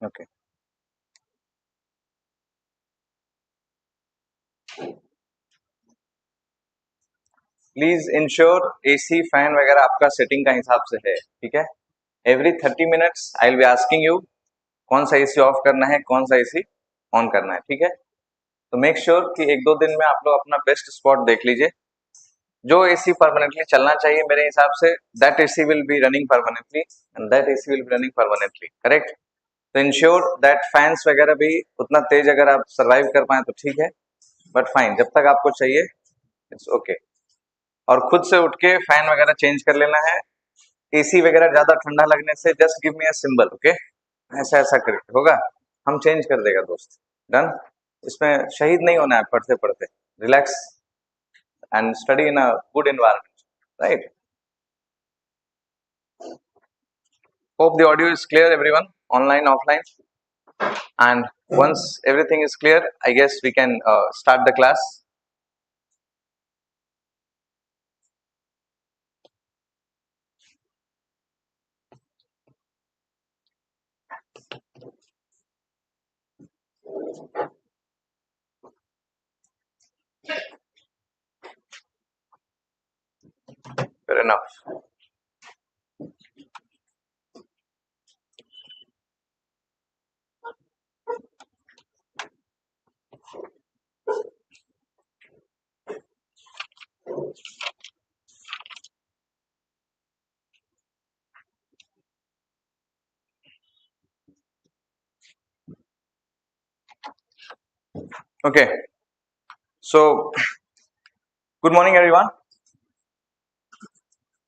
Okay. Please ensure AC fan वगैरह आपका setting का हिसाब से है, ठीक है। Every 30 minutes I will be asking you कौन सा एसी ऑफ करना है, कौन सा एसी ऑन करना है, ठीक है। तो मेक श्योर कि 1-2 दिन में आप लोग अपना बेस्ट स्पॉट देख लीजिए। जो एसी परमानेंटली चलना चाहिए मेरे हिसाब से, that AC will be running permanently and that AC will be running permanently, correct. तो इंश्योर दैट फैंस वगैरह भी उतना तेज अगर आप सर्वाइव कर पाए तो ठीक है, बट फाइन, जब तक आपको चाहिए इट्स ओके। और खुद से उठ के फैन वगैरह चेंज कर लेना है। एसी वगैरह ज्यादा ठंडा लगने से just give me a symbol, okay. ऐसा ऐसा करके होगा, हम चेंज कर देगा दोस्त, डन। इसमें शहीद नहीं होना है पढ़ते पढ़ते, relax and study in a good environment, right? Hope the audio is clear, everyone, online, offline. And once everything is clear, I guess we can start the class. Fair enough. Okay. So, good morning, everyone.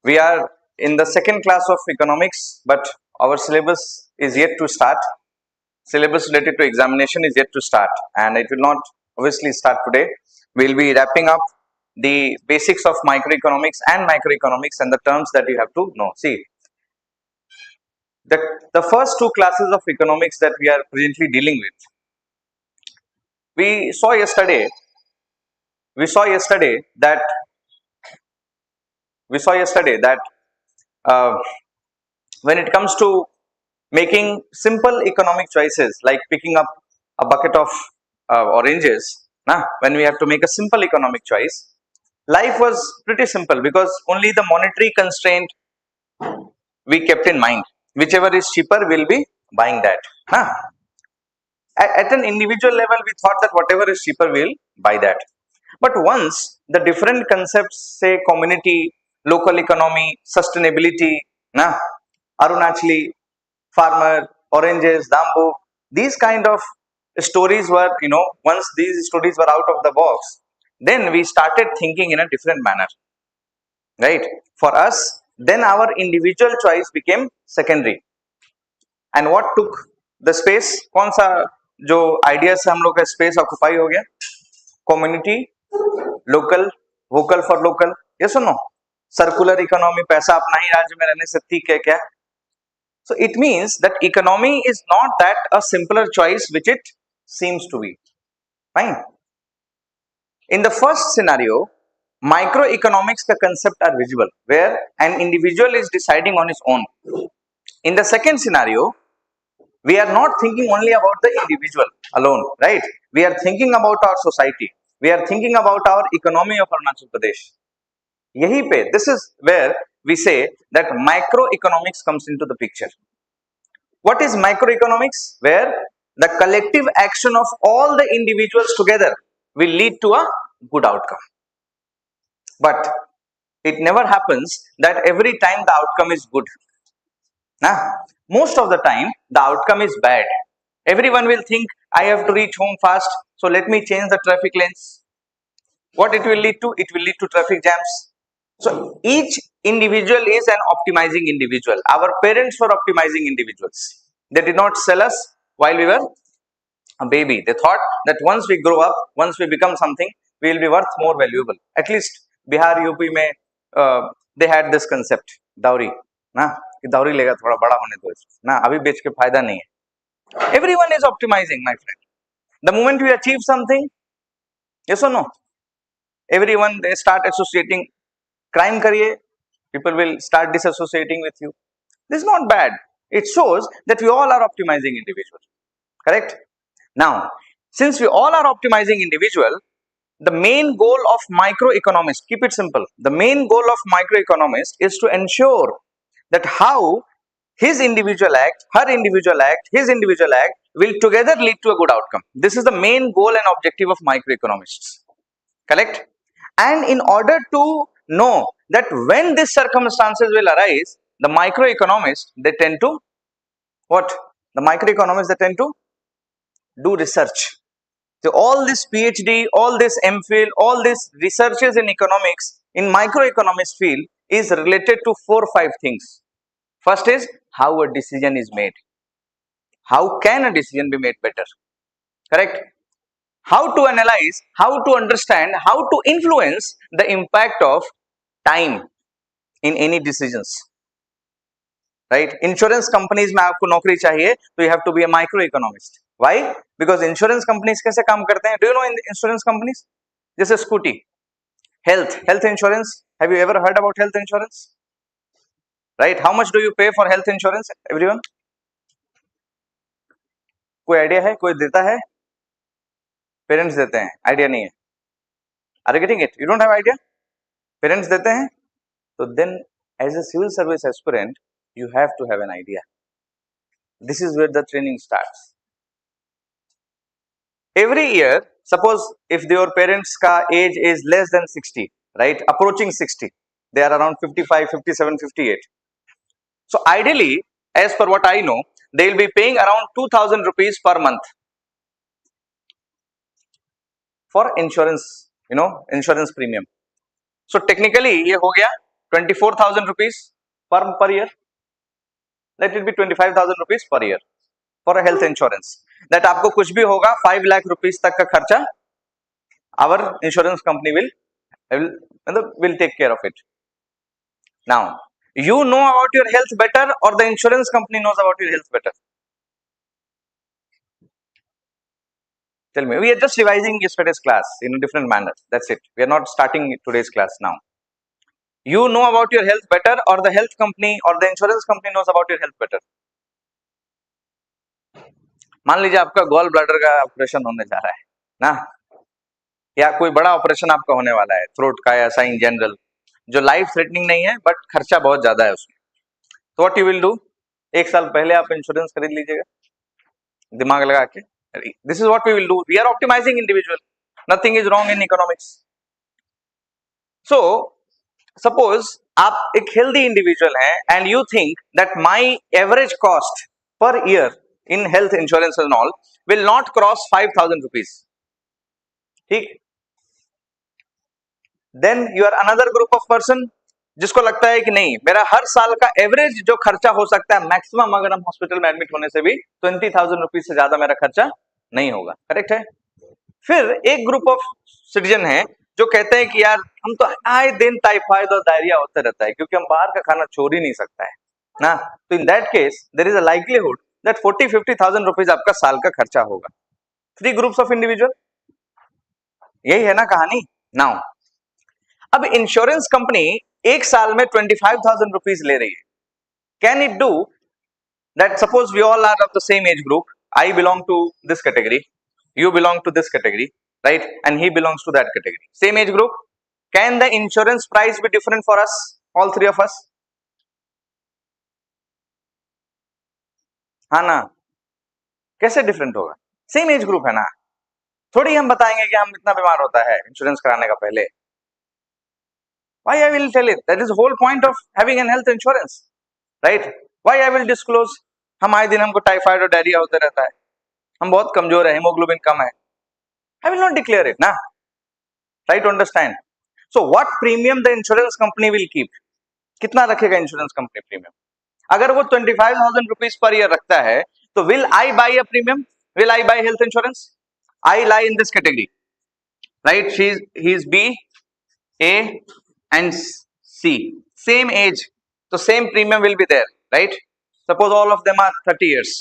We are in the second class of economics, but our syllabus is yet to start. Syllabus related to examination is yet to start, and it will not obviously start today. We will be wrapping up the basics of microeconomics and the terms that you have to know. See, the first two classes of economics that we are presently dealing with, we saw yesterday that uh, when it comes to making simple economic choices like picking up a bucket of oranges, when we have to make a simple economic choice, life was pretty simple because only the monetary constraint we kept in mind. Whichever is cheaper, we'll be buying that. At an individual level, we thought that whatever is cheaper, we'll buy that. But once the different concepts, say community, local economy, sustainability, Arunachali, farmer, oranges, Dambu, these kind of stories were, once these stories were out of the box, then we started thinking in a different manner, right? For us, then our individual choice became secondary. And what took the space? कौन सा जो ideas से हम लोग का space occupy हो गया? Community, local, vocal for local, yes or no? Circular economy, पैसा अपना ही राज्य में रहने से ठीक है क्या? So it means that economy is not that a simpler choice which it seems to be. Fine. In the first scenario, microeconomics का concept are visible, where an individual is deciding on his own. In the second scenario, we are not thinking only about the individual alone, right? We are thinking about our society. We are thinking about our economy of Arunachal Pradesh. यही पे, this is where we say that microeconomics comes into the picture. What is microeconomics? Where the collective action of all the individuals together will lead to a good outcome. But it never happens that every time the outcome is good. Most of the time the outcome is bad. Everyone will think, I have to reach home fast, so let me change the traffic lanes. What it will lead to? It will lead to traffic jams. So each individual is an optimizing individual. Our parents were optimizing individuals. They did not sell us while we were a baby. They thought that once we grow up, once we become something, we will be worth more valuable. At least Bihar, UP में they had this concept, dowry, ना कि dowry लेगा थोड़ा बड़ा होने दो इसको, ना अभी बेच के फायदा नहीं है. Everyone is optimizing, my friend. The moment we achieve something, yes or no, everyone they start associating. Crime करिए, people will start disassociating with you. This is not bad. It shows that we all are optimizing individual. Correct? Now, since we all are optimizing individual, the main goal of microeconomists, keep it simple, the main goal of microeconomists is to ensure that how his individual act, her individual act, his individual act will together lead to a good outcome. This is the main goal and objective of microeconomists. Correct? And in order to know that when these circumstances will arise, the microeconomists, they tend to what? The microeconomists, they tend to do research. So all this PhD, all this MPhil, all this researches in economics, in microeconomics field is related to 4 or 5 things. First is how a decision is made. How can a decision be made better? Correct? How to analyze, how to understand, how to influence the impact of time in any decisions. Right? Insurance companies में आपको नौकरी चाहिए तो you have to be a microeconomist. Why? Because insurance companies कैसे काम करते हैं? Do you know insurance companies? जैसे scooty, health insurance. Have you ever heard about health insurance? Right? How much do you pay for health insurance? Everyone? कोई idea है? कोई देता है? पेरेंट्स देते हैं, आइडिया नहीं है. Are you getting it? You don't have idea? Parents देते हैं, तो then as a civil service aspirant, you have to have an idea. This is where the training starts. Every year, suppose if your parents ka age is less than 60, right, approaching 60, they are around 55, 57, 58. So ideally, as per what I know, they will be paying around 2000 rupees per month for insurance, insurance premium. So technically ये हो गया 24,000 rupees per year. Let it be 25,000 rupees per year for a health insurance. That आपको कुछ भी होगा 5 lakh rupees तक का खर्चा our insurance company will take care of it. Now, you know about your health better or the insurance company knows about your health better? Tell me. We are just revising yesterday's class in a different manner. That's it. We are not starting today's class now. You know about your health better or the health company or the insurance company knows about your health better? मान लीजिए आपका gall bladder का operation होने जा रहा है ना, या कोई बड़ा ऑपरेशन आपका होने वाला है, थ्रोट का या इन जनरल, जो लाइफ थ्रेटनिंग नहीं है बट खर्चा बहुत ज्यादा है उसमें, तो व्हाट यू विल डू? 1 साल पहले आप इंश्योरेंस खरीद लीजिएगा दिमाग लगा के. This is what we will do. We are optimizing individual. Nothing is wrong in economics. So suppose आप एक हेल्दी इंडिविजुअल हैं and you think that my average cost per year in health insurance and all will not cross 5,000 rupees. ठीक? Then you are another group of person जिसको लगता है कि नहीं, मेरा हर साल का एवरेज जो खर्चा हो सकता है मैक्सिमम, अगर हम हॉस्पिटल में एडमिट होने से भी 20,000 रुपीज से ज्यादा मेरा खर्चा नहीं होगा. करेक्ट है? फिर एक ग्रुप ऑफ सिटीजन है जो कहते हैं कि यार हम तो आए दिन टाइफाइड और डायरिया होता रहता है क्योंकि हम बाहर का खाना छोड़ ही नहीं सकता है ना, तो in that case there is a likelihood that 40-50,000 rupees आपका साल का खर्चा होगा। 3 ग्रुप्स ऑफ इंडिविजुअल, यही है ना कहानी। नाउ अब इंश्योरेंस कंपनी एक साल में 25,000 रुपीज ले रही है, can it do that? Suppose we all are of the same age group, I belong to this category, you belong to this category, right, and he belongs to that category, same age group, can the insurance price be different for us, all three of us? हाँ ना, कैसे different होगा, same age group है ना, थोड़ी हम बताएंगे कि हम इतना बीमार होता है इंश्योरेंस कराने का पहले। why I will tell it, that is the whole point of having an health insurance, right? why I will disclose, हम आए दिन हमको टाइफाइड और डायरिया होता रहता है, हम बहुत कमजोर है, हेमोग्लोबिन कम है, I will not declare it ना, try to understand. So what premium the insurance company will keep, कितना रखेगा इंश्योरेंस कंपनी प्रीमियम? अगर वो 25,000 रुपीज पर ईयर रखता है तो will I buy a premium, will I buy health insurance? I lie in this category, right? He is B, A and C, same age, so same premium will be there, right? Suppose all of them are 30 years.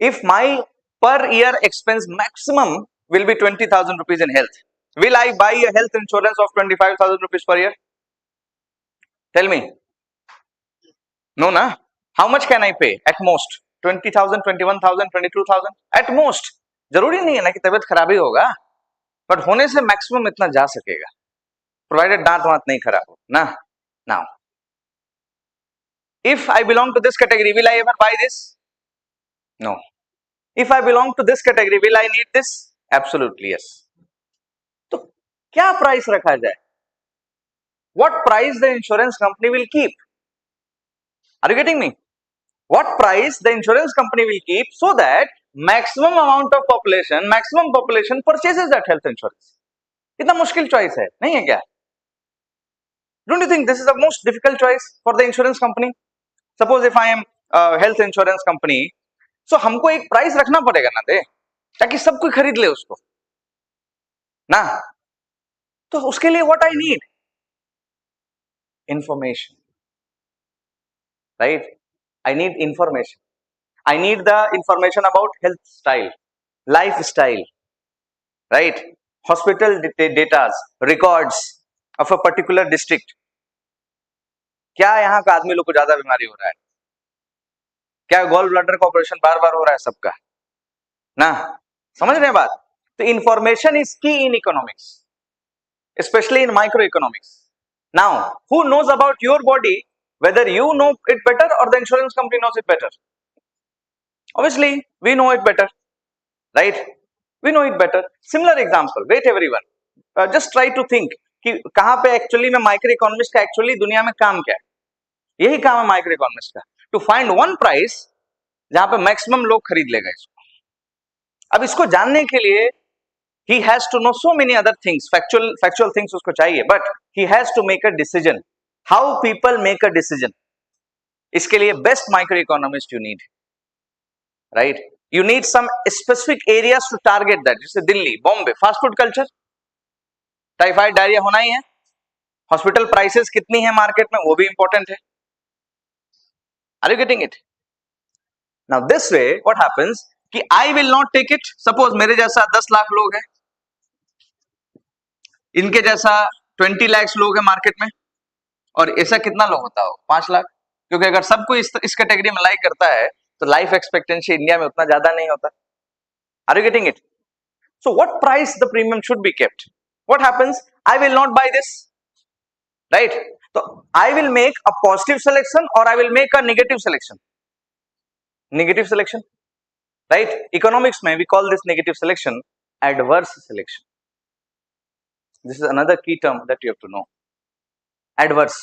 If my per year expense maximum will be 20,000 rupees in health, will I buy a health insurance of 25,000 rupees per year? Tell me. No na. How much can I pay at most? 20,000, 21,000, 22,000 at most. जरूरी नहीं है ना कि तबीयत खराब ही होगा, but होने से मैक्सिमम इतना जा सकेगा, प्रोवाइडेड दांत वांत नहीं खराब हो ना। Now if I belong to this category, will I ever buy this? No. If I belong to this category, will I need this? Absolutely yes. तो क्या प्राइस रखा जाए? What price the insurance company will keep? Are you getting me? What price the insurance company will keep so that maximum amount of maximum population purchases that health insurance? इतना मुश्किल choice है नहीं है क्या? Don't you think this is the most difficult choice for the insurance company? Suppose if I am a health insurance company, so हमको एक price रखना पड़ेगा ना दे, ताकि सब कोई खरीद ले उसको ना। तो उसके लिए what I need? Information, right? I need information. I need the information about health style, lifestyle, right? Hospital data, records of a particular district. क्या यहाँ का आदमी लोग को ज्यादा बीमारी हो रहा है, क्या गॉल ब्लैडर का ऑपरेशन बार बार हो रहा है सबका ना, समझ रहे हैं बात? तो इंफॉर्मेशन इज की in economics, especially in microeconomics. Now, who knows about your body, whether you know it better or the insurance company knows it better? Obviously, we know it better, right? We know it better. Similar example, wait everyone, just try to think कि कहाँ पे actually में micro economics का actually दुनिया में काम क्या है? यही काम है माइक्रो इकोनॉमिक्स का, टू फाइंड वन प्राइस जहां पे मैक्सिमम लोग खरीद लेगा इसको। अब इसको जानने के लिए he has to know so many other things, factual things उसको चाहिए, but he has to make a decision. How people make a decision, इसके लिए best microeconomist you need, right? You need some specific areas to target that, जैसे Delhi, Bombay, fast food culture, typhoid diarrhoea होना ही है, hospital prices कितनी है market में वो भी इंपॉर्टेंट है। Are you getting it? Now this way what happens कि I will not take it. Suppose मेरे जैसा 10 लाख लोग हैं, इनके जैसा 20 लाख लोग हैं मार्केट में, और ऐसा कितना लोग होता हो 5 लाख, क्योंकि अगर सबको इस कैटेगरी में लाइक करता है तो लाइफ एक्सपेक्टेंसी इंडिया में उतना ज्यादा नहीं होता। Are you getting it? So what price the premium should be kept? What happens? I will not buy this, right? तो I will make a positive selection और I will make a negative selection. Negative selection, right? Economics में we call this negative selection adverse selection. This is another key term that you have to know. Adverse.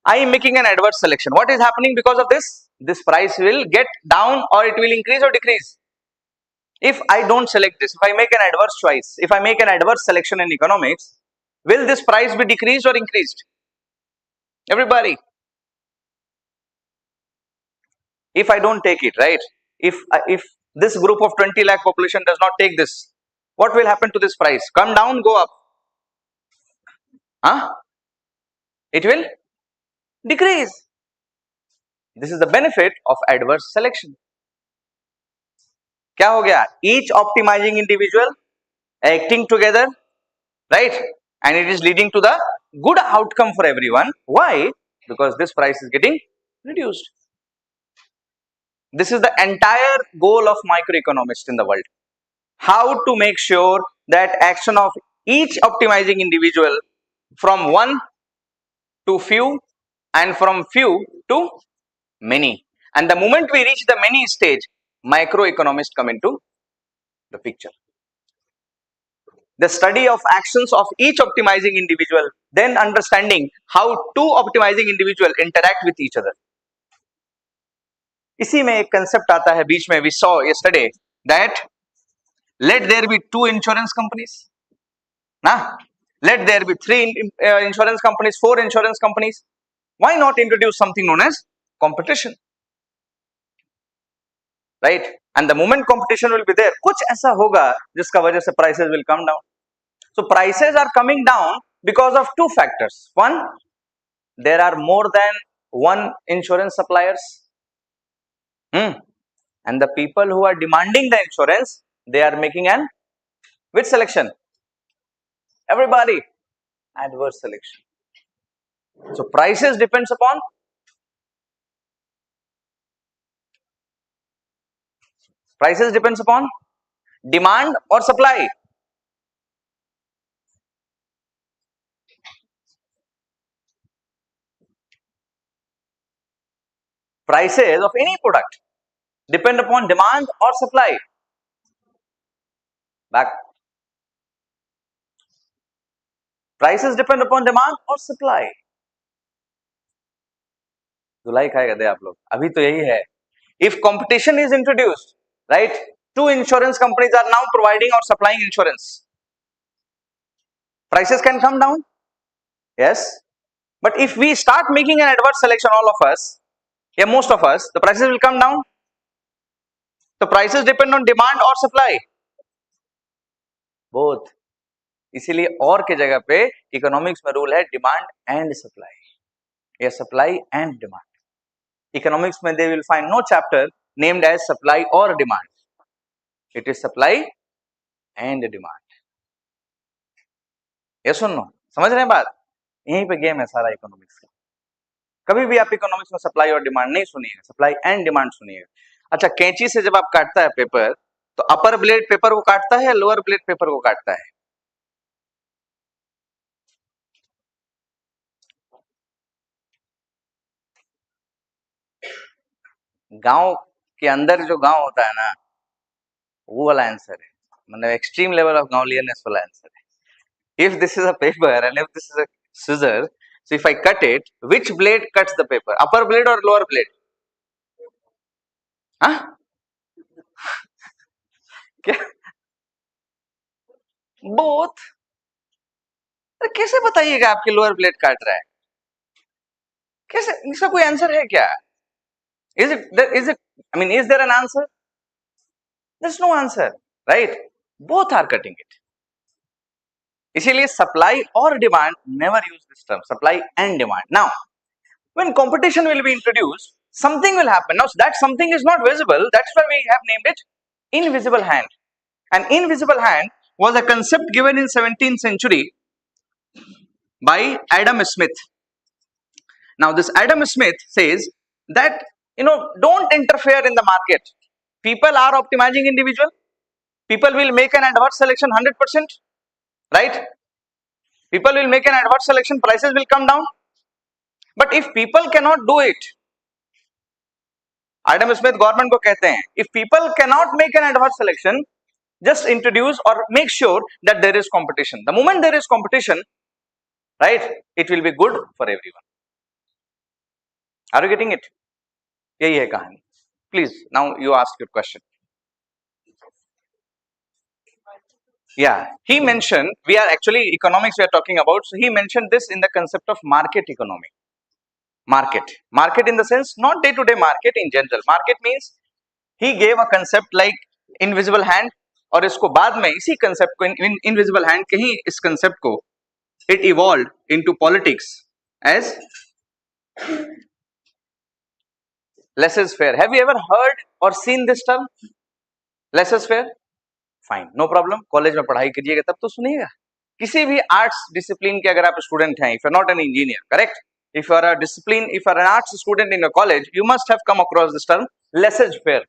I am making an adverse selection. What is happening because of this? This price will get down or it will increase or decrease. If I don't select this, if I make an adverse choice, if I make an adverse selection in economics, will this price be decreased or increased? Everybody. If I don't take it, right? If this group of 20 lakh population does not take this, what will happen to this price? Come down, go up? Huh? It will decrease. This is the benefit of adverse selection. क्या हो गया? Each optimizing individual acting together, right? And it is leading to the good outcome for everyone. Why? Because this price is getting reduced. This is the entire goal of microeconomics in the world. How to make sure that action of each optimizing individual from one to few and from few to many. And the moment we reach the many stage, microeconomics come into the picture. The study of actions of each optimizing individual, then understanding how two optimizing individual interact with each other. इसी में एक concept आता है बीच में, we saw yesterday that let there be two insurance companies, ना? Let there be three insurance companies, four insurance companies. Why not introduce something known as competition, right? And the moment competition will be there, कुछ ऐसा होगा जिसका वजह से prices will come down. So prices are coming down because of two factors. One, there are more than one insurance suppliers, and the people who are demanding the insurance, they are making an which selection? Everybody, adverse selection. So prices depends upon demand or supply. Prices of any product depend upon demand or supply. Back. Prices depend upon demand or supply. धुलाई खाएगा दे आप लोग, अभी तो यही है. If competition is introduced, right, two insurance companies are now providing or supplying insurance, prices can come down, yes. But if we start making an adverse selection, all of us, yeah, most of us, the prices will come down. The prices depend on demand or supply, both. इसीलिए और के जगह पे economics में rule है demand and supply, या supply and demand. Economics में they will find no chapter named as supply और demand. It is supply and demand. Yes और नो? समझ रहे हैं बात? यहीं पे गेम है सारा इकोनॉमिक्स का. कभी भी आप इकोनॉमिक्स में सप्लाई और डिमांड नहीं सुनिएगा, सप्लाई एंड डिमांड सुनिएगा. अच्छा, कैंची से जब आप काटता है पेपर, तो अपर ब्लेड पेपर को काटता है या लोअर ब्लेड पेपर को काटता है? गांव के अंदर जो गांव होता है ना, वो वाला आंसर है, मतलब एक्सट्रीम लेवल ऑफ गांवलियरनेस वाला आंसर है. If this is a paper and if this is a scissor, so if I cut it, which blade cuts the paper? Upper blade or lower blade? Huh? क्या? Both. अरे कैसे बताइएगा आपके lower blade काट रहा है? कैसे? इसका कोई आंसर है क्या? Is it? I mean, is there an answer? There's no answer, right? Both are cutting it. इसीलिए सप्लाई और demand, never use this term, supply and demand. Now, when competition will be introduced, something will happen. Now, that something is not visible. That's why we have named it invisible hand. An invisible hand was a concept given in 17th century by Adam Smith. Now, this Adam Smith says that, don't interfere in the market. People are optimizing individual. People will make an adverse selection 100%. Right? People will make an adverse selection, prices will come down. But if people cannot do it, Adam Smith government को कहते हैं, if people cannot make an adverse selection, just introduce or make sure that there is competition. The moment there is competition, right, it will be good for everyone. Are you getting it? यही है कहानी. Please, now you ask your question. Yeah, he mentioned, we are actually economics we are talking about, so he mentioned this in the concept of market economy. Market in the sense, not day-to-day market, in general. Market means, he gave a concept like invisible hand, और इसको बाद में इसी concept को invisible hand के ही इस concept को it evolve into politics as laissez-faire. Have you ever heard or seen this term laissez-faire? Fine, no problem, college में पढ़ाई करिएगा तब तो सुनिएगा. किसी भी आर्ट्स डिसिप्लिन के अगर आप स्टूडेंट हैं, if you are not an engineer, correct, if you are a discipline, if you are an arts student in your college, you must have come across this term laissez-faire.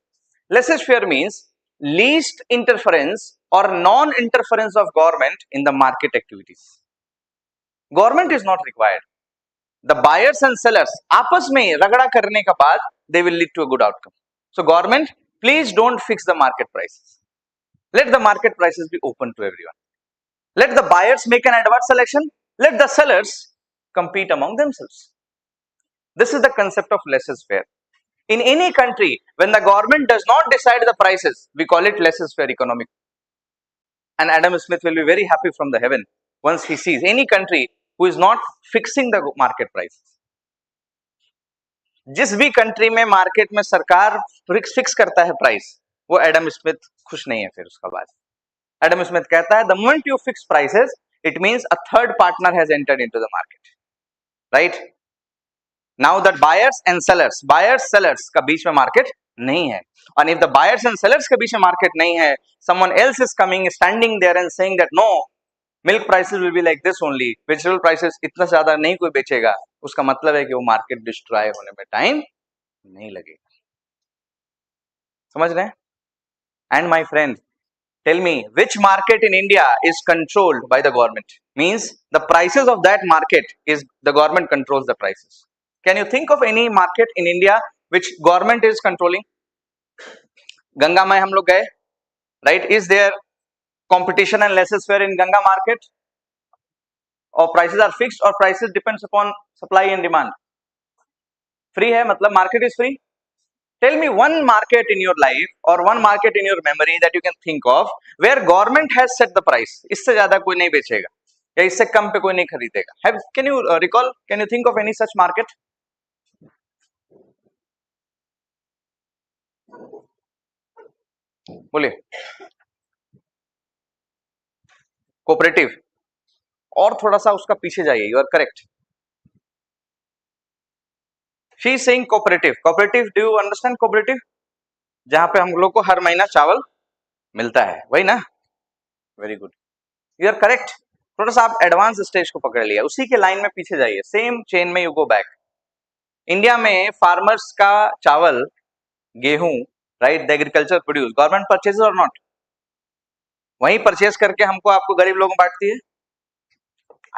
Laissez-faire means least interference or non-interference of government in the market activities. Government is not required. The buyers and sellers आपस में रगड़ा करने के बाद they will lead to a good outcome. So government, please don't fix the market prices. Let the market prices be open to everyone. Let the buyers make an advert selection. Let the sellers compete among themselves. This is the concept of laissez-faire. In any country, when the government does not decide the prices, we call it laissez-faire economic. And Adam Smith will be very happy from the heaven once he sees any country who is not fixing the market prices. जिस भी country में market में सरकार fix करता है price, वो Adam Smith खुश नहीं है. फिर उसका बाद एडम स्मिथ कहता है the moment you fix prices it means a third partner has entered into the market, right. Now that buyers and sellers का बीच में मार्केट नहीं है, और if the buyers and sellers के बीच में मार्केट नहीं है, someone else is coming standing there and saying that no, milk prices will be like this only, vegetable prices इतना ज्यादा नहीं कोई बेचेगा, उसका मतलब है कि वो मार्केट डिस्ट्रॉय होने में टाइम नहीं लगेगा. समझ रहे हैं? And my friend, tell me which market in India is controlled by the government? Means the prices of that market is the government controls the prices. Can you think of any market in India which government is controlling? Ganga में हम लोग गए, right? Is there competition and laissez-faire in Ganga market, or prices are fixed, or prices depends upon supply and demand? Free है मतलब market is free. Tell me one market in your life or one market in your memory that you can think of where government has set the price. इससे ज्यादा कोई नहीं बेचेगा या इससे कम पे कोई नहीं खरीदेगा. Can you recall? Can you think of any such market? बोलिए. कोऑपरेटिव. और थोड़ा सा उसका पीछे जाइए. You are correct. She is saying cooperative. Cooperative, do you understand cooperative? जहां पे हम लोग को हर महीना चावल मिलता है, वही ना? Very good, you are correct. थोड़ा सा आप एडवांस स्टेज को पकड़ लिया, उसी के लाइन में पीछे जाइए, सेम चेन में यू गो बैक. इंडिया में फार्मर्स का चावल, गेहूं, right, the agriculture produce, government purchase और नॉट? वही परचेज करके हमको आपको गरीब लोगों को बांटती है.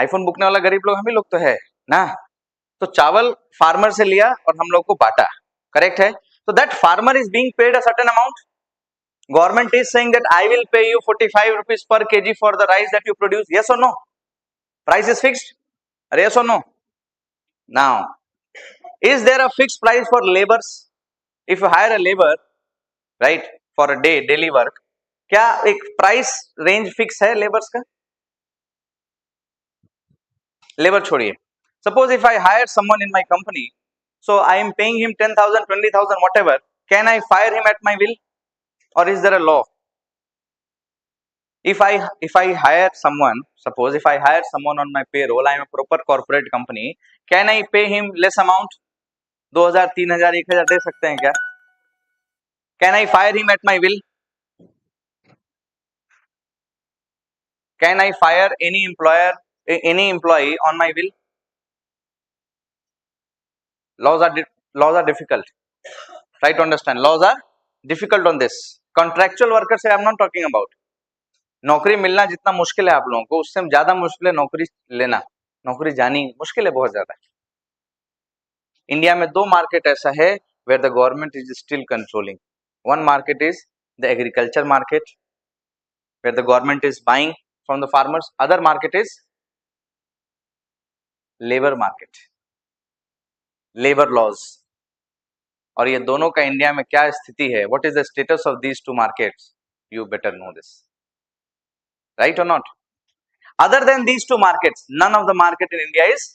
आईफोन बुकने वाला गरीब लोग हम ही लोग तो है ना. तो चावल फार्मर से लिया और हम लोग को बांटा, करेक्ट है? तो that farmer is being paid a certain amount. Government is saying that I will pay you 45 rupees per kg for the rice that you produce. Yes और नो? Price is fixed. अरे yes और no? Now is there a fixed price for labours? If you hire a labour, right, for a day, daily work, क्या एक price range fix है labours का? Labour छोड़िए. Suppose if I hire someone in my company, so I am paying him 10,000, 20,000, whatever, can I fire him at my will, और is there a law? if I hire someone, suppose if I hire someone on my payroll, I am a proper corporate company, can I pay him less amount? 2,000, 3,000, 1,000 दे सकते हैं क्या? Can I fire him at my will? Can I fire any employee on my will? Laws are difficult. Try to understand. Laws are difficult on this. Contractual workers से I am not talking about. नौकरी मिलना जितना मुश्किल है आप लोगों को, उससे ज्यादा मुश्किल है नौकरी लेना. नौकरी जानी मुश्किल है, बहुत ज्यादा. इंडिया में दो मार्केट ऐसा है where the government is still controlling. One market is the agriculture market, where the government is buying from the farmers. Other market is labor market, labor laws. और ये दोनों का इंडिया में क्या स्थिति है? What is the status of these two markets? You better know this, right or not? Other than these two markets, none of the market in India is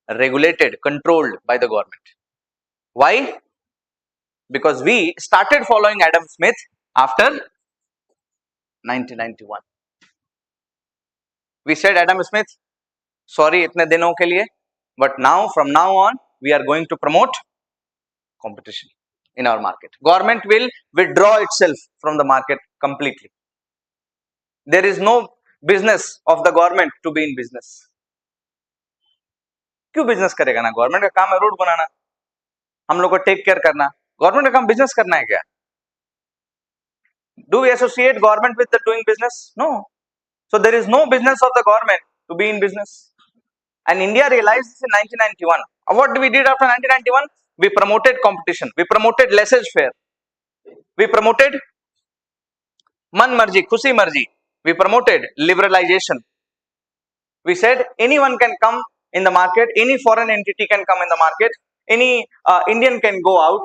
regulated, controlled by the government. Why? Because we started following Adam Smith after 1991. We said Adam Smith, sorry इतने दिनों के लिए, but now from now on we are going to promote competition in our market. Government will withdraw itself from the market completely. There is no business of the government to be in business. क्यों business करेगा ना? Government का काम है road बनाना, हम लोग को take care करना. गवर्नमेंट का काम बिजनेस करना है क्या? Do we associate government with the doing business? No. So there is no business of the government to be in business. And India realized this in 1991. What we did after 1991? We promoted competition. We promoted laissez-faire. We promoted man marji, khushi marji. We promoted liberalization. We said anyone can come in the market, any foreign entity can come in the market, any Indian can go out,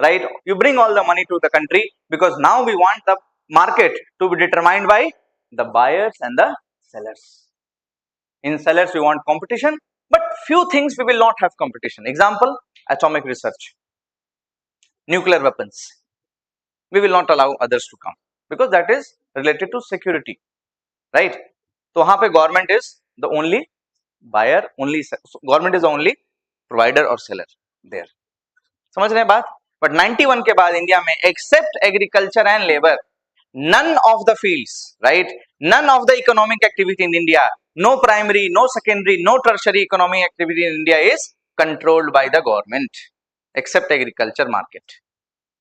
right? You bring all the money to the country, because now we want the market to be determined by the buyers and the sellers. In sellers we want competition, but few things we will not have competition. Example, atomic research, nuclear weapons. We will not allow others to come because that is related to security, right? So वहाँ पे government is the only buyer, only government is the only provider or seller there. समझ रहे हैं बात? But 91 के बाद India में except agriculture and labor, none of the fields, right? None of the economic activity in India, no primary, no secondary, no tertiary economic activity in India is controlled by the government except agriculture market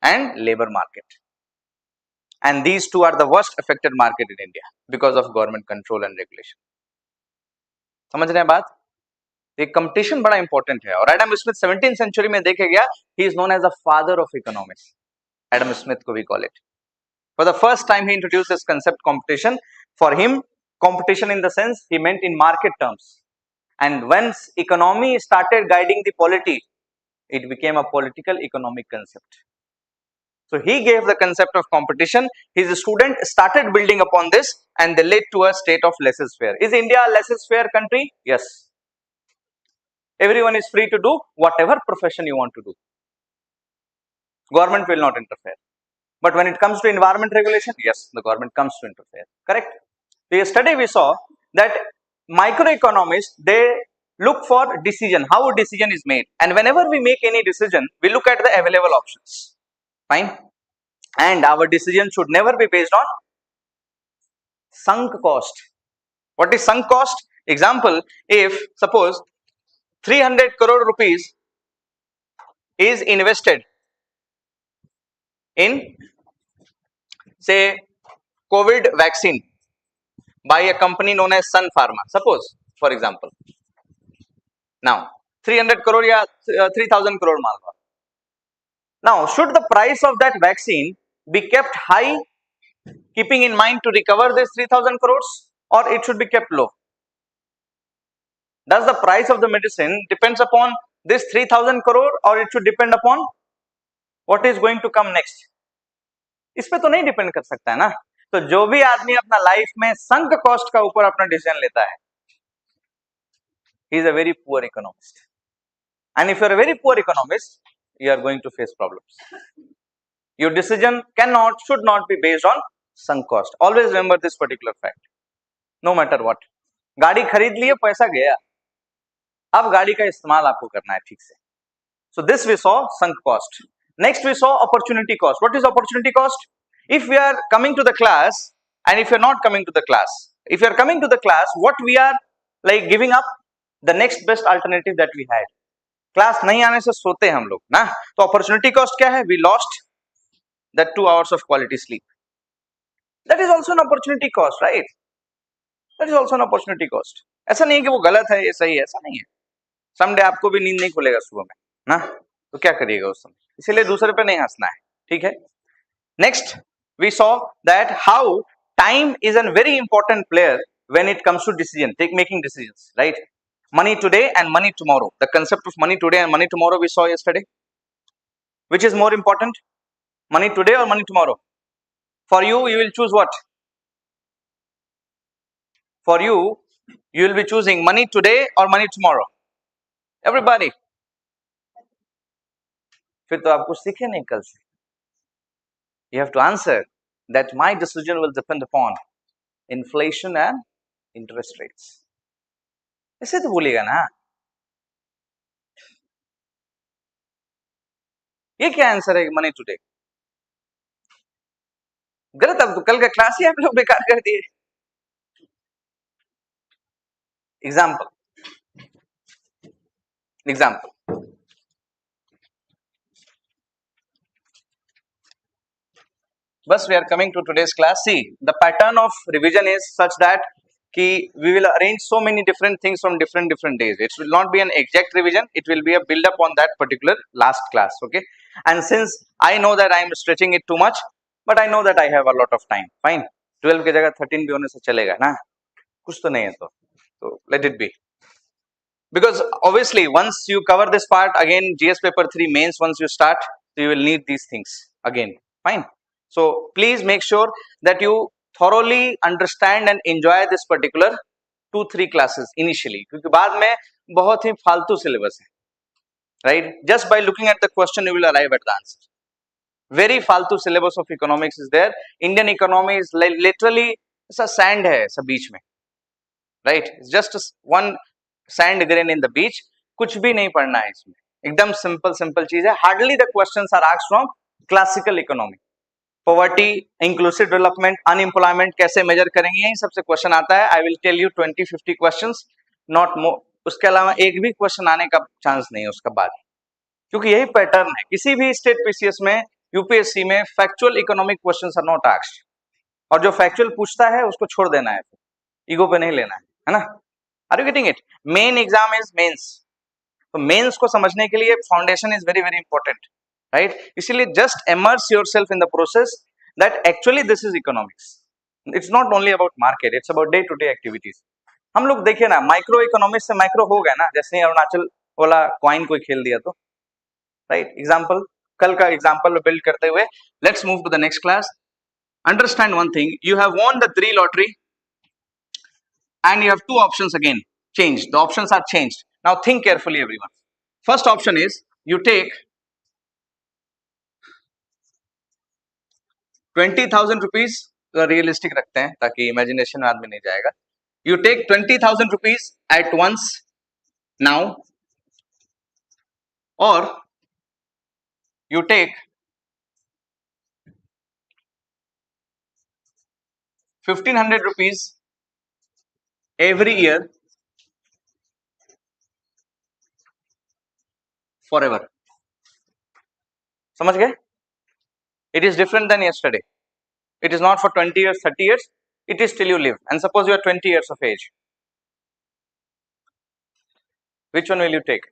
and labor market. And these two are the worst affected market in India because of government control and regulation. समझ रहे हैं बात? ये competition बड़ा important है. और Adam Smith 17th century में देखे गया, he is known as the father of economics. Adam Smith को we call it. For the first time he introduced this concept competition. For him, competition in the sense he meant in market terms. And once economy started guiding the polity, it became a political economic concept. So he gave the concept of competition. His student started building upon this, and they led to a state of laissez-faire. Is India a laissez-faire country? Yes. Everyone is free to do whatever profession you want to do. Government will not interfere. But when it comes to environment regulation, yes, the government comes to interfere. Correct? Yesterday we saw that microeconomists, they look for decision, how a decision is made. And whenever we make any decision, we look at the available options. Fine? And our decision should never be based on sunk cost. What is sunk cost? Example, if suppose 300 crore rupees is invested in, say, COVID vaccine by a company known as Sun Pharma, suppose, for example. Now, 300 crore या 3000 crore मान लो. Now, should the price of that vaccine be kept high, keeping in mind to recover this 3000 crores, or it should be kept low? Does the price of the medicine depends upon this 3000 crore, or it should depend upon what is going to come next? इस पे तो नहीं depend कर सकता है ना. तो जो भी आदमी अपना लाइफ में संक कॉस्ट का ऊपर अपना डिसीजन लेता है, he is a very poor economist. And if you are a very poor economist, you are going to face problems. Your decision cannot, should not be based on sunk cost. Always remember this particular fact. No matter what. गाड़ी खरीद लिए, पैसा गया. अब गाड़ी का इस्तेमाल आपको करना है ठीक से. So this we saw sunk cost. Next we saw opportunity cost. What is opportunity cost? If we are coming to the class and if you are not coming to the class, if you are coming to the class, what we are like giving up the next best alternative that we had. Class नहीं आने से सोते हम लोग ना. तो opportunity cost क्या है? We lost that 2 hours of quality sleep. That is also an opportunity cost, right? That is also an opportunity cost. ऐसा नहीं है कि वो गलत है, ये सही है, ऐसा नहीं है. Someday आपको भी नींद नहीं खुलेगा सुबह में ना, तो क्या करिएगा उस समय. इसलिए दूसरे पे नहीं हंसना है, ठीक है. Next, we saw that how time is a very important player when it comes to decision, making decisions, right? Money today and money tomorrow. The concept of money today and money tomorrow we saw yesterday. Which is more important? Money today or money tomorrow? For you, you will choose what? For you, you will be choosing money today or money tomorrow. Everybody. फिर तो आप कुछ सीखे नहीं कल से. You have to answer. that my decision will depend upon inflation and interest rates. ऐसे तो बोलेगा ना, ये क्या आंसर है मनी टुडे? गलत, अब तो कल का क्लास ही आप लोग बेकार कर दिए. एग्जाम्पल बस we are coming to today's class. See, the pattern of revision is such that we will arrange so many different things from different days. It will not be an exact revision. It will be a build up on that particular last class. Okay. And since I know that I am stretching it too much, but I know that I have a lot of time. Fine. 12 की जगह 13 भी होने से चलेगा ना, कुछ तो नहीं है तो let it be. Because obviously once you cover this part again, GS paper 3 mains, once you start, you will need these things again. Fine. So please make sure that you thoroughly understand and enjoy this particular 2-3 classes initially, क्योंकि बाद में बहुत ही फालतू syllabus है, right? Just by looking at the question you will arrive at the answer. Very फालतू syllabus of economics is there. Indian economy is literally ऐसा sand है सब बीच में, right? It's just one sand grain in the beach. कुछ भी नहीं पढ़ना है इसमें, एकदम simple चीज है. Hardly the questions are asked from classical economy. Poverty, inclusive development, unemployment कैसे मेजर करेंगे, यही सबसे क्वेश्चन आता है. I will tell you 20-50 questions, not more. उसके अलावा एक भी क्वेश्चन आने का चांस नहीं है उसका बाद, क्योंकि यही पैटर्न है. किसी भी स्टेट पीसीएस में, यूपीएससी में factual economic questions are not asked, और जो फैक्चुअल पूछता है उसको छोड़ देना है, ईगो पे नहीं लेना है ना. Are you getting it? Main exam is mains. तो मेंस को समझने के लिए foundation is very very important, right? इसीलिए just immerse yourself in the process that actually this is economics. It's not only about market, it's about day to day activities. हम लोग देखिए ना, माइक्रो इकोनॉमिक्स से माइक्रो हो गया ना, जैसे अरुणाचल वाला क्वाइन कोई खेल दिया तो, राइट? एग्जाम्पल, कल का एग्जाम्पल बिल्ड करते हुए let's move to the next class. Understand one thing, you have won the 3 lottery and you have 2 options again changed. The options are changed. Now think carefully everyone. First option is you take 20,000 rupees, realistic रखते हैं ताकि imagination में आदमी नहीं जाएगा. You take 20,000 rupees at once now, or you take 1,500 rupees every year forever. समझ गए? It is different than yesterday. It is not for 20 years, 30 years. It is till you live. And suppose you are 20 years of age. Which one will you take?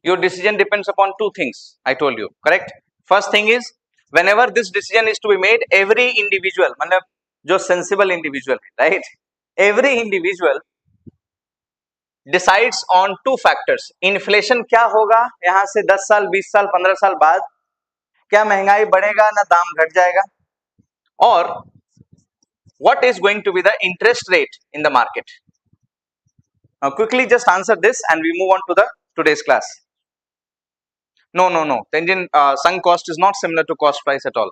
Your decision depends upon 2 things, I told you, correct? First thing is, whenever this decision is to be made, every individual, मतलब जो sensible individual, right? Every individual decides on 2 factors. Inflation क्या होगा यहाँ से 10 साल, 20 साल, 15 साल बाद, क्या महंगाई बढ़ेगा ना दाम घट जाएगा, और what is going to be the interest rate in the market. Now quickly just answer this and we move on to the today's class. No. The Indian sunk cost is not similar to cost price at all.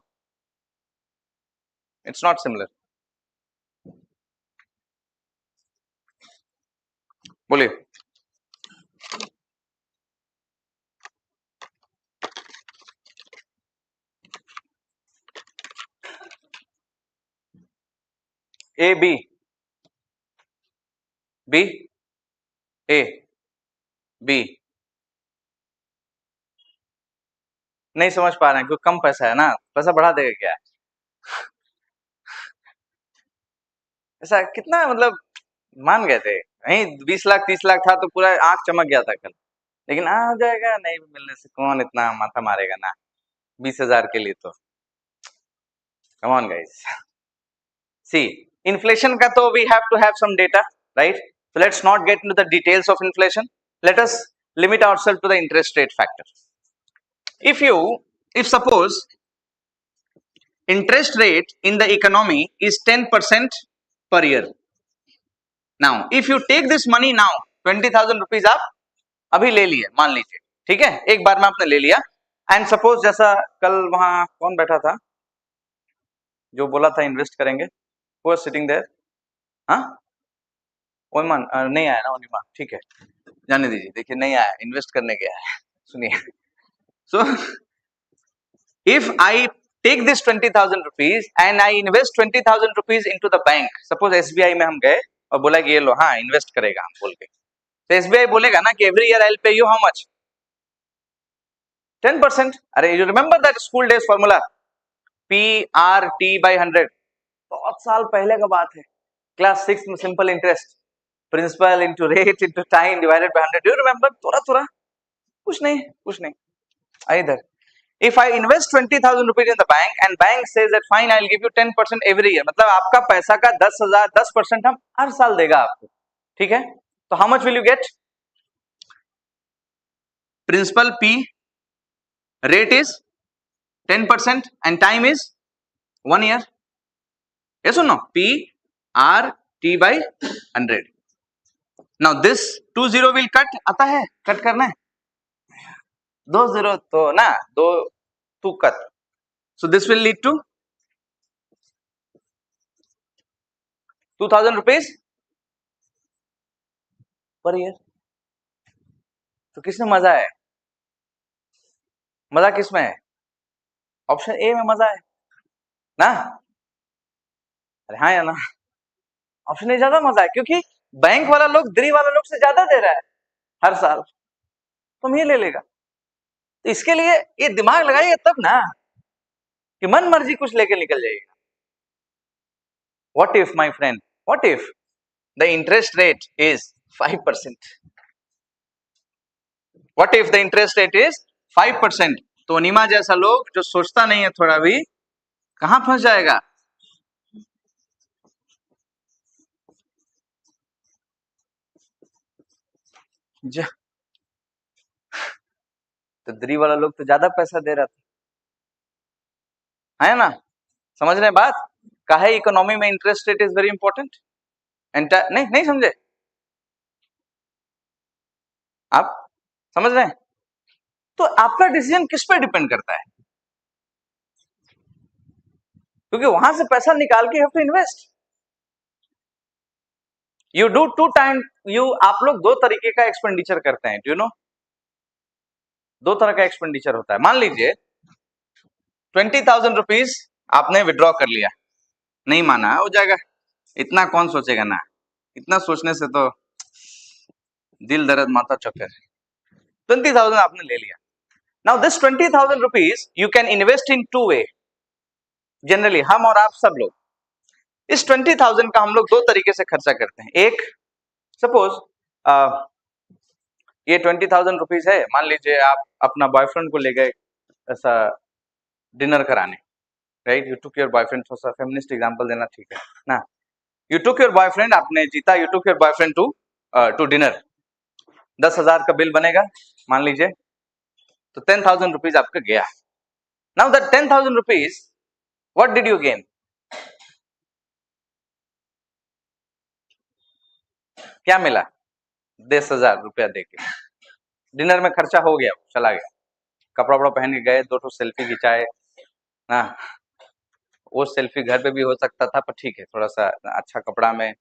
It's not similar. बोलिए. A B B A B नहीं समझ पा रहे हैं क्योंकि कम पैसा है ना, पैसा बढ़ा देगा क्या? ऐसा कितना, मतलब मान गए थे नहीं, 20 लाख 30 लाख था तो पूरा आंख चमक गया था कल, लेकिन आ जाएगा नहीं मिलने से कौन इतना माथा मारेगा ना 20,000 के लिए. तो come on guys, see inflation का तो we have to have some data, right? So let's not get into the details of inflation. Let us limit ourselves to the interest rate factor. If suppose interest rate in the economy is 10% per year. Now if you take this money now, 20,000 rupees आप अभी ले लिए मान लीजिए, ठीक है, एक बार में आपने ले लिया। एंड सपोज जैसा कल वहां कौन बैठा था जो बोला था इन्वेस्ट करेंगे, वो सिटिंग देयर, हाँ ओमान नहीं आया ना ओनिमा, ठीक है जाने दीजिए, देखिए नहीं आया, इन्वेस्ट करने गया है। सुनिए, so if I take this 20,000 rupees and I invest 20,000 rupees into the bank, suppose SBI में हम गए और बोला कि ये लो, हाँ इन्वेस्ट करेगा हम बोल के, तो SBI बोलेगा ना कि every year I will pay you how much, 10%। अरे you remember that school days formula, PRT/100, बहुत साल पहले का बात है, क्लास 6 में, simple interest, principal into rate into time divided by 100। Do you remember? थोड़ा थोड़ा, कुछ नहीं कुछ नहीं। इधर if I invest 20,000 rupees in the bank and bank says that fine I'll give you 10% every year, मतलब आपका पैसा का 10,000 10% हम हर साल देगा आपको, ठीक है? तो how much will you get? Principal P, rate is 10% and time is 1 year. Yes or no? PRT/100. Now this 20 will cut, आता है, कट करना है, 20 तो ना, 2 cut, so this will lead to 2,000 rupees per year। तो किसमें मजा है? मजा किसमें है? ऑप्शन ए में मजा है ना? अरे हाँ या ना? ऑप्शन ए ज्यादा मजा है, क्योंकि बैंक वाला लोग दिल्ली वाला लोग से ज्यादा दे रहा है हर साल, तुम ये ले लेगा। तो इसके लिए ये दिमाग लगाइए तब ना कि मन मर्जी कुछ लेके निकल जाएगा। What if my friend, what if the interest rate is 5%? What if the interest rate is 5%? तो अनिमा जैसा लोग जो सोचता नहीं है थोड़ा भी, कहां फंस जाएगा? तो दिल्ली वाला लोग तो ज्यादा पैसा दे रहा था, है ना? समझ रहे हैं बात? काहे इकोनॉमी में interest rate is very important. नहीं नहीं समझे आप? समझ रहे हैं? तो आपका डिसीजन किस पे डिपेंड करता है? क्योंकि वहां से पैसा निकाल के have to invest. You do 2 time, आप लोग 2 तरीके का एक्सपेंडिचर करते हैं, डू यू नो? 2 तरह का एक्सपेंडिचर होता है। मान लीजिए 20,000 रुपीज आपने विड्रॉ कर लिया, नहीं माना हो जाएगा, इतना कौन सोचेगा ना, इतना सोचने से तो दिल दर्द माथा चक्कर। 20,000 आपने ले लिया। Now this 20,000 rupees you can invest in 2 way. Generally हम और आप सब लोग इस 20,000 का हम लोग 2 तरीके से खर्चा करते हैं। एक, सपोज ये 20,000 रुपीज है, मान लीजिए आप अपना बॉयफ्रेंड को ले गए ऐसा डिनर कराने, right? You took your boyfriend, थोड़ा सा फेमिनिस्ट एग्जांपल देना ठीक है ना? यू टुक योर बॉयफ्रेंड, आपने जीता, you took your boyfriend to dinner, 10,000 का बिल बनेगा मान लीजिए, तो 10,000 रुपीज आपका गया। Now that 10,000 rupees, what did you gain? क्या मिला? 10,000 रुपया देके डिनर में खर्चा हो गया, चला गया, कपड़ा वपड़ा पहन के गए, 2 सेल्फी खिंचाए ना, वो सेल्फी घर पे भी हो सकता था पर ठीक है, थोड़ा सा अच्छा कपड़ा में।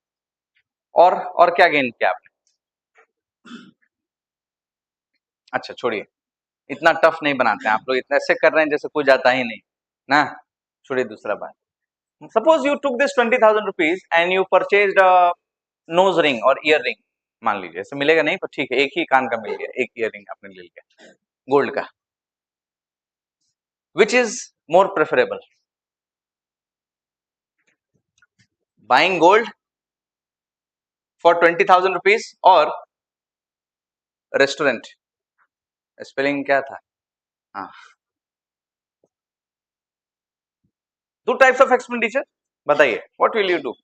और क्या गेन किया आपने? अच्छा छोड़िए, इतना टफ नहीं बनाते हैं आप लोग, इतना ऐसे कर रहे हैं जैसे कोई जाता ही नहीं ना, छोड़िए दूसरा बात। Suppose you took this 20,000 rupees and you purchased a nose ring और ईयर रिंग, मान लीजिए ऐसे मिलेगा नहीं पर ठीक है, एक ही कान का मिल गया, एक ईयर रिंग आपने ले लिया गोल्ड का। Which is more preferable, buying gold for 20,000 rupees और रेस्टोरेंट? स्पेलिंग क्या था? हाँ, 2 टाइप्स ऑफ एक्सपेंडिचर, बताइए what will you do?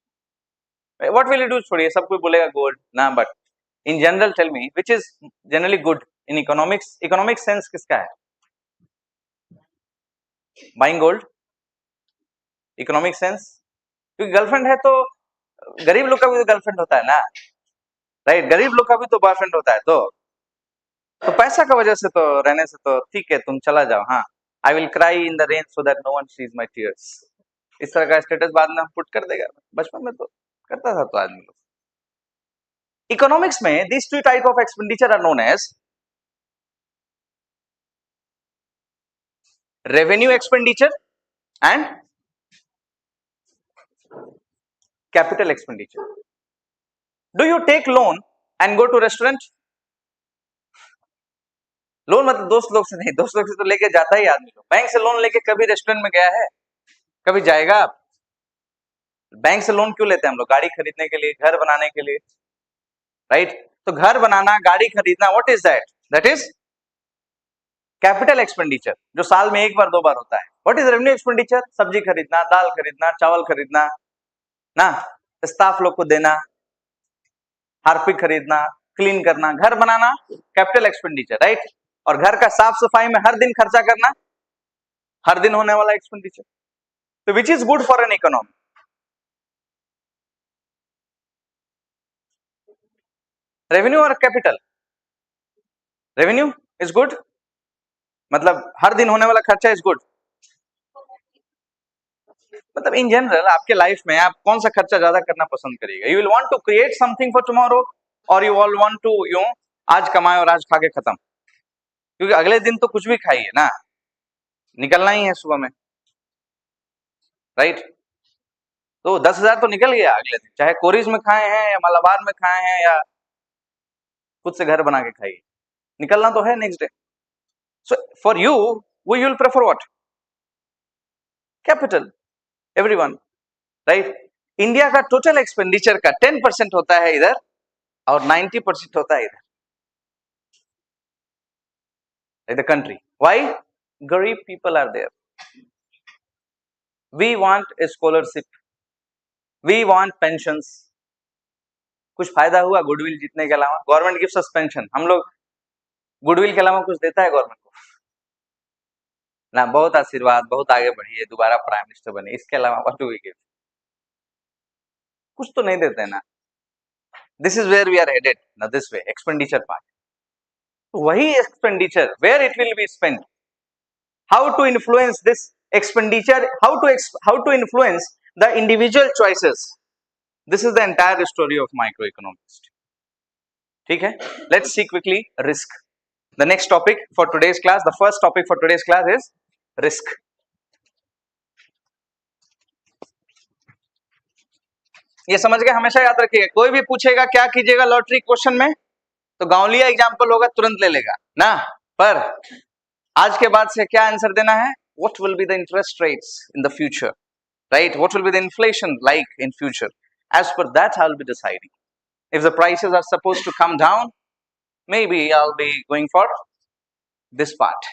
What will you do छोड़िए, सब कोई बोलेगा गोल्ड ना, but in general tell me which is generally good in economics? Economic sense किसका है? बाइंग गोल्ड, इकोनॉमिक सेंस, क्योंकि गर्लफ्रेंड है तो गरीब लोग का भी तो गर्लफ्रेंड होता है ना, राइट? गरीब लोग का भी तो बॉयफ्रेंड होता है, तो तो पैसा का वजह से तो रहने से तो ठीक है, तुम चला जाओ। हाँ, I will cry in the rain so that no one sees my tears, इस तरह का स्टेटस बाद में हम पुट कर देगा। बचपन में तो करता था तो आदमी लोग। इकोनॉमिक्स में this two type of expenditure are known as revenue expenditure and capital expenditure. Do you take loan and go to restaurant? Loan मतलब दोस्त लोग से नहीं, दोस्त लोग से तो लेके जाता ही आदमी लोग। बैंक से लोन लेके कभी रेस्टोरेंट में गया है? कभी जाएगा आप? बैंक से लोन क्यों लेते हैं हम लोग? गाड़ी खरीदने के लिए, घर बनाने के लिए, राइट? तो घर बनाना, गाड़ी खरीदना, what is that? That is capital expenditure, जो साल में एक बार दो बार होता है। What is revenue expenditure? सब्जी खरीदना, दाल खरीदना, चावल खरीदना, ना, स्टाफ लोग को देना, हार्पिक खरीदना, क्लीन करना, घर बनाना, कैपिटल एक्सपेंडिचर, राइट? और घर का साफ सफाई में हर दिन खर्चा करना, हर दिन होने वाला एक्सपेंडिचर। तो which is good for an economy? Revenue और कैपिटल? रेवेन्यू इज गुड, मतलब हर दिन होने वाला खर्चा इज गुड। मतलब इन जनरल आपके लाइफ में आप कौन सा खर्चा ज्यादा करना पसंद करिएगा? You will want to create something for tomorrow, और you all want to you आज कमाए और आज खा के खत्म, क्योंकि अगले दिन तो कुछ भी खाइए ना, निकलना ही है सुबह में, राइट? तो 10,000 तो निकल गया अगले दिन, चाहे कोरिज में खाए हैं या मलाबार में खाए हैं या खुद से घर बना के खाइए, निकलना तो है next day. So for you वो you will prefer what? Capital, everyone, right? India का टोटल एक्सपेंडिचर का 10% होता है इधर और 90% होता है इधर, द कंट्री। व्हाई? गरीब people are there, we want a scholarship, we want pensions. कुछ फायदा हुआ गुडविल जीतने के अलावा? गवर्नमेंट गिव्स सस्पेंशन, हम लोग गुडविल के अलावा कुछ देता है गवर्नमेंट को ना? बहुत आशीर्वाद, बहुत आगे बढ़िए, दोबारा प्राइम मिनिस्टर बने, इसके अलावा व्हाट डू वी गिव? कुछ तो नहीं देते ना। This is where we are headed ना, दिस वे एक्सपेंडिचर पार्ट। वही expenditure where it will be spent, how to influence this expenditure, how to influence the individual choices. This is the entire story of microeconomics. ठीक है? Let's see quickly risk. The next topic for today's class, the first topic for today's class is risk. ये समझ के हमेशा याद रखिएगा, कोई भी पूछेगा क्या कीजिएगा लॉटरी क्वेश्चन में, तो गांवलिया एग्जाम्पल होगा, तुरंत ले लेगा ना। पर आज के बाद से क्या आंसर देना है? What will be the interest rates in the future, right? What will be the inflation like in future? As per that, I'll be deciding. If the prices are supposed to come down, maybe I'll be going for this part,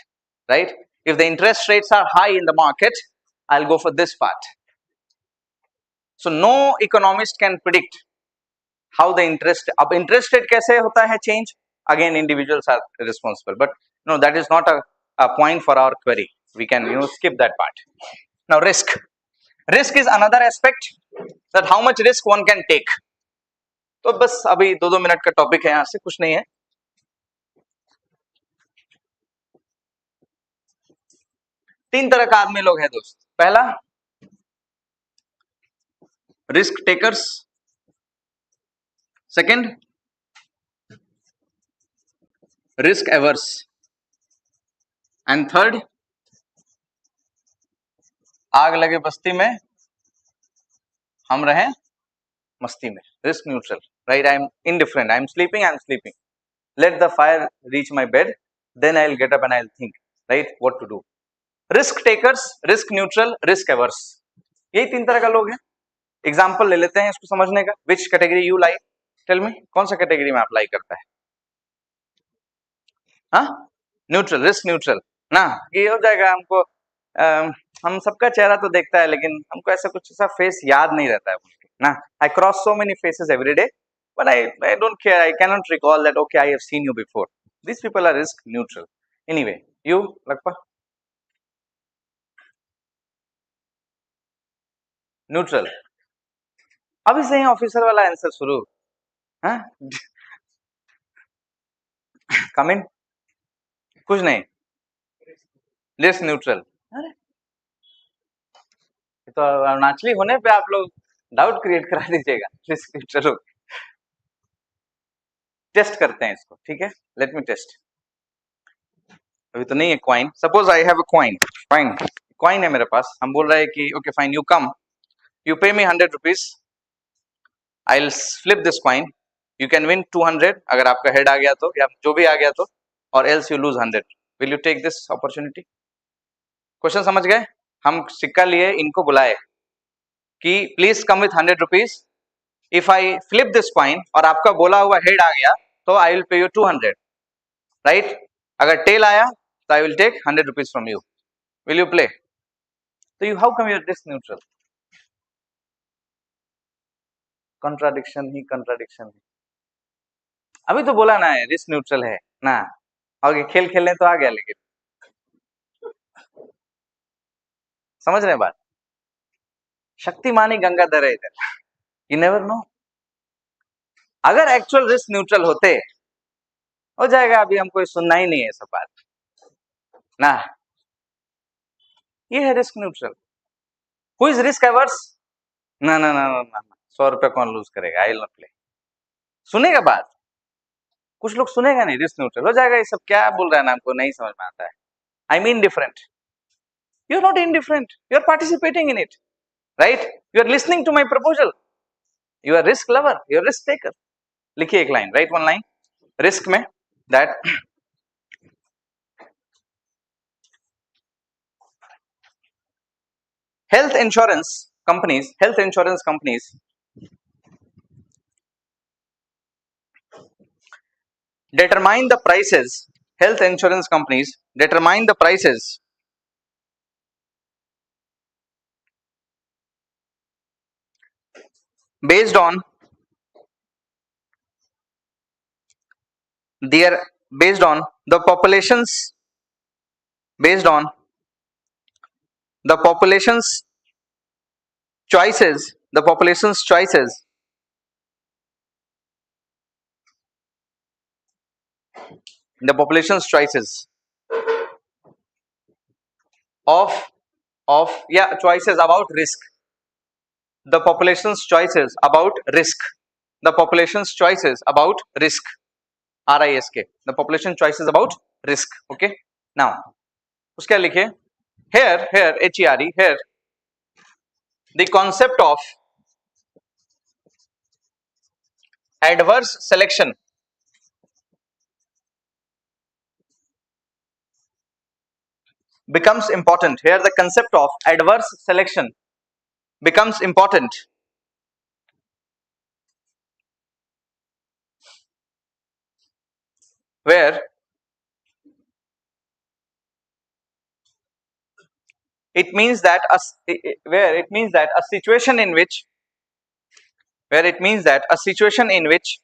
right? If the interest rates are high in the market, I'll go for this part. So no economist can predict how the interest rate कैसे होता है change? Again, individuals are responsible, but no, that is not a point for our query. We can skip that part. Now risk. Risk is another aspect, that how much risk one can take. तो बस अभी 2-2 minute का topic है, यहाँ से कुछ नहीं है। तीन तरह का आदमी लोग हैं दोस्त। पहला, risk takers, second risk averse, and third आग लगे बस्ती में हम रहे मस्ती में, risk neutral, right? I am indifferent, I am sleeping, let the fire reach my bed, then I'll get up and I'll think, right, what to do. Risk takers, risk neutral, risk averse, यही तीन तरह का लोग हैं। Example ले लेते हैं इसको समझने का। Which category you like? Tell me, कौन सा कैटेगरी में आप लाइक करता है? हाँ, न्यूट्रल, रिस्क न्यूट्रल ना, ये हो जाएगा हमको। हम सबका चेहरा तो देखता है, लेकिन हमको ऐसा कुछ ऐसा फेस याद नहीं रहता है ना। I cross so many faces every day, but I don't care. I cannot recall that. Okay, I have seen you before. These people are risk neutral. Anyway, you, Lakpa? Neutral. अभी से ही officer वाला answer शुरू, हाँ? Come in. कुछ नहीं, risk neutral. अरे तो अरुणाचली होने पे आप लोग डाउट क्रिएट करा दीजिएगा, रिस्क न्यूट्रल। टेस्ट करते हैं इसको, ठीक है, लेट मी टेस्ट। अभी तो नहीं है coin, suppose I have a coin, fine, coin है मेरे पास, हम बोल रहे हैं कि okay fine, you come, you पे मी 100 rupees, I will flip this coin, you can win 200 अगर आपका हेड आ गया तो, या जो भी आ गया तो, और else you lose 100, will you take this opportunity? Question समझ गए? हम सिक्का लिए, इनको बुलाए कि please come with 100 rupees, if I flip this coin और आपका बोला हुआ हेड आ गया तो I will pay you 200, right? अगर टेल आया तो I will take 100 rupees from you, will you play? तो you, how come you are risk neutral? Contradiction he contradiction है। अभी तो बोला ना है रिस्क न्यूट्रल है ना, आगे खेल खेलने तो आ गया, लेकिन समझ रहे हैं बात? शक्तिमानी गंगाधर है इधर, यू नेवर नो। अगर एक्चुअल रिस्क न्यूट्रल होते हो जाएगा, अभी हमको सुनना ही नहीं है सब बात ना। ये है risk neutral. Who is risk averse? ना ना ना ना ना, 100 रुपया कौन लूज करेगा? आई विल नॉट प्ले। सुनेगा बात, कुछ लोग सुनेगा नहीं, रिस्क न्यूट्रल हो जाएगा। ये सब क्या बोल रहा है ना, हमको नहीं समझ में आता है। I mean different, you are not indifferent, you are participating in it, right? You are listening to my proposal, you are risk lover, you are risk taker. लिखिए एक line, write one line risk में, that health insurance companies determine the prices, health insurance companies determine the prices based on their, based on the populations, based on the population's choices, the population's choices the population's choices of yeah, choices about risk, the population's choices about risk, the population's choices about risk, risk, the population choices about risk, okay? Now उसके लिखे here, here here, here the concept of adverse selection becomes important. Here the concept of adverse selection becomes important, where it means that where it means that a situation in which, where it means that a situation in which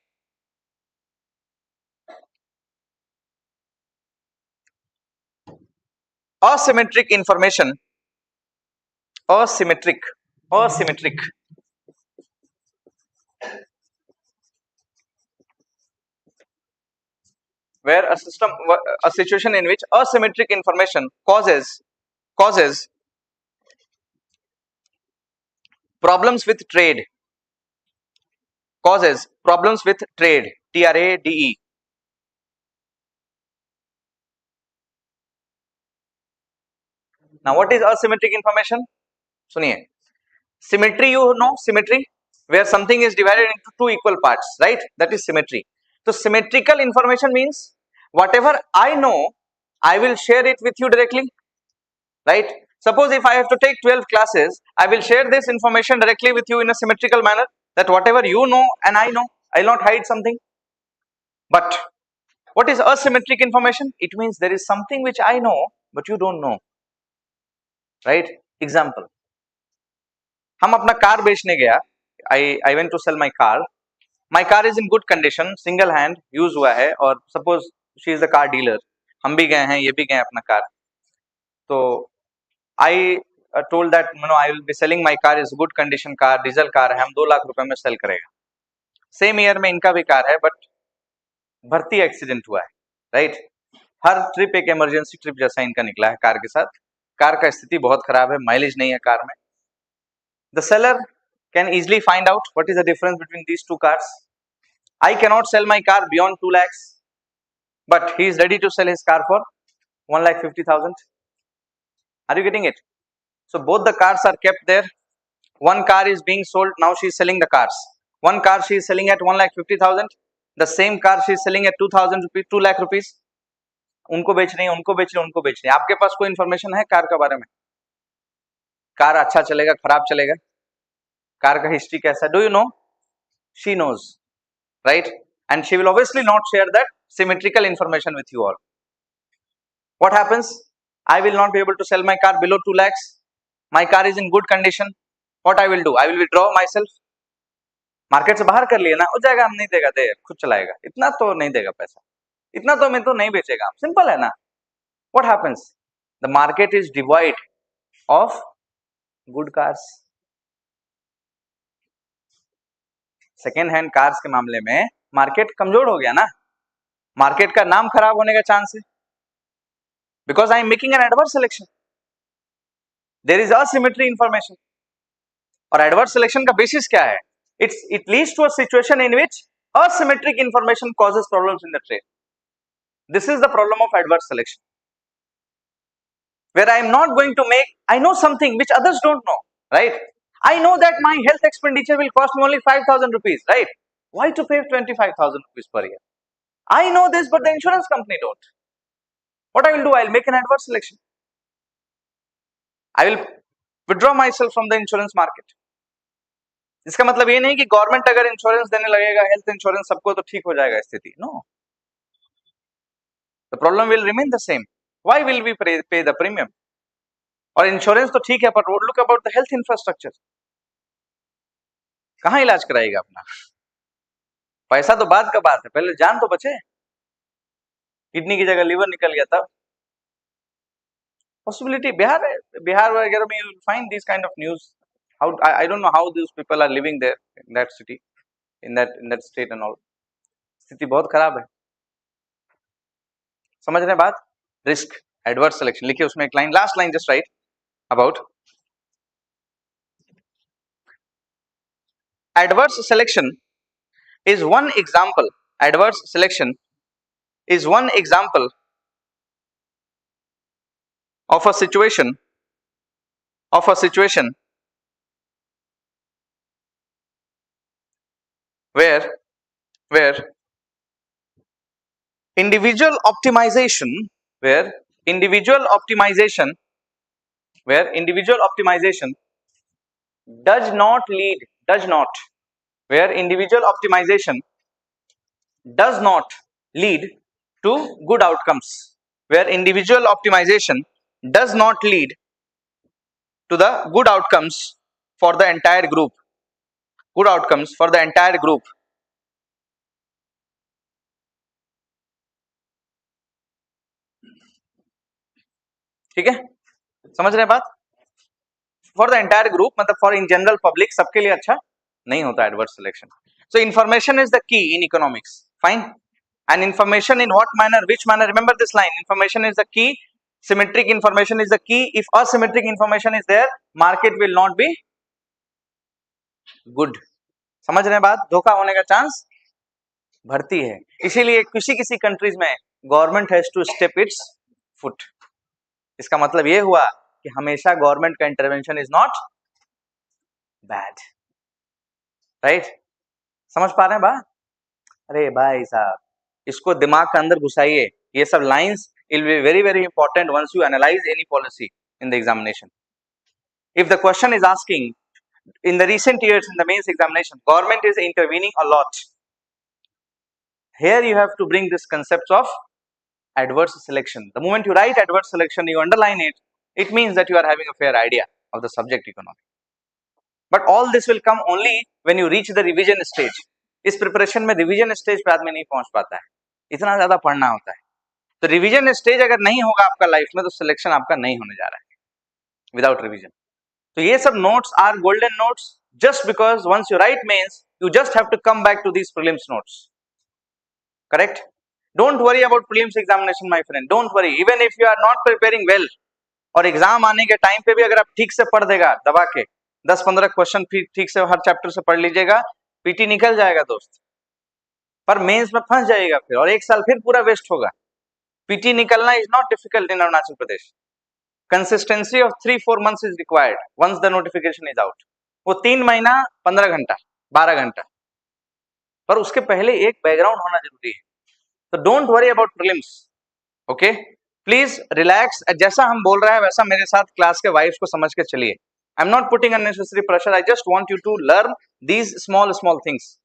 asymmetric information, asymmetric where a system, a situation in which asymmetric information causes problems with trade, causes problems with trade, trade. Now what is asymmetric information? Suniye, symmetry, you know symmetry, where something is divided into two equal parts, right? That is symmetry. So symmetrical information means whatever I know, I will share it with you directly, right? Suppose if I have to take 12 classes, I will share this information directly with you in a symmetrical manner, that whatever you know and I know, I will not hide something. But what is asymmetric information? It means there is something which I know but you don't know, right? Example, हम अपना car बेचने गया, I went to sell my car. My car is in good condition, single hand use हुआ है, और suppose she is the car dealer, हम भी गए हैं, ये भी गए अपना कार, तो I told that I will be selling my car, is good condition car, diesel car है, हम 2 लाख रुपए में सेल करेगा। सेम ईयर में इनका भी कार है, बट भर्ती एक्सीडेंट हुआ है, राइट? हर ट्रिप एक इमरजेंसी ट्रिप जैसा इनका निकला है कार के साथ। कार का स्थिति बहुत खराब है, माइलेज नहीं है कार में। The seller can easily find out what is the difference between these two cars. I cannot sell my car beyond 2 lakhs, but he is ready to sell his car for 1,50,000. Are you getting it? So both the cars are kept there. One car is being sold. Now she is selling the cars. One car she is selling at 1,50,000. The same car she is selling at 2,000 rupees, 2 lakh rupees. उनको बेच रही है, उनको बेच रही है, उनको बेच रही है। आपके पास कोई इन्फॉर्मेशन है कार के बारे में? कार अच्छा चलेगा, खराब चलेगा, कार का हिस्ट्री कैसा? Do you know? She knows, right? And she will obviously not share that symmetrical information with you all. What happens? I will not be able to sell my car below 2 lakhs. My car is in good condition. What I will do? I will withdraw myself. Market से बाहर कर लिए ना, हो जाएगा, हम नहीं देगा, दे खुद चलाएगा, इतना तो नहीं देगा पैसा, इतना तो मैं तो नहीं बेचेगा, सिंपल है ना। What happens? The market is devoid of good cars. Second hand cars के मामले में मार्केट कमजोर हो गया ना, मार्केट का नाम खराब होने का चांस है, because I am making an adverse selection, there is asymmetry information. और एडवर्स सिलेक्शन का बेसिस क्या है? It leads to a situation in which asymmetric information causes problems in the trade. This is the problem of adverse selection, where I am not going to make, I know something which others don't know, right? I know that my health expenditure will cost me only 5,000 rupees, right? Why to pay 25,000 rupees per year? I know this, but the insurance company don't. What I will do? I will make an adverse selection. I will withdraw myself from the insurance market. इसका मतलब ये नहीं कि government अगर insurance देने लगेगा, health insurance, सबको तो ठीक हो जाएगा स्थिति। No, the problem will remain the same. Why will we pay the premium? और इंश्योरेंस तो ठीक है, पर look about the health infrastructure, कहाँ इलाज कराएगा अपना? पैसा तो बाद का बात है, पहले जान तो बचे। किडनी की जगह लीवर निकल गया तब पॉसिबिलिटी। बिहार वगैरह में you will find this kind of news. How I don't know how these people are living there in that city, in that state and all. स्थिति बहुत खराब है, समझ रहे हैं बात? रिस्क, एडवर्स सिलेक्शन लिखिए उसमें एक line, last line just right about adverse selection is one example. Adverse selection is one example of a situation where individual optimization where individual optimization does not lead where individual optimization does not lead to good outcomes, where individual optimization does not lead to the good outcomes for the entire group, ठीक है, समझ रहे हैं बात? For the entire group मतलब for in general public, सबके लिए अच्छा नहीं होता adverse selection. So information is the key in economics, fine, and information in what manner, which manner, remember this line, information is the key, symmetric information is the key, if asymmetric information is there, market will not be good. समझ रहे हैं बात? धोखा होने का chance बढ़ती है, इसीलिए किसी कंट्रीज में government has to step its foot. इसका मतलब ये हुआ कि हमेशा गवर्नमेंट का intervention is not bad, right? समझ पा रहे हैं बात? अरे भाई साहब, इसको दिमाग के अंदर घुसाइए, ये सब lines will be very very important once you analyze any policy in the examination. If the question is asking in the recent years in the mains examination, government is intervening a lot. Here you have to bring this concept of adverse selection. The moment you write adverse selection, you underline it, it means that you are having a fair idea of the subject economics. But all this will come only when you reach the revision stage. इस preparation में revision stage पे आदमी नहीं पहुंच पाता है, इतना ज्यादा पढ़ना होता है। तो रिवीजन स्टेज अगर नहीं होगा आपका लाइफ में, तो सिलेक्शन आपका नहीं होने जा रहा है विदाउट रिवीजन। तो ये सब notes are golden notes, just because once you write mains, you just have to come back to these prelims notes, correct? Don't worry about prelims examination my friend, don't worry, even if you are not preparing well, और exam आने के time पे भी अगर आप ठीक से पढ़ देगा दबा के 10-15 क्वेश्चन ठीक से हर चैप्टर से पढ़ लीजिएगा, पीटी निकल जाएगा दोस्त। पर मेंस में फंस जाएगा फिर, और एक साल फिर पूरा वेस्ट होगा। पीटी निकलना is not difficult in Arunachal Pradesh. Consistency of 3-4 months is required once the notification is out. वो 3 महीना 15 घंटा 12 घंटा, पर उसके पहले एक बैकग्राउंड होना जरूरी है। तो don't worry about prelims, okay, please relax. जैसा हम बोल रहे हैं वैसा मेरे साथ क्लास के वाइब्स को समझ के चलिए। I am not putting unnecessary pressure, I just want you to learn these small small things,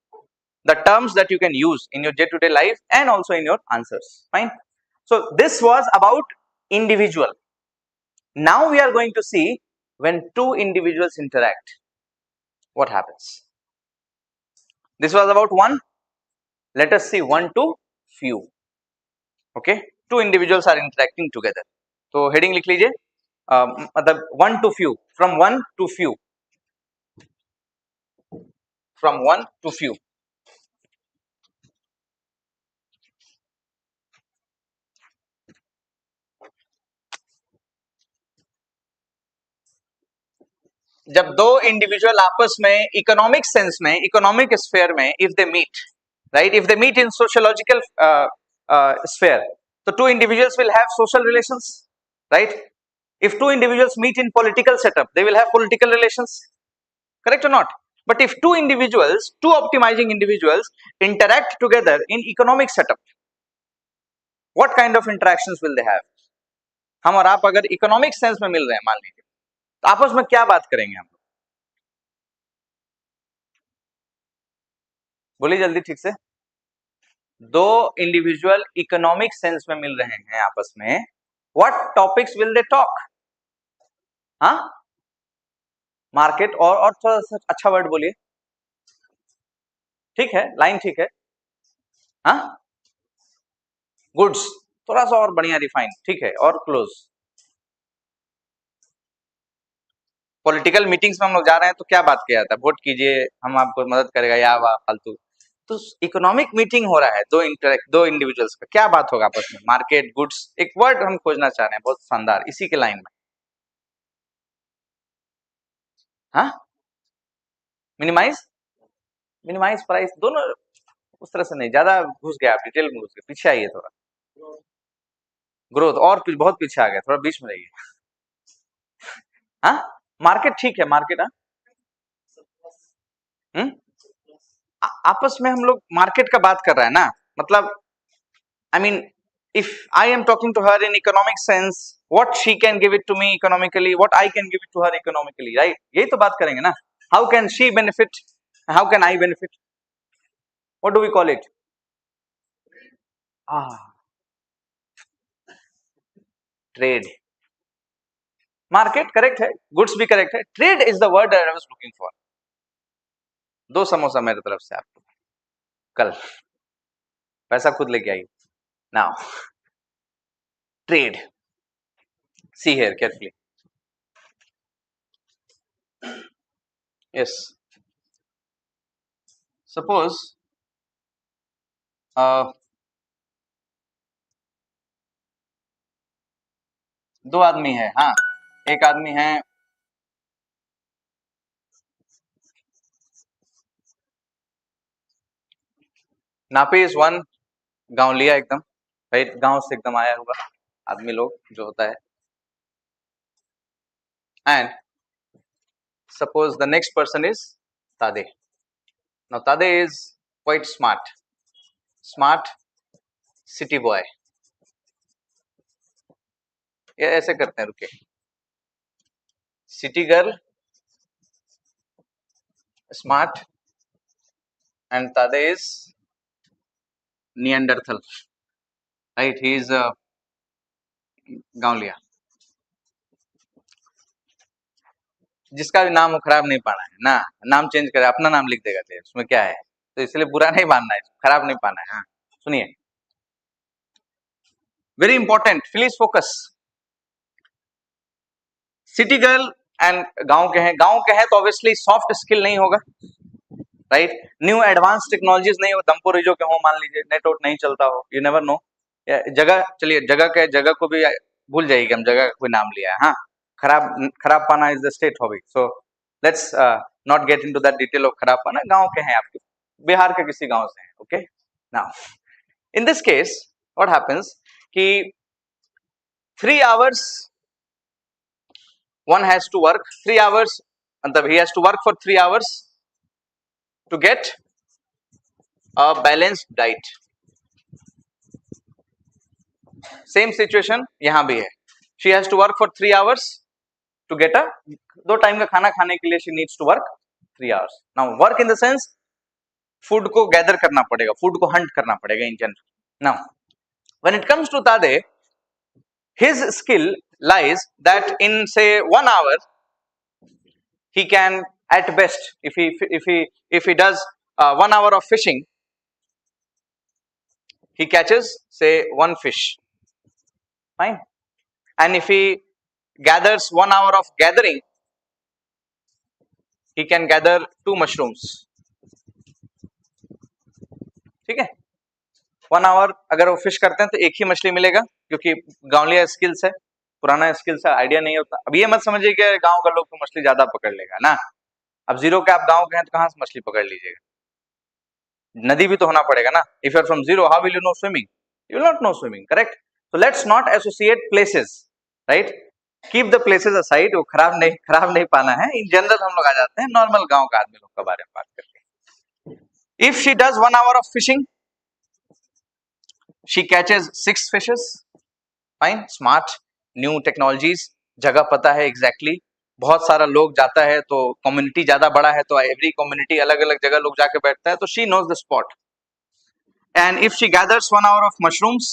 the terms that you can use in your day-to-day life and also in your answers. Fine. So this was about individual. Now we are going to see when two individuals interact, what happens. This was about one. Let us see one to few. Okay, two individuals are interacting together. So heading लिख लीजिए, मतलब one to few, from one to few, from one to few. जब दो individual आपस में economic sense में, economic sphere में, if they meet, right, if they meet in sociological sphere, तो two individuals will have social relations, right. If two individuals meet in political setup, they will have political relations, correct or not? But if two individuals, two optimizing individuals interact together in economic setup, what kind of interactions will they have? हम और आप अगर economic sense में मिल रहे हैं मान लीजिए, तो आपस में क्या बात करेंगे हम लोग? बोलिए जल्दी ठीक से। दो इंडिविजुअल इकोनॉमिक सेंस में मिल रहे हैं आपस में, what topics will they talk? हाँ, मार्केट, और थोड़ा सा अच्छा वर्ड बोलिए। ठीक है, लाइन ठीक है। हाँ, गुड्स, थोड़ा सा और बढ़िया रिफाइन, ठीक है, और क्लोज। पॉलिटिकल मीटिंग्स में हम लोग जा रहे हैं तो क्या बात किया जाता है? वोट कीजिए, हम आपको मदद करेगा, या वाह फालतू। तो इकोनॉमिक मीटिंग हो रहा है, दो इंडिविजुअल्स का, क्या बात होगा आपस में? मार्केट, गुड्स, एक वर्ड हम खोजना चाह रहे हैं बहुत शानदार इसी के लाइन में। हाँ, मिनिमाइज, मिनिमाइज प्राइस, दोनों उस तरह से नहीं, ज्यादा घुस गया आप, डिटेल में घुस गए, पीछे आइए थोड़ा। ग्रोथ, और बहुत पीछे आ गया, थोड़ा बीच में रहिए। हाँ, मार्केट ठीक है, मार्केट। हाँ, आपस में हम लोग मार्केट का बात कर रहे हैं ना, मतलब I mean if I am talking to her in economic sense, what she can give it to me economically, what I can give it to her economically, right? यही तो बात करेंगे ना। How can she benefit, how can I benefit? What do we call it? Trade. Market correct है, goods भी correct है, trade is the word that I was looking for. 2 samosa मेरे तरफ से आपको, कल पैसा खुद लेके आई। Now trade, see here carefully. Yes, suppose दो आदमी है। हाँ, एक आदमी है नापी इज वन, गांव लिया एकदम, राइट, गांव से एकदम आया हुआ आदमी लोग जो होता है। And suppose the next person is Tade. Now Tade is quite smart, smart city boy. ये ऐसे करते हैं, रुके, city girl, smart, and Tade is Neanderthal, right, he is गांवलिया। जिसका भी नाम हो खराब नहीं पाना है ना, नाम चेंज करे, अपना नाम लिख देगा तो उसमें क्या है, तो इसलिए बुरा नहीं मानना है, खराब नहीं पाना है। हाँ, सुनिए, very important, please focus. City girl and गांव के हैं, गांव के हैं तो ऑब्वियसली सॉफ्ट स्किल नहीं होगा, राइट। न्यू एडवांस टेक्नोलॉजीज नहीं हो, दमपुर रिजो के हो, मान लीजिए नेट वोट नहीं चलता हो, यू नेवर नो। जगह, चलिए जगह को भी भूल जाइएगा, हम जगह का कोई नाम लिया है, हाँ। खराब खराब पाना is the state hobby, so let's not get into that detail of खराब पाना। गांव के हैं आपके, बिहार के किसी गांव से हैं, okay. Now in this case what happens कि 3 hours one has to work 3 hours, matlab he has to work for 3 hours to get a balanced diet. Same situation यहाँ भी है, she has to work for 3 hours to get a 2 time का खाना खाने के लिए she needs to work 3 hours. Now work in the sense food को gather करना पड़ेगा, फूड को हंट करना पड़ेगा in general. Now when it comes to Tade, his skill lies that in say 1 hour he can at best, if he does 1 hour of fishing, he catches say 1 fish, fine. And if he gathers 1 hour of gathering, he can gather 2 mushrooms, ठीक है। 1 hour अगर वो fish करते हैं तो एक ही मछली मिलेगा, क्योंकि गांवलिया स्किल्स है, पुराना स्किल्स है, आइडिया नहीं होता। अब ये मत समझिए कि गांव का लोग तो मछली ज्यादा पकड़ लेगा ना। अब जीरो के आप गांव के हैं तो कहां से मछली पकड़ लीजिएगा, नदी भी तो होना पड़ेगा ना। If you are from zero, how will you know swimming? You will not know swimming, correct. So let's not associate places, right. Keep the places aside, वो खराब नहीं पाना है। इन जनरल हम लोग आ जाते हैं नॉर्मल गांव का आदमी लोग के बारे में बात करके। If she does 1 hour of fishing, she catches 6 fishes, fine, smart, new technologies, जगह पता है एग्जैक्टली बहुत सारा लोग जाता है तो कम्युनिटी ज्यादा बड़ा है तो एवरी कम्युनिटी अलग अलग जगह लोग जाके बैठता है, तो she knows the spot. And if she gathers 1 hour of mushrooms,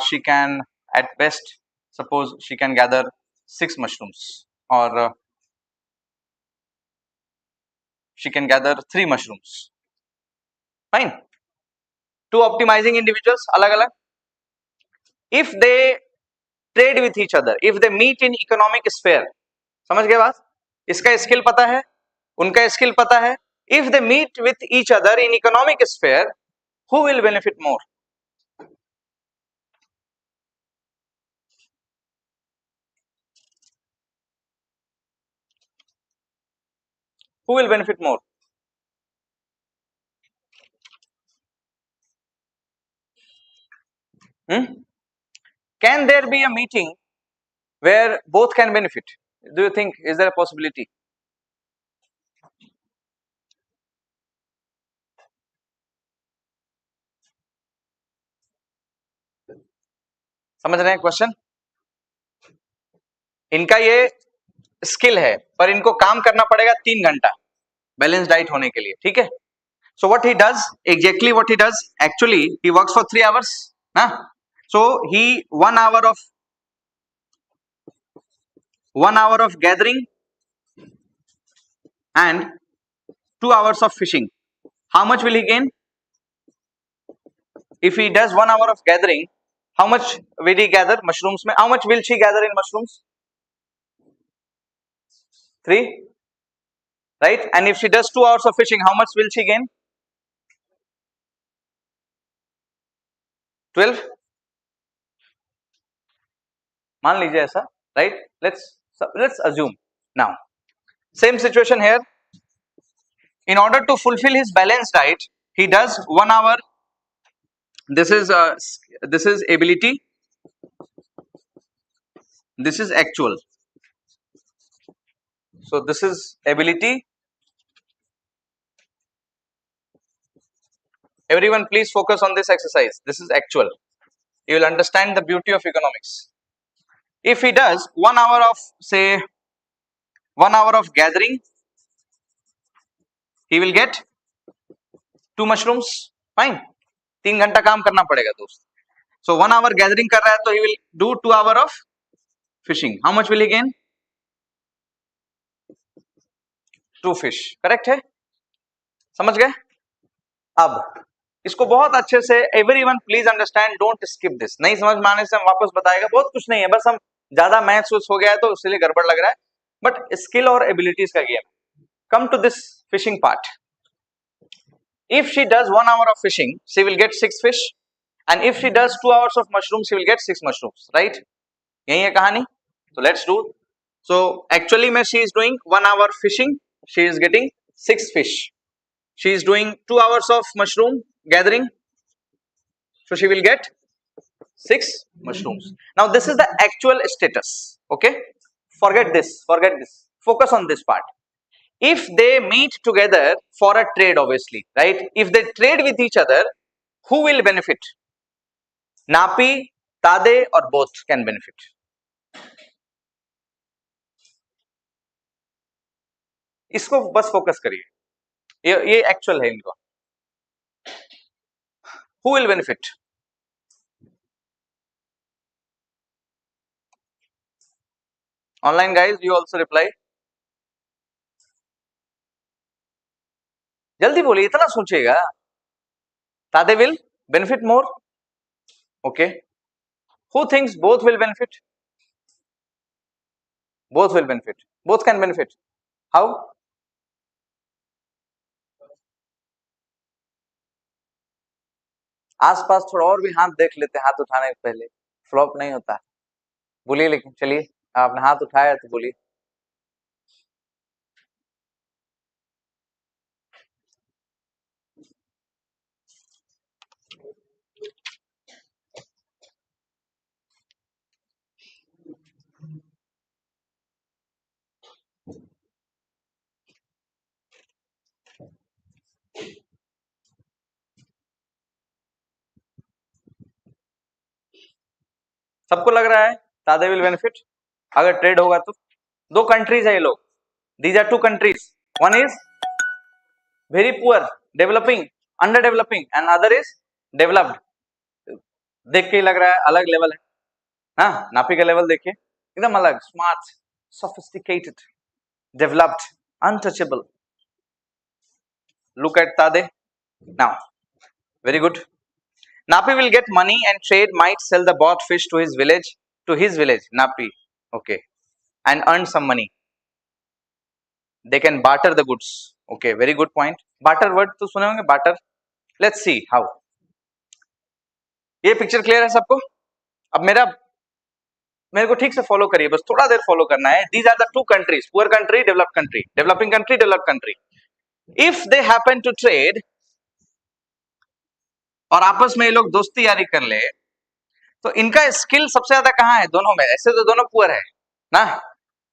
she can at best, suppose she can gather 6 mushrooms, or she can gather 3 mushrooms, fine. Two optimizing individuals अलग अलग, if they trade with each other, if they meet in economic sphere, समझ गए बात? इसका skill पता है, उनका skill पता है. If they meet with each other in economic sphere, who will benefit more? Who will benefit more? Can there be a meeting where both can benefit? Do you think, is there a possibility? समझ रहे हैं question? इनका ये skill है, पर इनको काम करना पड़ेगा 3 घंटा बैलेंस डाइट होने के लिए, ठीक है? So what he does, exactly what he does, actually he works for 3 hours, ना? So he 1 hour of gathering and 2 hours of fishing. How much will he gain? If he does 1 hour of gathering, how much will he gather mushrooms? How much will she gather in mushrooms? 3, right? And if she does 2 hours of fishing, how much will she gain? 12. मान लीजिए ऐसा, right? Let's assume now. Same situation here. In order to fulfill his balanced diet, he does 1 hour. This is ability. This is actual. So this is ability. Everyone please focus on this exercise. This is actual. You will understand the beauty of economics. If he does 1 hour of, say, 1 hour of gathering, he will get 2 mushrooms, fine. 3 घंटा काम करना पड़ेगा दोस्त. So 1 hour gathering कर रहा है तो he will do 2 hour of fishing. How much will he gain? 2 fish. Correct है? समझ गए? अब इसको बहुत अच्छे से everyone please understand, don't skip this. नहीं समझ में आने से हम वापस बताएगा, बहुत कुछ नहीं है, बस हम ज्यादा मैथ्स हो गया है तो इसलिए गड़बड़ लग रहा है, बट स्किल और एबिलिटीज का game. come to this fishing part. If she does 1 hour of fishing, she will get 6 fish, and if she does 2 hours of mushrooms, she will get 6 mushrooms, right? यही है कहानी. So let's do. So actually में she is doing 1 hour fishing, she is getting 6 fish. She is doing 2 hours of mushroom gathering, so she will get 6 mushrooms. Now this is the actual status. Okay, forget this, focus on this part. If they meet together for a trade, obviously, right? If they trade with each other, who will benefit? Napi, Tade, or both can benefit. इसको बस focus करिए, ये actual है इनको. Who will benefit? Online guys, you also reply. जल्दी बोलिए, इतना सोचिएगा. Tade will benefit more. Okay. Who thinks both will benefit? Both will benefit. Both can benefit. How? आसपास थोड़ा और भी हाथ देख लेते, हाथ उठाने के पहले. फ्लॉप नहीं होता. बोलिए, लेकिन चलिए, आपने हाथ उठाया तो बोलिए. सबको लग रहा है तादे विल बेनिफिट अगर ट्रेड होगा तो. दो कंट्रीज है ये लोग. These are two countries. One is very poor, developing, under developing, and other is developed. देख के ही लग रहा है अलग लेवल है. हाँ, नापी का लेवल देखिए, एकदम अलग. Smart, sophisticated, developed, untouchable. Look at Tade now. Very good. Napi will get money and trade, might sell the bought fish to his village, Napi, okay, and earn some money. They can barter the goods. Okay, very good point. Barter word तो सुने होंगे, barter. Let's see how. ये picture clear है सबको? अब मेरे को ठीक से फॉलो करिए, बस थोड़ा देर फॉलो करना है. These are the two countries, poor country, developed country, developing country, developed country. If they happen to trade और आपस में ये लोग दोस्ती यारी कर ले, तो इनका स्किल सबसे ज्यादा कहाँ है? दोनों में. ऐसे तो दोनों पुअर है ना,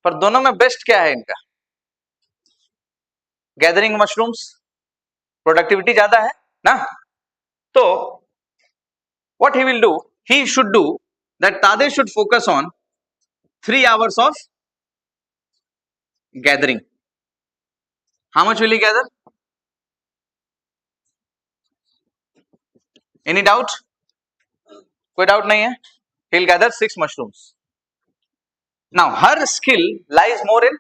पर दोनों में बेस्ट क्या है इनका? गैदरिंग मशरूम्स, प्रोडक्टिविटी ज्यादा है ना. तो what he will do, he should do that Tade should focus on 3 hours of gathering. How much will he gather? Any doubt? कोई डाउट नहीं है. He'll gather 6 mushrooms. Now her skill lies more in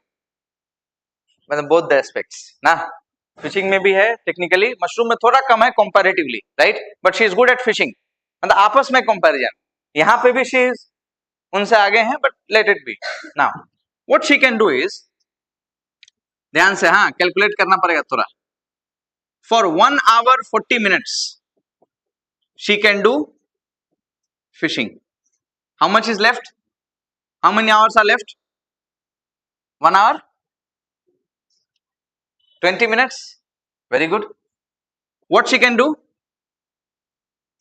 both the aspects ना. Fishing में भी है technically, mushroom में थोड़ा कम है comparatively, right, but she is good at fishing. मतलब आपस में कंपैरिजन, यहाँ पे भी शी इज उनसे आगे हैं, but let it be. Now what she can do is, ध्यान से, हाँ, कैलकुलेट करना पड़ेगा थोड़ा. For 1 hour 40 minutes she can do fishing. How much is left? How many hours are left? 1 hour 20 minutes. Very good. What she can do?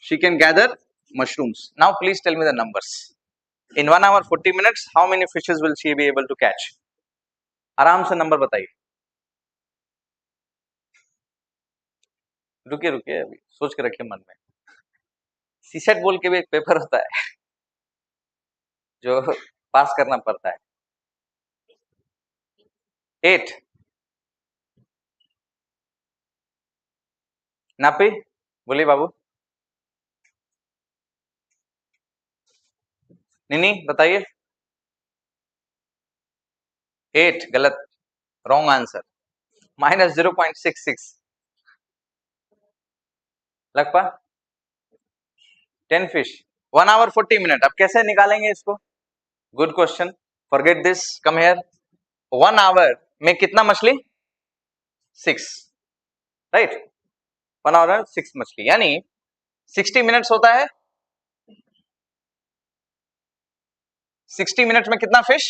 She can gather mushrooms. Now please tell me the numbers. In 1 hour 40 minutes, how many fishes will she be able to catch? आराम से number बताइए. रुकिए रुकिए, अभी सोच के रखिए मन में. सीसेट बोल के भी एक पेपर होता है जो पास करना पड़ता है. 8. नापी, बोलिए बाबू. निनी बताइए. 8 गलत, wrong answer. -0.66. लगपा 10 fish 1 hour 40 minute. अब कैसे निकालेंगे इसको? Good question. Forget this, come here. 1 hour में कितना मछली? 6, राइट, 1 आवर में 6 मछली, यानी 60 मिनट्स होता है, 60 मिनट में कितना फिश,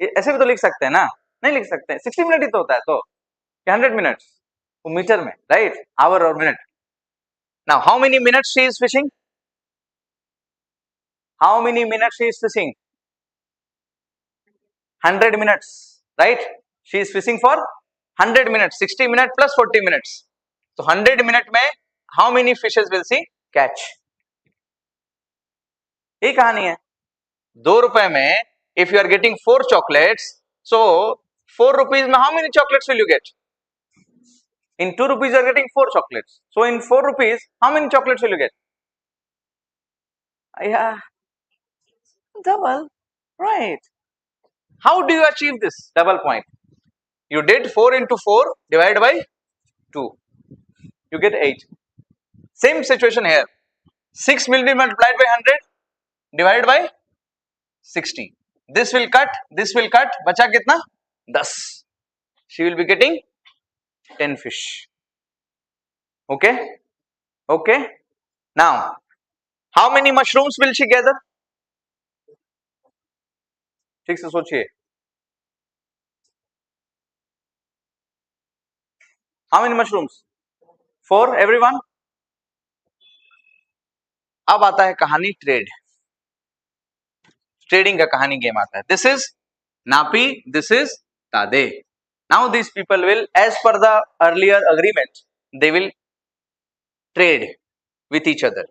ऐसे भी तो लिख सकते हैं ना, नहीं लिख सकते हैं, 60 मिनट ही तो होता है, तो 100 मिनट्स वो मीटर में, राइट, आवर और minute. Now how many minutes she is fishing, how many minutes she is fishing, 100 minutes, right? She is fishing for 100 minutes, 60 minutes plus 40 minutes. So 100 minutes में how many fishes will she catch? ये कहानी है. 2 रुपए में if you are getting 4 chocolates, so 4 rupees में how many chocolates will you get? In 2 rupees you are getting 4 chocolates. So in 4 rupees how many chocolates will you get? Yeah, double, right? How do you achieve this double point? You did 4 into 4 divided by 2. You get 8. Same situation here. 6 will be multiplied by 100 divided by 60. This will cut, this will cut. बचा कितना? 10. She will be getting 10 fish. Okay? Okay? Now, how many mushrooms will she gather? ठीक से सोचिए. How many mushrooms? 4, everyone? अब आता है कहानी trade. Trading का कहानी गेम आता है. This is Napi, this is Tade. Now these people will, as per the earlier agreement, they will trade with each other.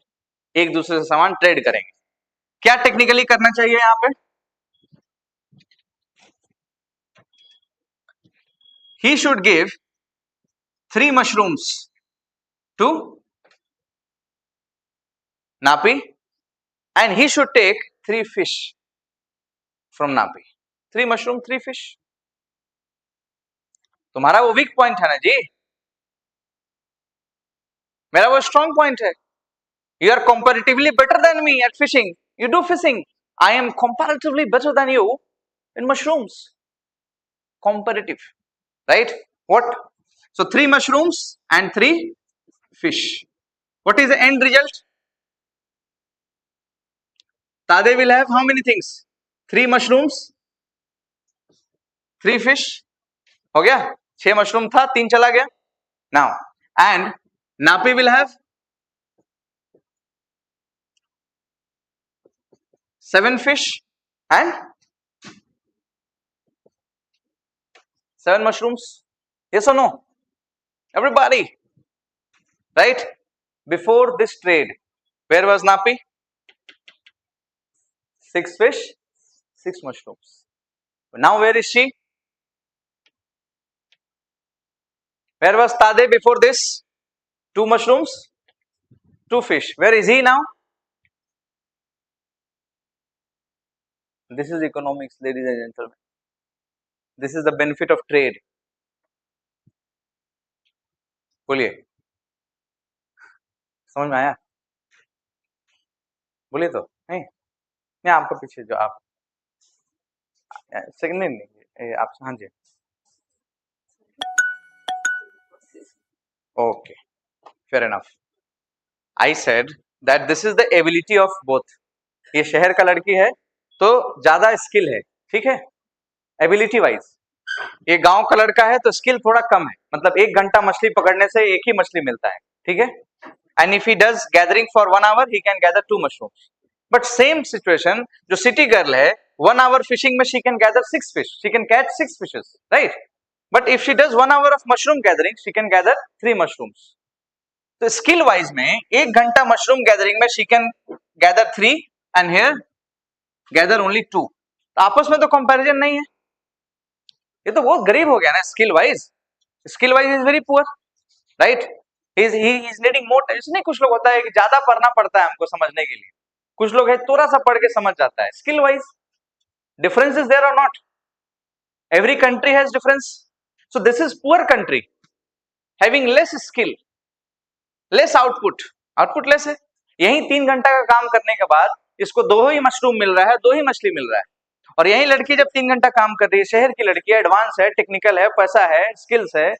एक दूसरे से सामान ट्रेड करेंगे. क्या टेक्निकली करना चाहिए यहां पे? He should give 3 mushrooms to Napi and he should take 3 fish from Napi. 3 mushroom, 3 fish. तुम्हारा वो वीक पॉइंट है ना जी, मेरा वो स्ट्रॉन्ग पॉइंट है. You are comparatively better than me at fishing. You do fishing. I am comparatively better than you in mushrooms. Comparative, right? What? So 3 mushrooms and 3 fish. What is the end result? Tade will have how many things? 3 mushrooms, 3 fish. हो गया. 6 mushroom था, 3 चला गया. Now, and Napi will have 7 fish and 7 mushrooms. Yes or no? Everybody, right? Before this trade, where was Napi? 6 fish, 6 mushrooms. Now where is she? Where was Tade before this? 2 mushrooms, 2 fish. Where is he now? This is economics, ladies and gentlemen. This is the benefit of trade. बोलिए, समझ में आया? बोलिए तो. नहीं आपका पीछे जो आप सेकंड नहीं आप. हाँ जी, okay, fair enough. I said that this is the ability of both. ये शहर का लड़की है तो ज्यादा स्किल है, ठीक है, एबिलिटी वाइज. ये गांव का लड़का है तो स्किल थोड़ा कम है, मतलब 1 घंटा मछली पकड़ने से एक ही मछली मिलता है, ठीक है. And if he does gathering for 1 hour he can gather 2 mushrooms. But same situation जो सिटी गर्ल है, 1 आवर फिशिंग में she can gather 6 fish, she can catch 6 fishes, right. But if she does 1 hour of mushroom gathering she can gather 3 mushrooms. तो skill wise में 1 घंटा mushroom gathering में she can gather 3 and here gather only 2. आपस में तो comparison नहीं है. ये तो बहुत गरीब हो गया ना skill wise. Skill wise is very poor, right. He is needing more time. नहीं, कुछ लोग होता है कि ज्यादा पढ़ना पड़ता है हमको समझने के लिए, कुछ लोग है थोड़ा सा पढ़ के समझ जाता है. Skill wise difference is there or not? Every country has difference. So this is poor country having less skill, less output. Output less है. यही 3 घंटा का काम करने के बाद इसको 2 ही मशरूम मिल रहा है, 2 ही मछली मिल रहा है. और यही लड़की जब 3 घंटा काम कर रही है, शहर की लड़की है, एडवांस है, टेक्निकल है, पैसा है, स्किल्स है,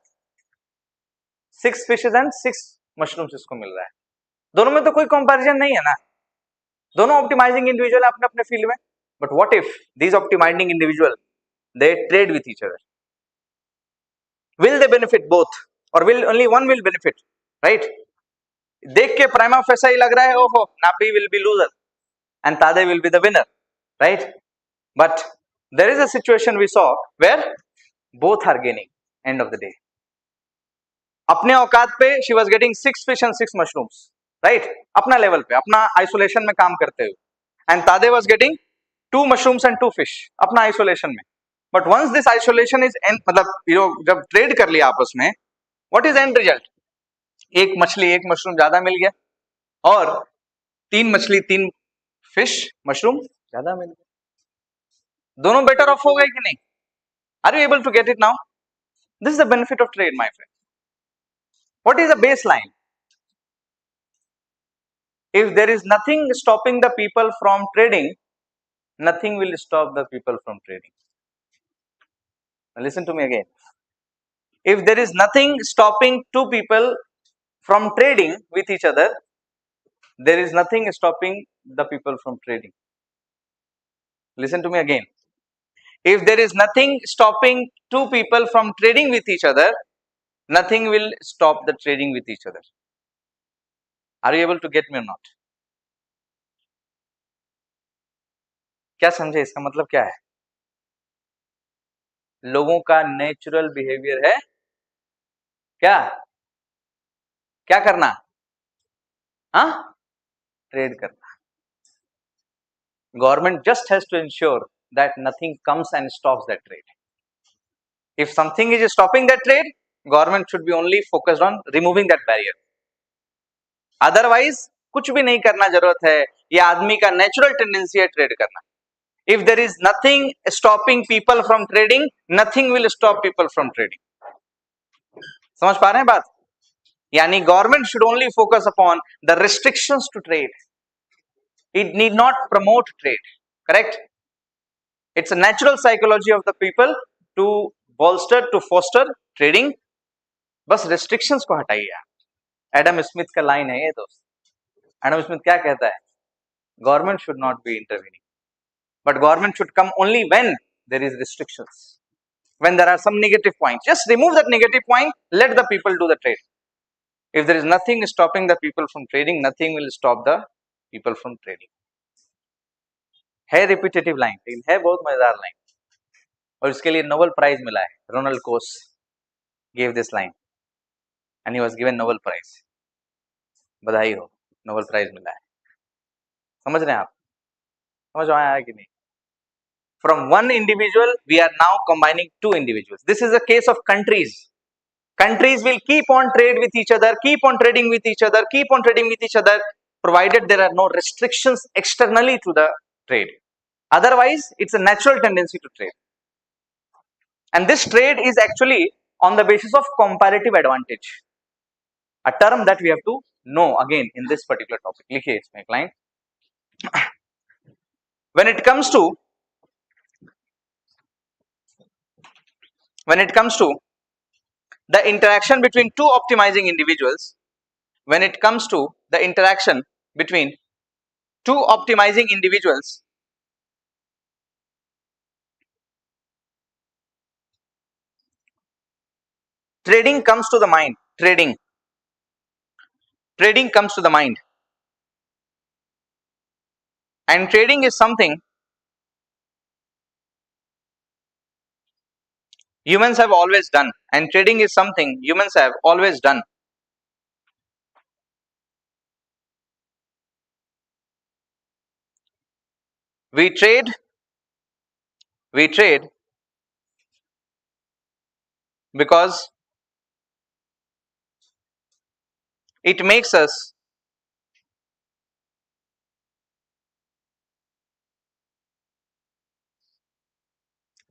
6 फिशेज एंड 6 मशरूम्स इसको मिल रहा है। दोनों में तो कोई कंपैरिजन नहीं है ना, दोनों ऑप्टिमाइजिंग इंडिविजुअल है अपने अपने फील्ड में। But what if these optimising individual they trade with each other, will they benefit both और will only one will benefit, right? देख के प्राइमा फेसा ही लग रहा है ओहो Napi will be loser and Tade will be the winner, right? But there is a situation we saw where both are gaining end of the day. अपने औकात पे she was getting 6 fish and 6 mushrooms, right? अपना level पे, अपना isolation में काम करते हुए, and Tade was getting 2 mushrooms and 2 fish अपना आइसोलेशन में. But once this isolation is end, मतलब जब ट्रेड कर लिया आपस में, what is end result? एक मछली 1 मशरूम ज्यादा मिल गया और 3 मछली 3 फिश मशरूम ज्यादा मिल गया, दोनों बेटर ऑफ हो गए कि नहीं? Are you able to get it now? This is the benefit of trade my friend. What is the baseline? If there is nothing stopping the people from trading, nothing will stop the people from trading. Now listen to me again. If there is nothing stopping two people from trading with each other, there is nothing stopping the people from trading. Listen to me again. If there is nothing stopping two people from trading with each other, nothing will stop the trading with each other. Are you able to get me or not? क्या समझे? इसका मतलब क्या है? लोगों का natural behaviour है क्या? क्या करना? हाँ, ट्रेड करना. Government just has to ensure that nothing comes and stops that trade. If something is stopping that trade, government should be only focused on removing that barrier. Otherwise कुछ भी नहीं करना जरूरत है, ये आदमी का नेचुरल टेंडेंसी है ट्रेड करना. If there is nothing stopping people from trading, nothing will stop people from trading. समझ पा रहे हैं बात? यानी government should only focus upon the restrictions to trade. It need not promote trade. Correct? It's a natural psychology of the people to bolster, to foster trading. बस restrictions को हटाइए. Adam Smith का लाइन है ये दोस्त. Adam Smith क्या कहता है? Government should not be intervening, but government should come only when there is restrictions. When there are some negative points, just remove that negative point. Let the people do the trade. If there is nothing stopping the people from trading, nothing will stop the people from trading. है repetitive line, लेकिन है बहुत मजेदार line और इसके लिए Nobel prize मिला है. Ronald Coase gave this line and he was given Nobel Prize. बधाई हो, नोबेल प्राइज मिला है. समझ रहे हैं आप? समझ आया कि नहीं? From one individual we are now combining 2 individuals. This is a case of countries. Countries will keep on trade with each other, keep on trading with each other, keep on trading with each other, provided there are no restrictions externally to the trade. Otherwise, it's a natural tendency to trade. And this trade is actually on the basis of comparative advantage, a term that we have to know again in this particular topic. लिखिए इसमें एक line. When it comes to the interaction between two optimizing individuals, when it comes to the interaction between two optimizing individuals, trading comes to the mind. Trading comes to the mind, and trading is something humans have always done, and trading is something humans have always done. We trade because it makes us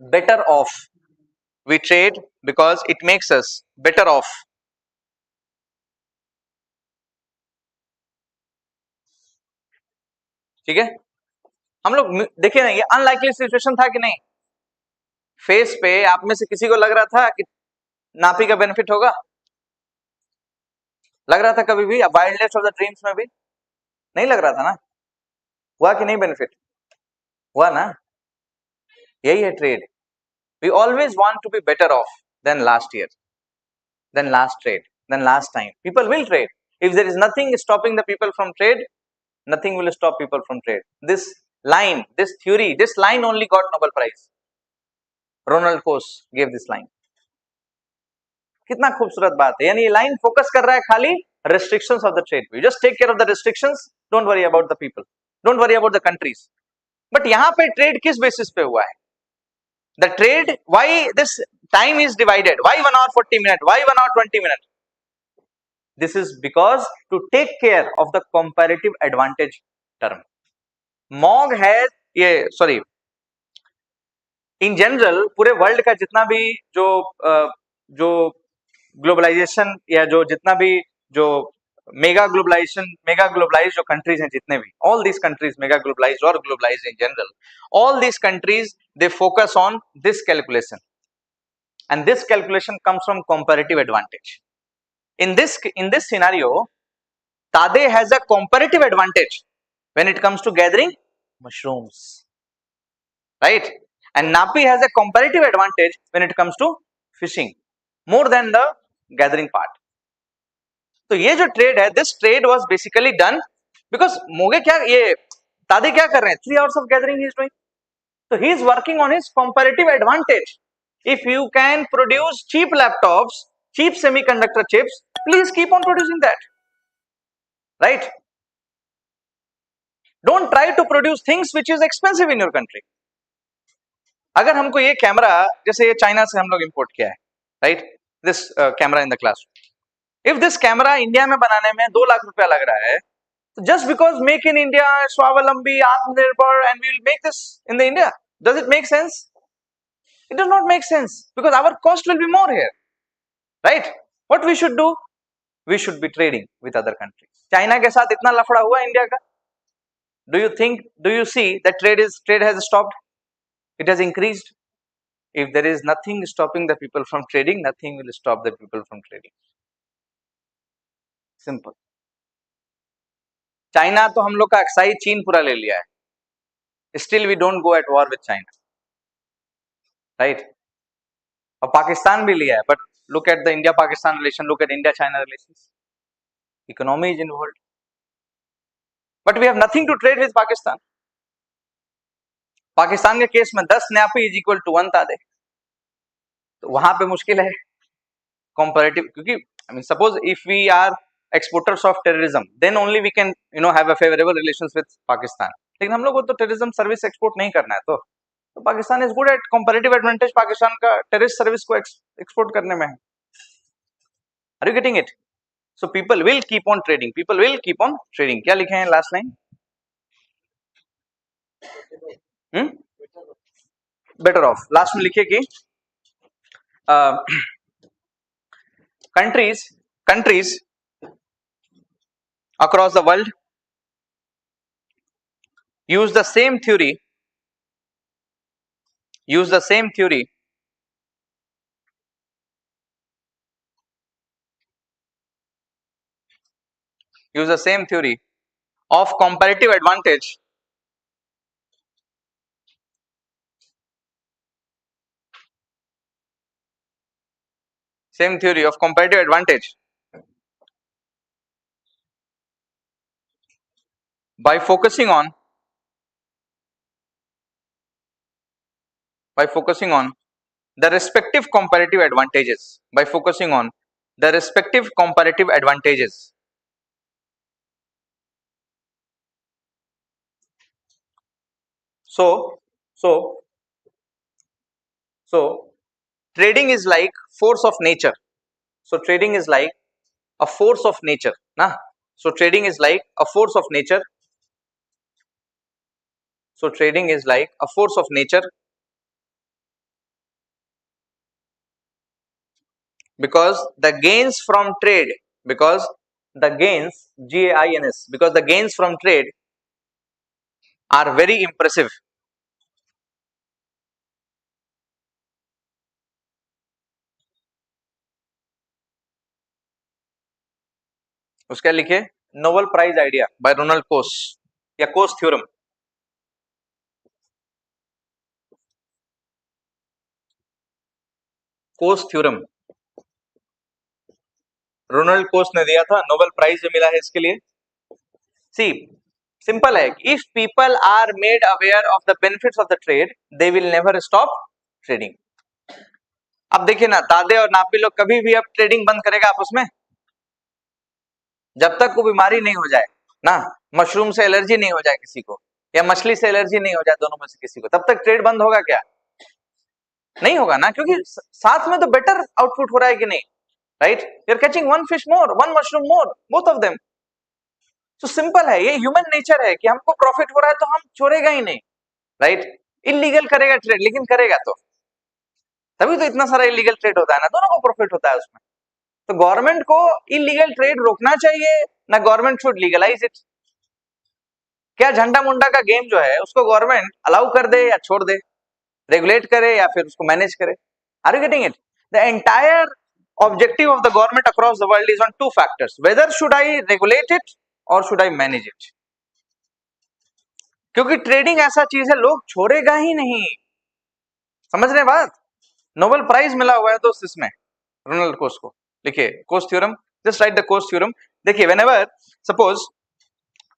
better off. We trade because it makes us better off. ठीक है? हम लोग देखिए ना, ये unlikely situation था कि नहीं? फेस पे आप में से किसी को लग रहा था कि नापी का बेनिफिट होगा? लग रहा था कभी भी? वाइल्डनेस ऑफ द ड्रीम्स में भी नहीं लग रहा था ना? हुआ कि नहीं बेनिफिट? हुआ ना? यही है trade. We always want to be better off than last year, than last trade, than last time. People will trade. If there is nothing stopping the people from trade, nothing will stop people from trade. This line, this theory, this line only got Nobel Prize. Ronald Coase gave this line. कितना खूबसूरत बात है. यानी ये line focus कर रहा है खाली restrictions of the trade. You just take care of the restrictions, don't worry about the people, don't worry about the countries. But यहाँ पे trade किस basis पे हुआ है? The trade, why this time is divided? Why 1 hour 40 minutes? Why 1 hour 20 minutes? This is because to take care of the comparative advantage term. Mog has ये sorry, in general पूरे world का जितना भी जो globalisation या जो जितना भी जो मेगा ग्लोबलाइज जो कंट्रीज हैं, जितने भी all these countries mega globalise और globalise in general, all these countries they focus on this calculation, and this calculation comes from comparative advantage. In this scenario, Tade has a comparative advantage when it comes to gathering mushrooms, right? And Napi has a comparative advantage when it comes to fishing more than the gathering part. तो ये जो trade है, this trade was basically done because मोगे क्या ये तादे क्या कर रहे हैं? 3 hours of gathering he is doing. So he is working on his comparative advantage. If you can produce cheap laptops, cheap semiconductor chips, please keep on producing that, right? Don't try to produce things which is expensive in your country. अगर हमको ये camera, जैसे ये China से हम लोग import किया है, right, this camera in the class, if this camera India में बनाने में 2 लाख रुपया लग रहा है, तो just because make in India, स्वावलंबी, आत्मनिर्भर, and we will make this in the India, does it make sense? It does not make sense, because our cost will be more here, right? What we should do? We should be trading with other countries. China के साथ इतना लफड़ा हुआ India का, do you see that trade has stopped? It has increased. If there is nothing stopping the people from trading, nothing will stop the people from trading. Simple. China तो हम लोग का अक्साई चीन पूरा ले लिया है. Still we don't go at war with China, right? और पाकिस्तान भी लिया है, but look at the India-Pakistan relation, look at India-China relations. Economy is involved, but we have nothing to trade with Pakistan. Pakistan के केस में 10 न्यापी is equal to 1 तादे, तो वहां पे मुश्किल है comparative, क्योंकि I mean suppose if we are exporters of terrorism, then only we can have a favorable relations with Pakistan. लेकिन हम लोग को तो terrorism service export नहीं करना है, तो Pakistan is good at comparative advantage. Pakistan का terrorist service को export करने में है. Are you getting it? So people will keep on trading. People will keep on trading. क्या लिखे हैं last line? Better off. Last में लिखिए कि countries across the world use the same theory of comparative advantage by focusing on the respective comparative advantages, So trading is like force of nature. So trading is like a force of nature, na? So trading is like a force of nature. Because the gains from trade, because the gains from trade are very impressive. उसका लिखे Nobel prize idea by Ronald Coase या Coase theorem. Coase theorem Ronald Coase ने दिया था, Nobel prize भी मिला है इसके लिए। सी सिंपल है, if people are made aware of the benefits of the trade they will never stop trading. अब देखिए ना, दादे और नापी लोग कभी भी अब ट्रेडिंग बंद करेगा आप उसमें? जब तक वो बीमारी नहीं हो जाए ना, मशरूम से एलर्जी नहीं हो जाए किसी को, या मछली से एलर्जी नहीं हो जाए, दोनों में से किसी को, तब तक ट्रेड बंद होगा क्या? नहीं होगा ना, क्योंकि साथ में तो बेटर आउटपुट हो रहा है कि नहीं, right? You are catching one fish more, one mushroom more, both of them. तो सिंपल है, ये ह्यूमन नेचर है कि हमको प्रॉफिट हो रहा है तो हम छोड़ेगा ही नहीं, राइट? इलीगल करेगा ट्रेड, लेकिन करेगा तो, तभी तो इतना सारा इलीगल ट्रेड होता है ना, दोनों को प्रॉफिट होता है उसमें। तो गवर्नमेंट को इलीगल ट्रेड रोकना चाहिए ना, गवर्नमेंट शुड लीगलाइज इट? क्या झंडा मुंडा का गेम जो है उसको गवर्नमेंट अलाउ कर दे या छोड़ दे, रेगुलेट करे या फिर उसको मैनेज करे? Are you getting it? The entire objective of the government across the world is on two factors: whether should I regulate it or should I manage it? क्योंकि trading ऐसा चीज है लोग छोड़ेगा ही नहीं। समझ रहे बात? नोबेल प्राइज मिला हुआ है दोस्त इसमें, रोनाल्ड कोस को। लिखिए Coase theorem, just write the Coase theorem. देखिए whenever suppose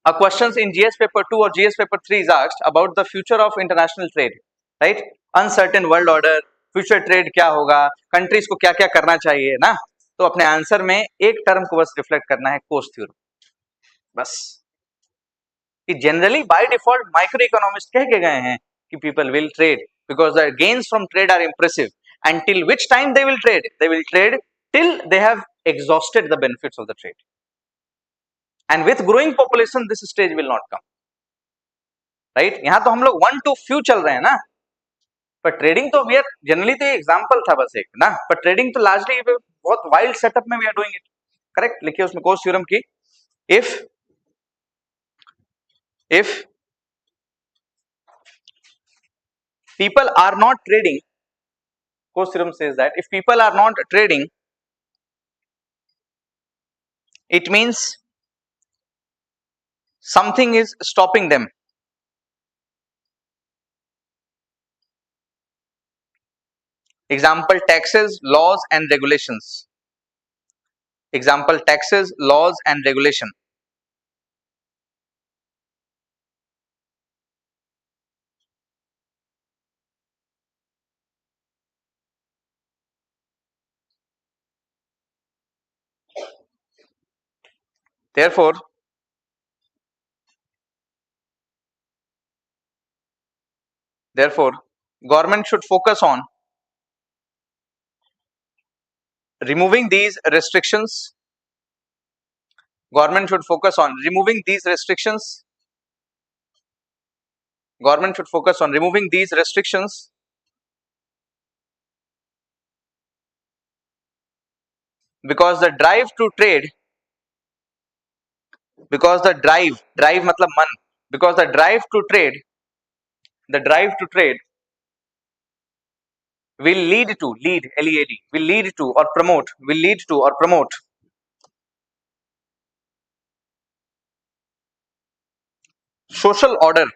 a questions in GS paper 2 or GS paper 3 is asked about the future of international trade, right? Uncertain world order, future trade क्या होगा, countries को क्या क्या करना चाहिए ना, तो अपने आंसर में एक टर्म को बस रिफ्लेक्ट करना है, कोस थ्योरम, बस। कि generally by default micro economist कह के गए हैं कि people will trade because the gains from trade are impressive, and till which time they will trade? They will trade till they have exhausted the benefits of the trade, and with growing population this stage will not come, right? यहां तो हम लोग 1 to few चल रहे हैं ना, पर trading तो वी आर जनरली, तो एग्जांपल था बस एक ना, पर ट्रेडिंग तो लार्जली बहुत वाइल्ड सेटअप में we are doing it, correct? लिखिए उसमें कोस थ्योरम की, if people are not trading, Coase theorem says that if people are not trading, it means something is stopping them. Example: taxes, laws and regulations. Example: taxes, laws and regulation. Therefore government should focus on removing these restrictions. Government should focus on removing these restrictions. Government should focus on removing these restrictions because the drive to trade, because the drive मतलब मन, because the drive to trade will lead to, lead LEAD, will lead to or promote social order,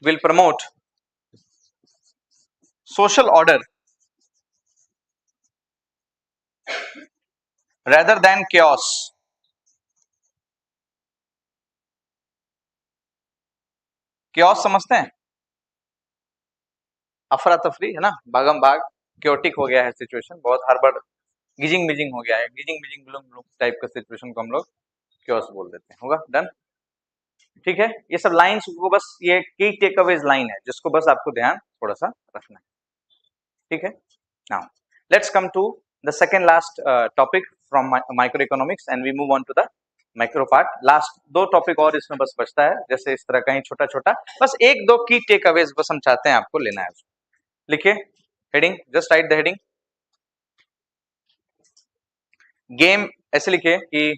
will promote social order rather than chaos. chaos समझते हैं? अफरा तफरी है ना, भागम भाग, chaotic हो गया है सिचुएशन, बहुत हड़बड़, गिजिंग मिजिंग हो गया है, गिजिंग मिजिंग ब्लूम ब्लूम टाइप का सिचुएशन को हम लोग क्योस बोल देते हैं। होगा डन? ठीक है, ये सब लाइंस को बस, ये की टेकअवेज लाइन है जिसको बस आपको ध्यान थोड़ा सा रखना है, ठीक है? Now let's come to the second last topic from micro economics and we move on to the micro part. Last दो टॉपिक और इसमें बस बचता है, जैसे इस तरह का ही छोटा छोटा, बस एक दो की टेकअवेज बस हम चाहते हैं आपको लेना है। लिखिए heading, just write the heading, game, ऐसे लिखिए कि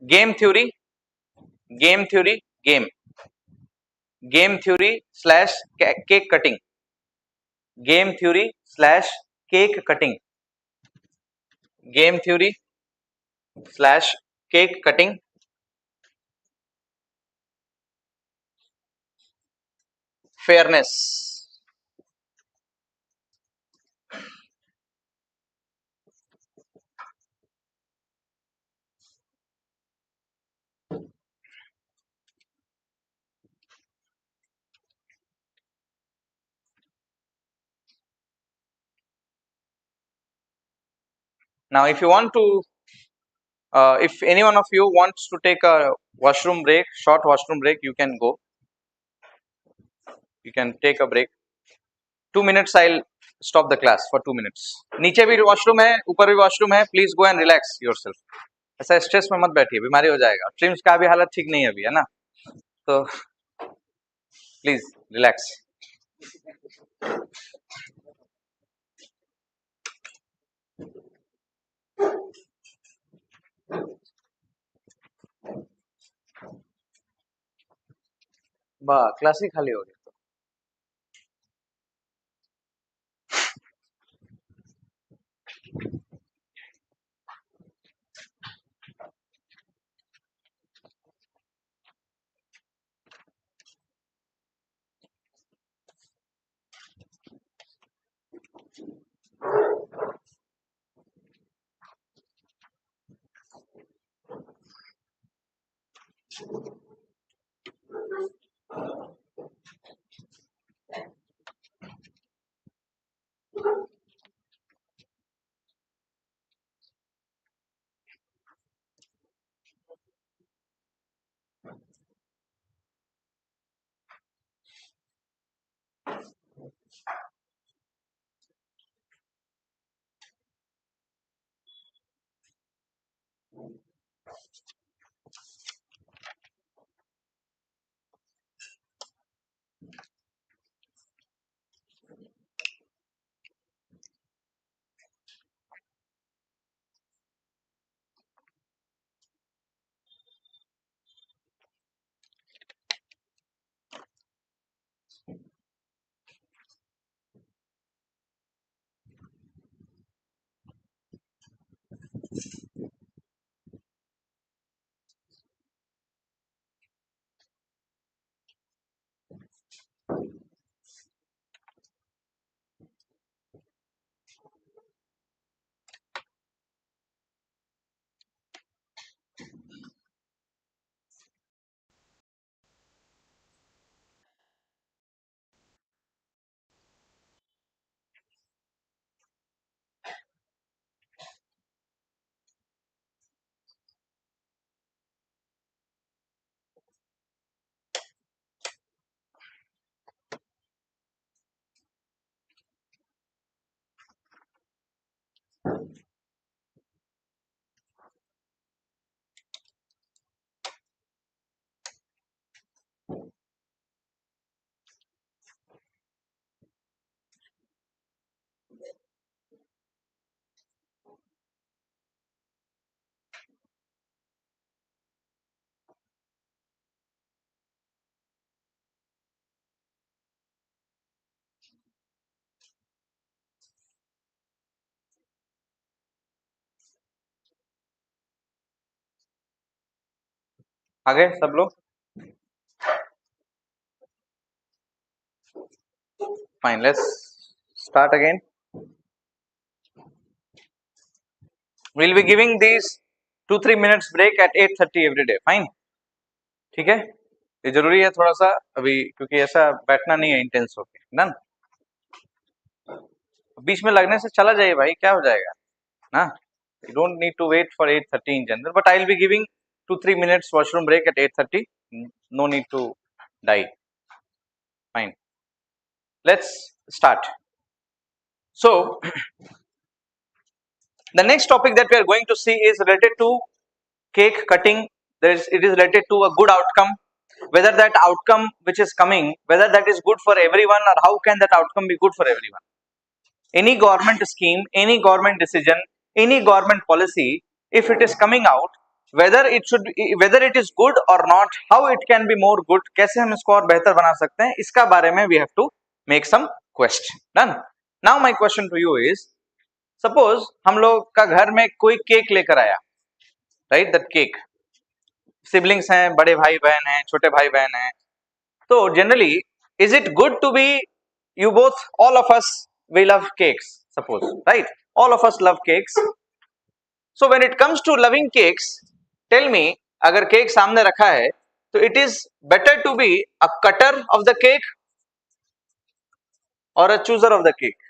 game theory, game theory, game theory slash cake cutting, game theory slash cake cutting, game theory slash cake cutting, fairness. Now, if you want to, if any one of you wants to take a washroom break, short washroom break, you can go. You can take a break. 2 minutes. I'll stop the class for 2 minutes. नीचे भी washroom है, ऊपर भी washroom है. Please go and relax yourself. ऐसा stress में मत बैठिए, बीमारी हो जाएगा. ट्रिम्स का भी हालत ठीक नहीं है अभी, है ना? तो प्लीज रिलैक्स. वाह, क्लास ही खाली हो गई. आगे सब लोग fine. Let's start again. We'll be giving these 2-3 minutes break at 8:30 every day. Fine. ठीक है, ये जरूरी है थोड़ा सा अभी, क्योंकि ऐसा बैठना नहीं है इंटेंस होके. डन. बीच में लगने से चला जाइए भाई, क्या हो जाएगा ना. You don't need to wait for 8:30 in general, but I'll be giving 2-3 minutes washroom break at 8:30. No need to die. Fine. Let's start. So the next topic that we are going to see is related to cake cutting. It is related to a good outcome, whether that outcome which is coming, whether that is good for everyone, or how can that outcome be good for everyone. Any government scheme, any government decision, any government policy, if it is coming out, whether it is good or not, how it can be more good, कैसे हम इसको और बेहतर बना सकते हैं, इसका बारे में we have to make some question. Done. Now my question to you is, suppose हम लोग का घर में कोई केक लेकर आया, right? That cake, siblings हैं, बड़े भाई बहन हैं, छोटे भाई बहन हैं, तो generally is it good to be, you both, all of us, we love cakes, suppose, right? All of us love cakes. So when it comes to loving cakes, tell me, अगर केक सामने रखा है तो it is better to be a cutter of the cake or a chooser of the cake?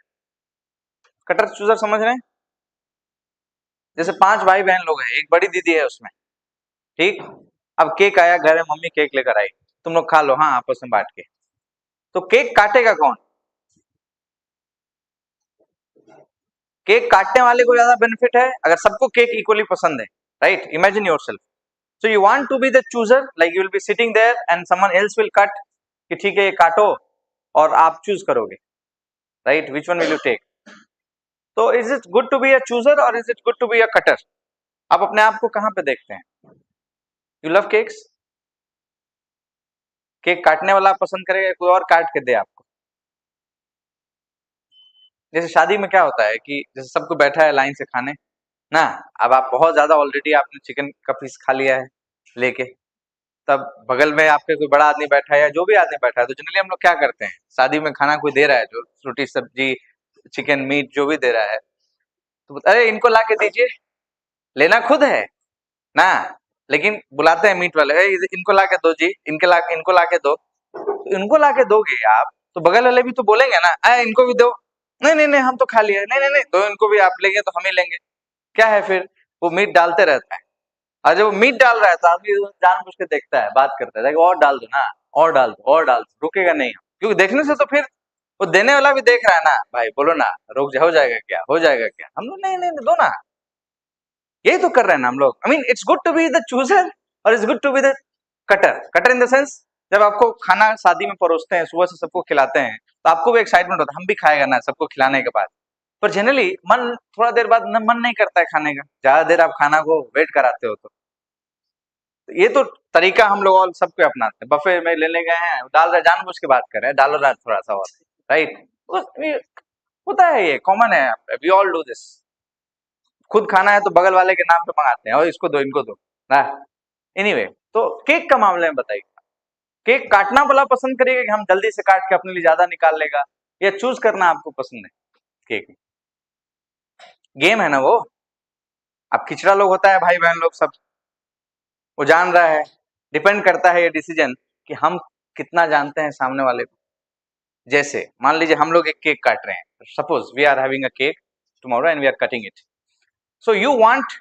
Cutter chooser समझ रहे हैं? जैसे 5 भाई बहन लोग हैं, एक बड़ी दीदी है उसमें, ठीक? अब केक आया घर में, मम्मी केक लेकर आई, तुम लोग खा लो, हाँ, आपस में बांट के, तो केक काटेगा कौन? केक काटने वाले को ज्यादा बेनिफिट है अगर सबको केक इक्वली पसंद है, right? Imagine yourself, so you want to be the chooser, like you will be sitting there and someone else will cut, कि ठीक है ये काटो, और आप चूज करोगे, right? Which one will you take? तो is it good to be a chooser और is it good to be a cutter? आप अपने आप को कहां पे देखते हैं? You love cakes? केक काटने वाला पसंद करेगा, कोई और काट के दे आपको? जैसे शादी में क्या होता है कि जैसे सबको बैठा है लाइन से खाने ना, अब आप बहुत ज्यादा ऑलरेडी आपने चिकन का पीस खा लिया है लेके, तब बगल में आपके कोई बड़ा आदमी बैठा है या जो भी आदमी बैठा है, तो जनरली हम लोग क्या करते हैं, शादी में खाना कोई दे रहा है, जो रोटी सब्जी चिकन मीट जो भी दे रहा है, तो अरे इनको ला के दीजिए, लेना खुद है ना, लेकिन बुलाते हैं मीट वाले, इनको ला के दो जी, इनको ला के दो, तो इनको ला के दोगे आप, तो बगल वाले भी तो बोलेंगे ना, अरे इनको भी दो, नहीं नहीं नहीं हम तो खा लिया, नहीं नहीं नहीं दो इनको भी, आप लेंगे तो हम ही लेंगे, क्या है फिर, वो मीट डालते रहता है, और जब वो मीट डाल रहा है तो आदमी जानबूझ के देखता है, बात करता है, और डाल दो ना, और डाल दो, और डाल दो, रुकेगा नहीं, क्योंकि देखने से तो फिर वो देने वाला भी देख रहा है ना, भाई बोलो ना, हो जाएगा क्या, हो जाएगा क्या, हम लोग नहीं नहीं दो ना, यही तो कर रहे हैं ना हम लोग. I mean it's good to be the chooser और it's good to be the cutter. Cutter in the sense, जब आपको खाना शादी में परोसते हैं, सुबह से सबको खिलाते हैं, तो आपको भी एक्साइटमेंट होता है, हम भी खाएगा ना सबको खिलाने के बाद, पर जनरली मन थोड़ा देर बाद मन नहीं करता है खाने का, ज्यादा देर आप खाना को वेट कराते हो, तो ये तो तरीका हम लोग और सबको अपनाते हैं. बफे में लेने गए हैं, डाल रहे, जानबूझ के बात कर रहे हैं, डालो ना थोड़ा सा और, राइट? होता है, ये कॉमन है, वी ऑल डू दिस. खुद खाना है तो बगल वाले के नाम पे मंगाते हैं, और इसको दो, इनको दो ना. एनीवे, तो केक का मामले में बताइए, केक काटना वाला पसंद करेगा कि हम जल्दी से काट के अपने लिए ज्यादा निकाल लेगा, या चूज करना आपको पसंद है? केक गेम है ना वो, अब खिचड़ा लोग होता है, भाई बहन लोग सब, वो जान रहा है, डिपेंड करता है ये डिसीजन कि हम कितना जानते हैं सामने वाले को. जैसे मान लीजिए हम लोग एक केक काट रहे हैं, suppose we are having a cake tomorrow and we are cutting it, so you want,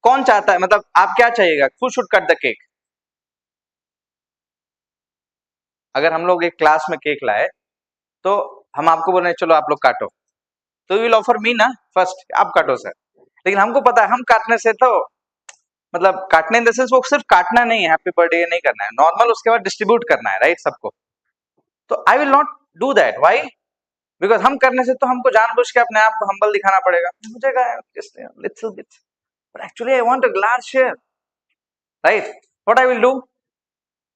कौन चाहता है, मतलब आप क्या चाहिएगा, who should cut the cake? अगर हम लोग एक क्लास में केक लाए, तो हम आपको बोले चलो आप लोग काटो, तो विल ऑफर मी ना फर्स्ट, आप काटो सर, लेकिन हमको पता है हम काटने से तो, मतलब काटने इन द सेंस, वो सिर्फ काटना नहीं है, हैप्पी बर्थडे नहीं करना है, नॉर्मल उसके बाद डिस्ट्रीब्यूट करना है, राइट, सबको. तो I will not do that. Why? Because हम करने से तो हमको जानबूझ के अपने आप को हम्बल दिखाना पड़ेगा, मुझे little bit, but actually I want a large share, right? What I will do,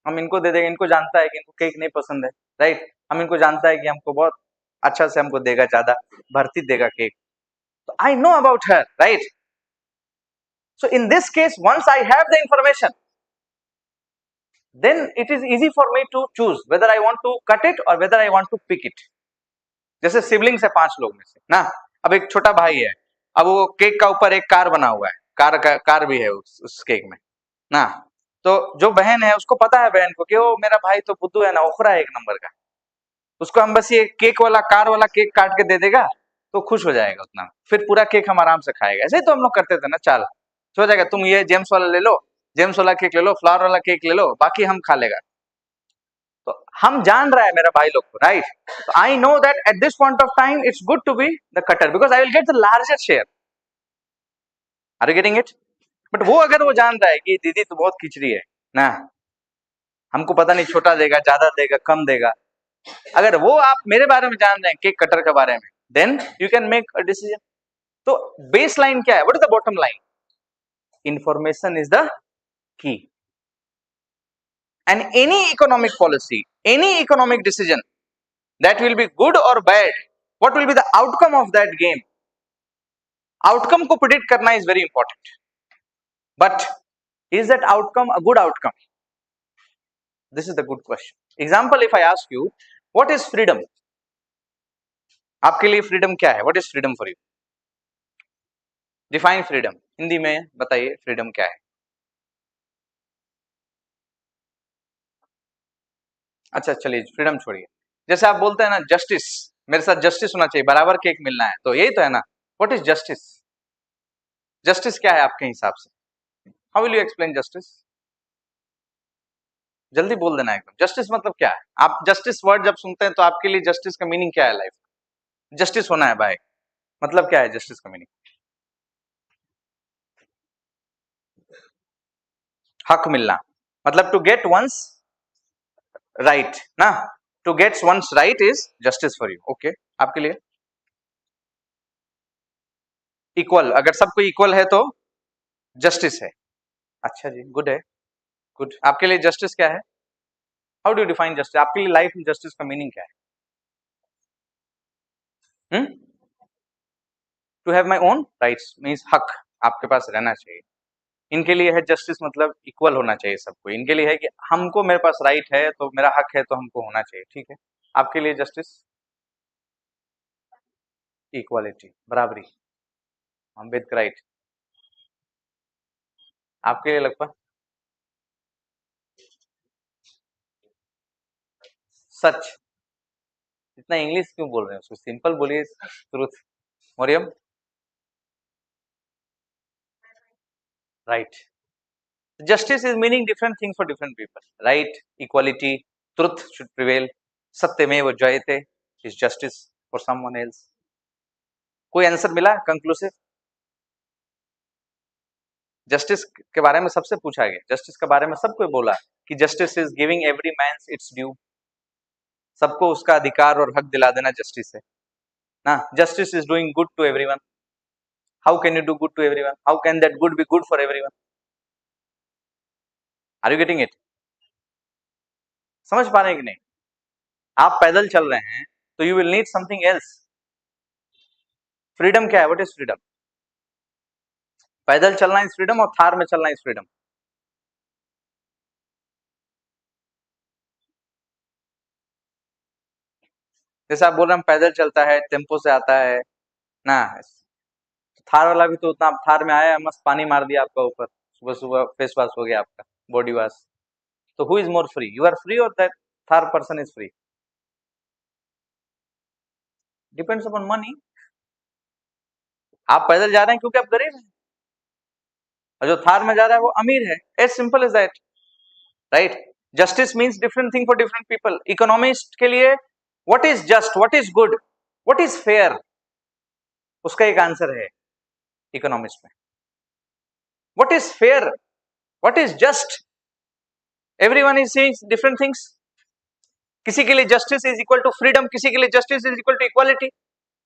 हम इनको दे देंगे, इनको जानता है कि इनको केक नहीं पसंद है, राइट? हम इनको जानता है कि हमको बहुत अच्छा से हमको देगा, ज्यादा भरती देगा केक, तो I know about her, right? So in this case, once I have the information, then it is easy for me to choose whether I want to cut it or whether I want to pick it. जैसे siblings है 5 लोग में से ना, अब एक छोटा भाई है, अब वो केक का ऊपर एक कार बना हुआ है, कार भी है उस केक में ना, तो जो बहन है उसको पता है, बहन को, कि वो मेरा भाई तो बुद्धू है ना, ओखरा है एक नंबर का, उसको हम बस ये केक वाला, कार वाला केक काट के दे देगा तो खुश हो जाएगा उतना, फिर पूरा केक हम आराम से खाएगा. ऐसे ही तो हम लोग करते थे ना, चाल हो जाएगा, तुम ये जेम्स वाला ले लो, जेम्स वाला केक ले लो, फ्लावर वाला केक ले लो, बाकी हम खा लेगा. तो हम जान रहा है मेरा भाई लोग को, राइट? तो I know that at this point of time it's good to be the cutter, because I will get the largest share. Are you getting it? But वो अगर वो जान रहा है कि दीदी तो बहुत खिचड़ी है ना, हमको पता नहीं छोटा देगा, ज्यादा देगा, कम देगा, अगर वो आप मेरे बारे में जान रहे हैं, केक कटर के बारे में, then you can make a decision. तो बेस लाइन क्या है, what is the bottom line? information is the key. And any economic policy, any economic decision that will be good or bad, what will be the outcome of that game? Outcome को predict करना is very important. But is that outcome a good outcome? This is the good question. Example, if I ask you, what is freedom? आपके लिए freedom क्या है? What is freedom for you? Define freedom. Hindi में बताइए freedom क्या है? अच्छा चलिए फ्रीडम छोड़िए. जैसे आप बोलते हैं ना जस्टिस, मेरे साथ जस्टिस होना चाहिए, बराबर केक मिलना है, तो यही तो है ना. What is justice? जस्टिस क्या है आपके हिसाब से? How will you explain justice? जल्दी बोल देना एकदम. जस्टिस मतलब क्या है? आप जस्टिस वर्ड जब सुनते हैं तो आपके लिए जस्टिस का मीनिंग क्या है लाइफ? जस्टिस होना है भाई, मतलब क्या है जस्टिस का मीनिंग? हक मिलना, मतलब टू गेट वंस राइट ना. To get one's right is justice for you. Okay, आपके लिए इक्वल, अगर सबको इक्वल है तो जस्टिस है. अच्छा जी, गुड है, गुड. आपके लिए जस्टिस क्या है? How do you define justice? आपके लिए लाइफ में जस्टिस का मीनिंग क्या है? To have my own rights means हक आपके पास रहना चाहिए. इनके लिए है जस्टिस मतलब इक्वल होना चाहिए सबको. इनके लिए है कि हमको, मेरे पास राइट है तो मेरा हक है तो हमको होना चाहिए. ठीक है. आपके लिए जस्टिस इक्वालिटी, बराबरी, अम्बेडकर राइट. आपके लिए लगभग सच. इतना इंग्लिश क्यों बोल रहे हैं? उसको सिंपल बोलिए, truth. Mariam right. Justice is meaning different things for different people. Right, equality, truth should prevail. Satyameva jayate is justice for someone else. कोई आंसर मिला कंक्लूसिव? जस्टिस के बारे में सबसे पूछा गया, जस्टिस के बारे में सबको बोला कि justice is giving every man it's due. सबको उसका अधिकार और हक दिला देना जस्टिस है ना. Justice is doing good to everyone. How can you do good to everyone? How can that good be good for everyone? Are you getting it? समझ पा रहे हैं कि नहीं? आप पैदल चल रहे हैं तो you will need something else. Freedom क्या है? What is freedom? पैदल चलना इज फ्रीडम और थार में चलना इज फ्रीडम. जैसे आप बोल रहे हैं पैदल चलता है, टेम्पो से आता है ना. थार वाला भी तो उतना, थार में आया मस्त पानी मार दिया आपका ऊपर, सुबह सुबह फेस वॉश हो गया आपका, बॉडी वॉश. तो who is more free? You are free और दैट थार person is free? Depends upon money. आप पैदल जा रहे हैं क्योंकि आप गरीब हैं, और जो थार में जा रहा है वो अमीर है. As simple as that. Right. Justice means different thing for different people. Economist के लिए what is just, what is good, what is fair, उसका एक आंसर है इकोनॉमिक्स में. What is fair, what is just, everyone is saying different things. किसी के लिए justice is equal to freedom, किसी के लिए justice is equal to equality,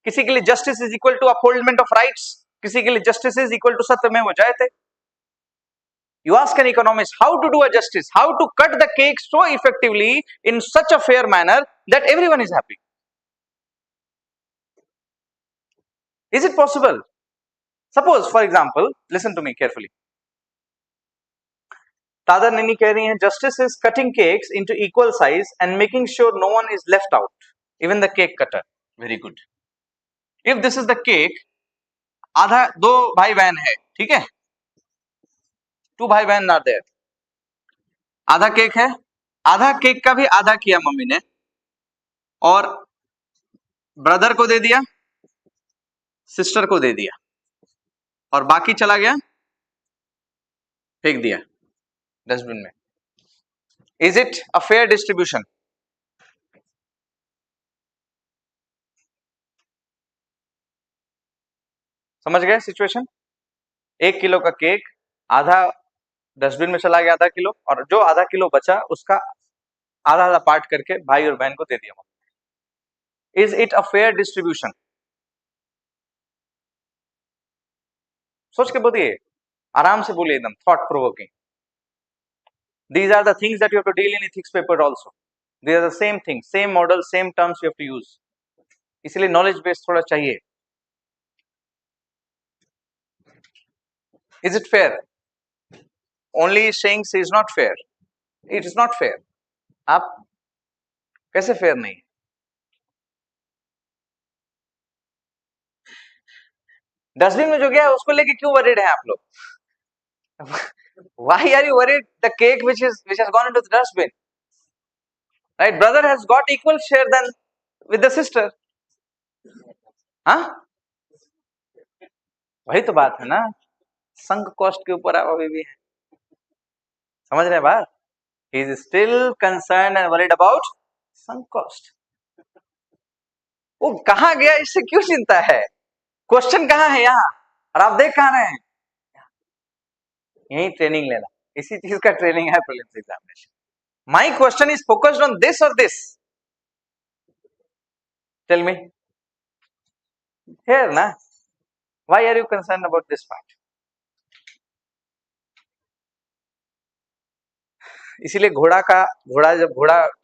किसी के लिए justice is equal to upholdment of rights, किसी के लिए जस्टिस इज इक्वल टू सत्यमेव जयते. You ask an economist how to do a justice, how to cut the cake so effectively in such a fair manner that everyone is happy. Is it possible? Suppose, for example, listen to me carefully. Tada Nini कह रही हैं justice is cutting cakes into equal size and making sure no one is left out, even the cake cutter. Very good. If this is the cake, आधा, दो भाई बहन है, ठीक है, टू भाई बहन आर देयर, आधा केक है, आधा केक का भी आधा किया मम्मी ने और ब्रदर को दे दिया, सिस्टर को दे दिया, और बाकी चला गया, फेंक दिया डस्टबिन में. Is it a fair distribution? समझ गए सिचुएशन? 1 किलो का केक, आधा डस्टबिन में चला गया, आधा किलो, और जो आधा किलो बचा उसका आधा आधा पार्ट करके भाई और बहन को दे दिया. Is it a fair distribution? सोच के बोलिए. आराम से बोलिए, एकदम thought provoking. These are the things that you have to deal in ethics paper also. These are the same things, same model, same terms you have to use. इसलिए knowledge base थोड़ा चाहिए. Is it fair? Only saying she is not fair. It is not fair. आप कैसे fair नहीं? Dustbin में जो गया है उसको लेके क्यों वरीड है आप लोग? Why are you worried? The cake which has gone into the dustbin, right? Brother has got equal share than with the sister. हाँ, वही तो बात है ना. संक कॉस्ट के ऊपर आप अभी भी हैं. समझ रहे हैं बात? He is still concerned and worried about sunk cost. वो कहाँ गया इससे क्यों चिंता है? क्वेश्चन कहाँ है यहाँ, और आप देख कहाँ रहे हैं? यही ट्रेनिंग लेना, इसी चीज का ट्रेनिंग है prelims examination. My question is focused on this और दिस. टेल मी हियर ना, why are you concern about this part? इसीलिए घोड़ा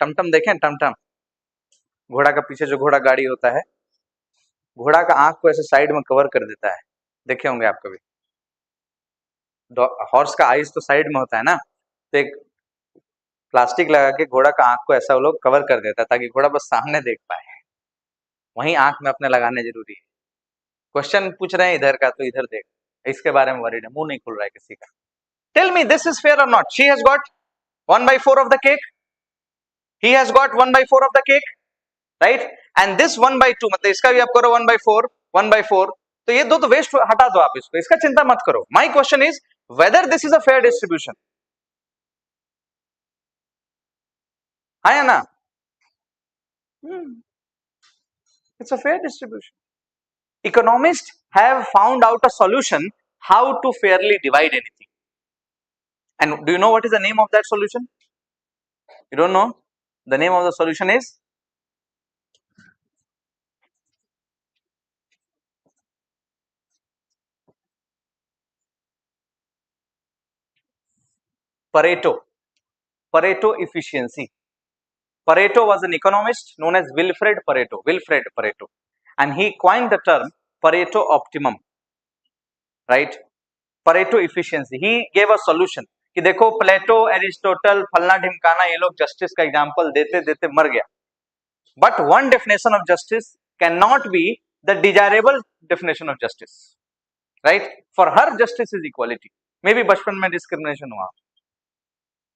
टमटम देखें, टमटम घोड़ा का पीछे जो घोड़ा गाड़ी होता है, घोड़ा का आंख को ऐसे साइड में कवर कर देता है. देखे होंगे आप कभी. हॉर्स का आईज तो साइड में होता है ना, तो एक प्लास्टिक लगा के घोड़ा का आंख को ऐसा वो लोग कवर कर देता है ताकि घोड़ा बस सामने देख पाए. वहीं आंख में अपने लगाने जरूरी है. क्वेश्चन पूछ रहे हैं इधर का तो इधर देख, इसके बारे में वरीड है, मुंह नहीं खुल रहा है किसी का. Tell me this is fair और not? She has got 1/4 of the cake, he has got 1/4 of the cake, right? And this 1/2 मतलब इसका भी आप करो 1/4 1/4, तो ये दो तो वेस्ट हटा दो आप, इसको, इसका चिंता मत करो. My question is whether this is a fair distribution. है ना? It's a fair distribution. Economists have found out a solution how to fairly divide anything. And do you know what is the name of that solution? You don't know? The name of the solution is Pareto. Pareto efficiency. Pareto was an economist known as Wilfred Pareto, and he coined the term Pareto optimum, right? Pareto efficiency. He gave a solution कि देखो प्लेटो, Aristotle, फलना ढिमकाना, ये लोग justice का example देते देते मर गया. But one definition of justice can not be the desirable definition of justice, right? For her justice is equality. May be बचपन में डिस्क्रिमिनेशन हुआ,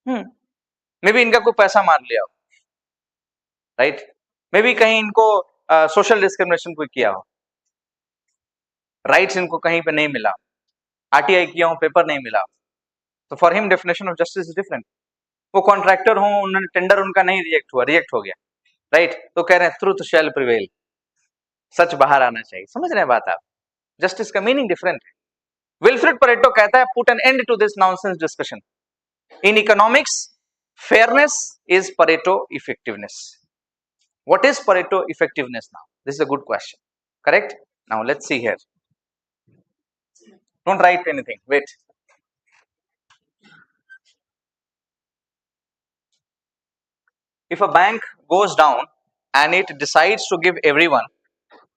मे बी इनका कोई पैसा मार लिया हो, राइट? मे बी कहीं इनको सोशल डिस्क्रिमिनेशन कोई किया हो, राइट्स इनको कहीं पे नहीं मिला, आरटीआई किया हो, पेपर नहीं मिला, तो for him definition of justice is different. वो कॉन्ट्रैक्टर हो, उन्होंने टेंडर उनका नहीं रिजेक्ट हो गया, राइट? तो कह रहे हैं ट्रूथ शैल प्रिवेल, सच बाहर आना चाहिए. समझ रहे हैं बात आप? जस्टिस का मीनिंग डिफरेंट है. विल्फ्रेड परेटो कहता है put an end to this nonsense discussion. In economics fairness is Pareto effectiveness. What is Pareto effectiveness now? This is a good question. Correct? Now let's see here. Don't write anything. Wait. If a bank goes down and it decides to give everyone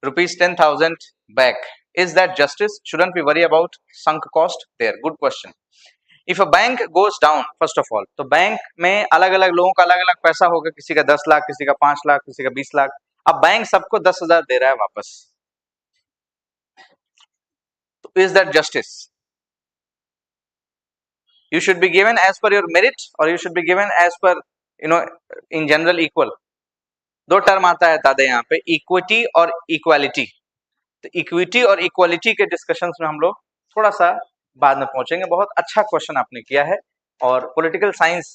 rupees 10,000 back, is that justice? Shouldn't we worry about sunk cost there? Good question. If a bank goes down, first of all, तो bank में अलग अलग लोगों का अलग अलग पैसा होगा, किसी का 10 लाख, किसी का 5 लाख, किसी का 20 लाख. अब बैंक सबको 10,000 दे रहा है वापस, तो is that justice? You should be given as per your merit or you should be given as per, you know, in general equal. दो टर्म आता है दादा यहाँ पे, इक्विटी और इक्वालिटी. तो इक्विटी और इक्वालिटी के डिस्कशंस में हम लोग थोड़ा सा बाद में पहुंचेंगे. बहुत अच्छा क्वेश्चन आपने किया है, और पॉलिटिकल साइंस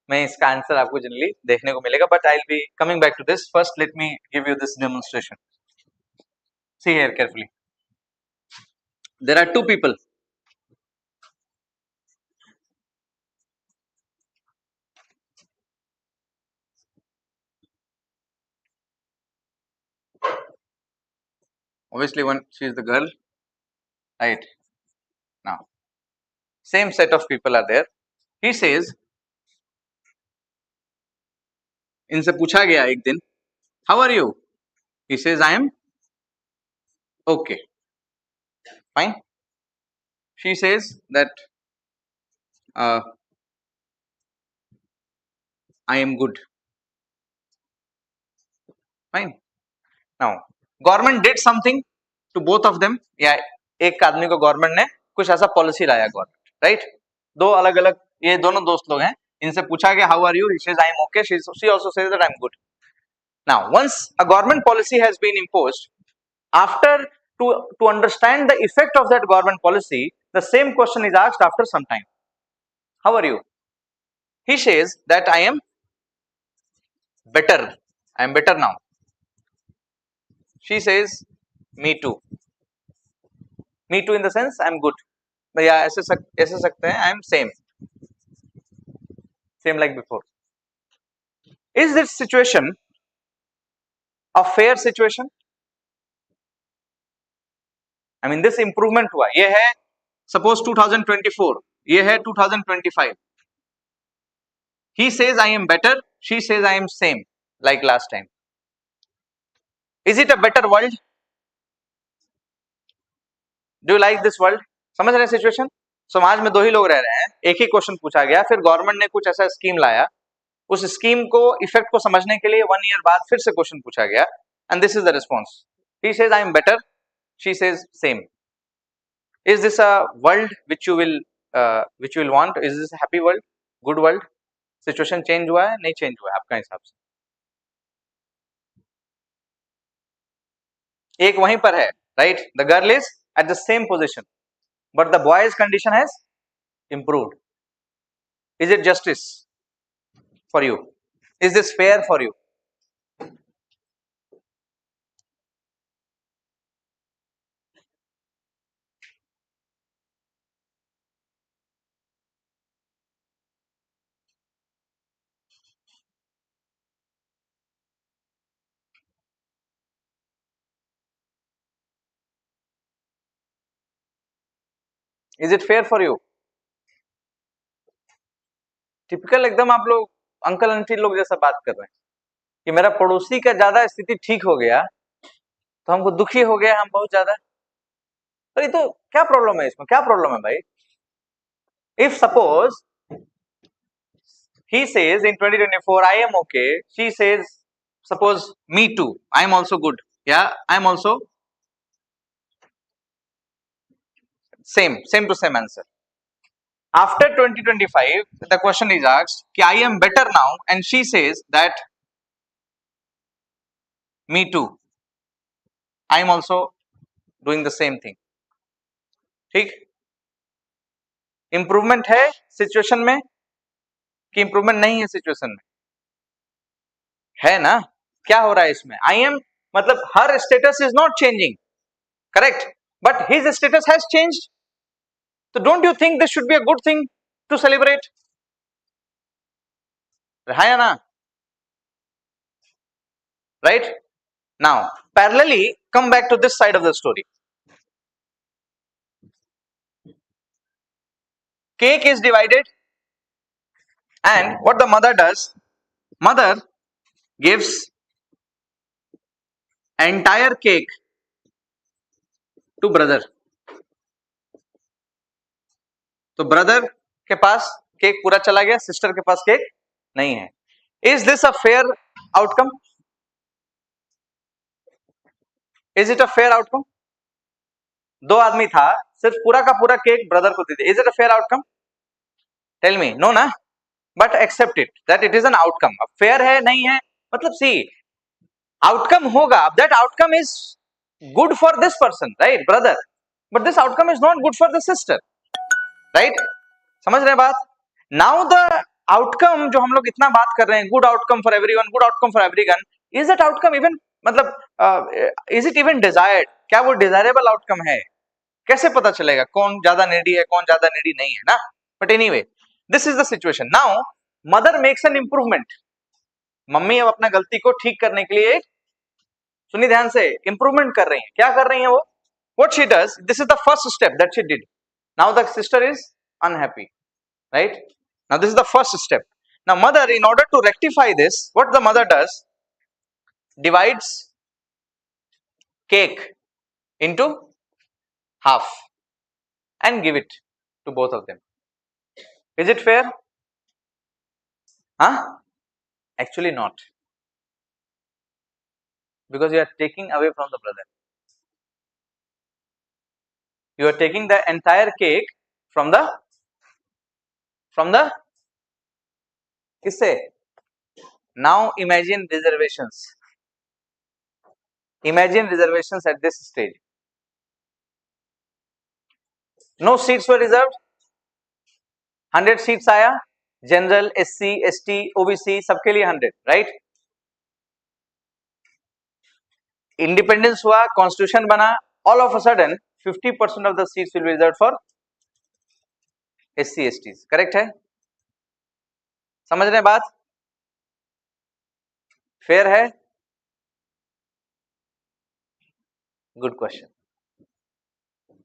में इसका आंसर आपको जनरली देखने को मिलेगा. But I will be coming back to this. First let me give you this demonstration. See here carefully. There are two people. Obviously one, she is the girl, right? Now same set of people are there. He says, इनसे पूछा गया एक दिन, how are you? He says, I am okay, fine. She says that I am good, fine. Now government did something to both of them, या एक आदमी को government ने कुछ ऐसा पॉलिसी लाया गवर्नमेंट, राइट? दो अलग अलग, ये दोनों दोस्त लोग हैं, इनसे पूछा गया how are you, he says I am okay, she also says that I am good. Now once a government policy has been imposed, after to understand the effect of that government policy, the same question is asked after some time. How are you? He says that I am better, I am better now. She says me too. Me too in the sense I am good. भैया ऐसे सकते हैं, I am same like before. Is this situation a fair situation? I mean this improvement हुआ, ये है suppose 2024, ये है 2025. He says I am better, she says I am same like last time. Is it a better world? Do you like this world? समझ रहे हैं situation? समाज में दो ही लोग रह रहे हैं, एक ही क्वेश्चन पूछा गया, फिर गवर्नमेंट ने कुछ ऐसा स्कीम लाया, उस स्कीम को इफेक्ट को समझने के लिए 1 ईयर बाद फिर से क्वेश्चन पूछा गया, and this is the response. He says I am better, she says same. Is this a world which you will want? Is this happy world, good world? Situation change हुआ है, नहीं change हुआ है आपका हिसाब से? एक वहीं पर है, right? The girl is at the same position, but the boys condition has improved. Is it justice for you? Is this fair for you? Is it fair for you? Typical एकदम आप लोग अंकल आंटी लोग जैसा बात कर रहे हैं कि मेरा पड़ोसी का ज्यादा स्थिति ठीक हो गया तो हमको दुखी हो गया हम बहुत ज्यादा. अरे तो क्या प्रॉब्लम है इसमें? क्या प्रॉब्लम है भाई? If suppose he says in 2024 I am okay, she says suppose me too, I am also good, yeah, I am also same to same answer. After 2025 the question is asked कि I am better now, and she says that me too, I am also doing the same thing. ठीक? Improvement है situation में कि improvement नहीं है situation में? है ना? क्या हो रहा है इसमें? आई एम मतलब her status is not changing, correct, but his status has changed. तो don't you think this should be a good thing to celebrate? है ना? Right? Now parallelly come back to this side of the story. Cake is divided, and what the mother does, mother gives entire cake to brother. तो brother के पास cake पूरा चला गया, sister के पास cake नहीं है. Is this a fair outcome? Is it a fair outcome? दो आदमी था, सिर्फ पूरा का पूरा केक ब्रदर को दे दिया. Is it a fair outcome? Tell me. No ना? But accept it that it is an outcome. अब फेयर है नहीं है मतलब सी आउटकम होगा, that outcome is good for this person, right, brother, but this outcome is not good for the sister, right? समझ रहे हैं बात? नाउ द आउटकम जो हम लोग इतना बात कर रहे हैं, good outcome for everyone, good outcome for everyone, is that outcome even मतलब इज इट इवन डिजायर्ड? क्या वो डिजायरेबल आउटकम है? कैसे पता चलेगा कौन ज्यादा नीडी है, कौन ज्यादा नीडी नहीं है ना? But anyway, this is the situation. Now mother makes an improvement. Mummy अब अपना गलती को ठीक करने के लिए, सुनिए ध्यान से, इंप्रूवमेंट कर रही है. क्या कर रही है वो? What she does, this is the first step that she did. Now the sister is unhappy, right? Now this is the first step. Now mother, in order to rectify this, what the mother does, divides cake into half and give it to both of them. Is it fair? Huh? Actually not, because you are taking away from the brother. You are taking the entire cake from the किससे? Now imagine reservations. Imagine reservations at this stage. No seats were reserved. 100 seats आया. General, SC, ST, OBC सबके लिए 100, right? Independence हुआ, Constitution बना. All of a sudden, 50% of the seats will be reserved for SC, STs. Correct है? समझ रहे हैं बात? Fair है? Good question.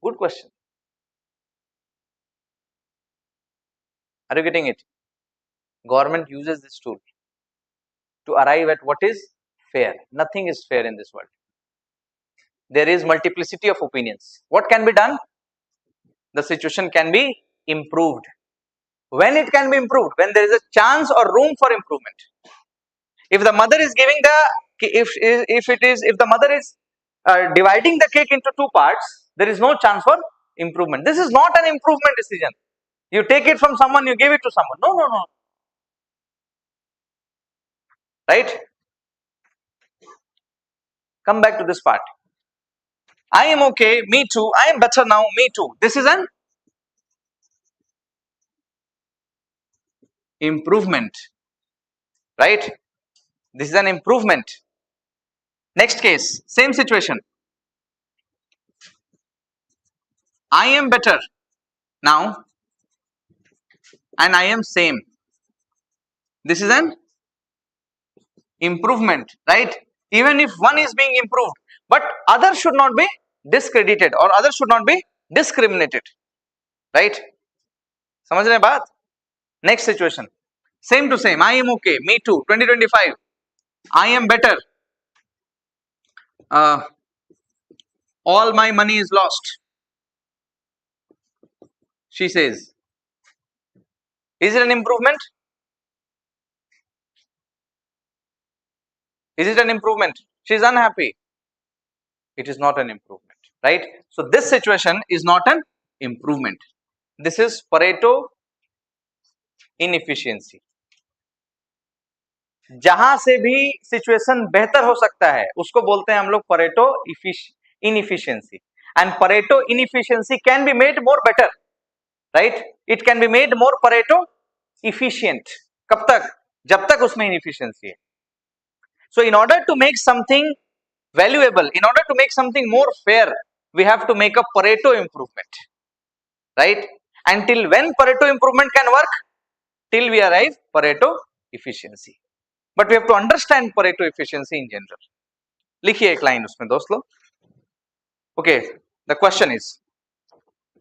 Good question. Are you getting it? Government uses this tool to arrive at what is fair. Nothing is fair in this world. There is multiplicity of opinions. What can be done? The situation can be improved. When it can be improved? When there is a chance or room for improvement. If the mother is giving the, if the mother is dividing the cake into two parts, there is no chance for improvement. This is not an improvement decision. You take it from someone, you give it to someone. No, no, no. Right? Come back to this part. I am okay, me too. I am better now, me too. This is an improvement. Right? This is an improvement. Next case, same situation. I am better now and I am same. This is an improvement, right? Even if one is being improved, but others should not be discredited or others should not be discriminated, right? समझ रहे हैं बात? Next situation, same to same. I am okay, me too. 2025, I am better. All my money is lost. She says, is it an improvement? Is it an improvement? She is unhappy. It is not an improvement, right? So this situation is not an improvement. This is Pareto inefficiency. जहां से भी situation बेहतर हो सकता है उसको बोलते हैं हम लोग Pareto inefficiency. And Pareto inefficiency can be made more better, right? It can be made more Pareto efficient. कब तक? जब तक उसमें इनएफिशिएंसी है. So in order to make something valuable, in order to make something more fair, we have to make a Pareto improvement, right? Until when Pareto improvement can work? Till we arrive Pareto efficiency. But we have to understand Pareto efficiency in general. लिखिए एक line उसमें दोस्त लोग. Okay, the question is,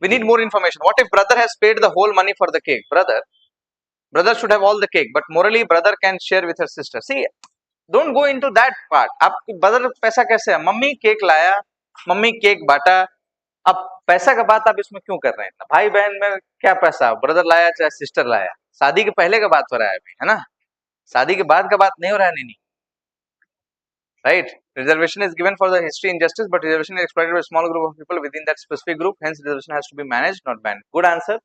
we need more information. What if brother has paid the whole money for the cake? Brother should have all the cake, but morally brother can share with her sister. See, don't go into that part. आप brother पैसा कैसे है? Mummy cake लाया, mummy cake बांटा. अब पैसा का बात आप इसमें क्यों कर रहे हैं? भाई बहन में क्या पैसा? ब्रदर लाया चाहे सिस्टर लाया, शादी के पहले का बात हो रहा है अभी, है ना? शादी के बाद का बात नहीं हो रहा है. नहीं, right? Reservation is given for the history injustice, but reservation is exploited by a small group of people within that specific group. Hence, reservation has to be managed, not banned. Good answer,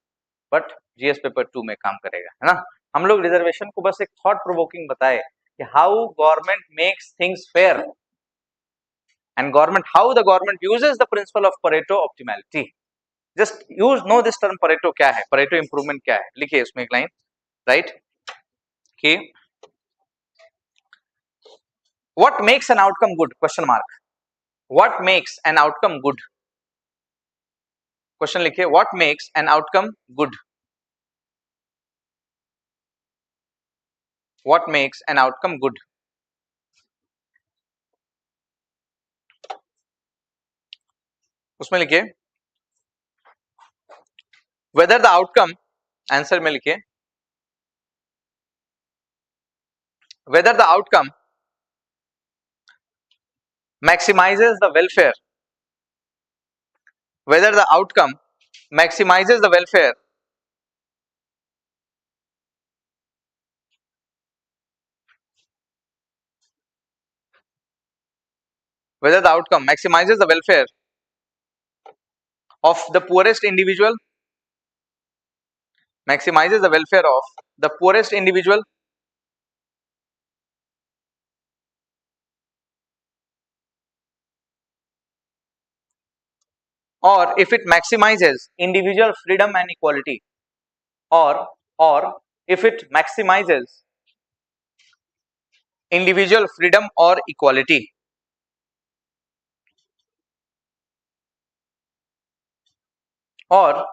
but GS paper 2 में काम करेगा, है ना? हम लोग reservation को बस एक थॉट प्रोवोकिंग बताए कि how government makes things fair and how the government uses the principle of Pareto optimality. Just know this term Pareto क्या है, Pareto improvement क्या है. लिखिए उसमें एक लाइन, right? कि what makes an outcome good? Question mark. What makes an outcome good? Question लिखिए, what makes an outcome good? What makes an outcome good? उसमें लिखिए whether the outcome, आंसर में लिखिए, whether the outcome maximizes the welfare, whether the outcome maximizes the welfare whether the outcome maximizes the welfare of the poorest individual, maximizes the welfare of the poorest individual, or if it maximizes individual freedom and equality, or if it maximizes individual freedom or equality, or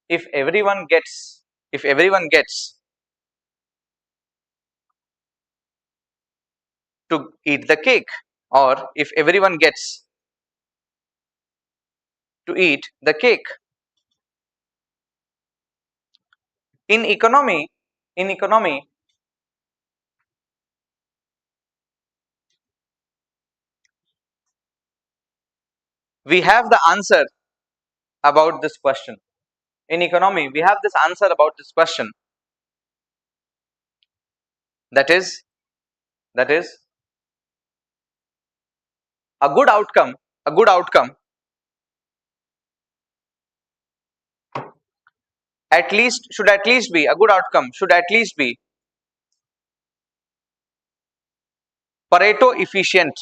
if everyone gets to eat the cake, or if everyone gets to eat the cake. In economy we have the answer about this question. In economy we have this answer about this question, that is a good outcome should at least be a good outcome should at least be Pareto efficient.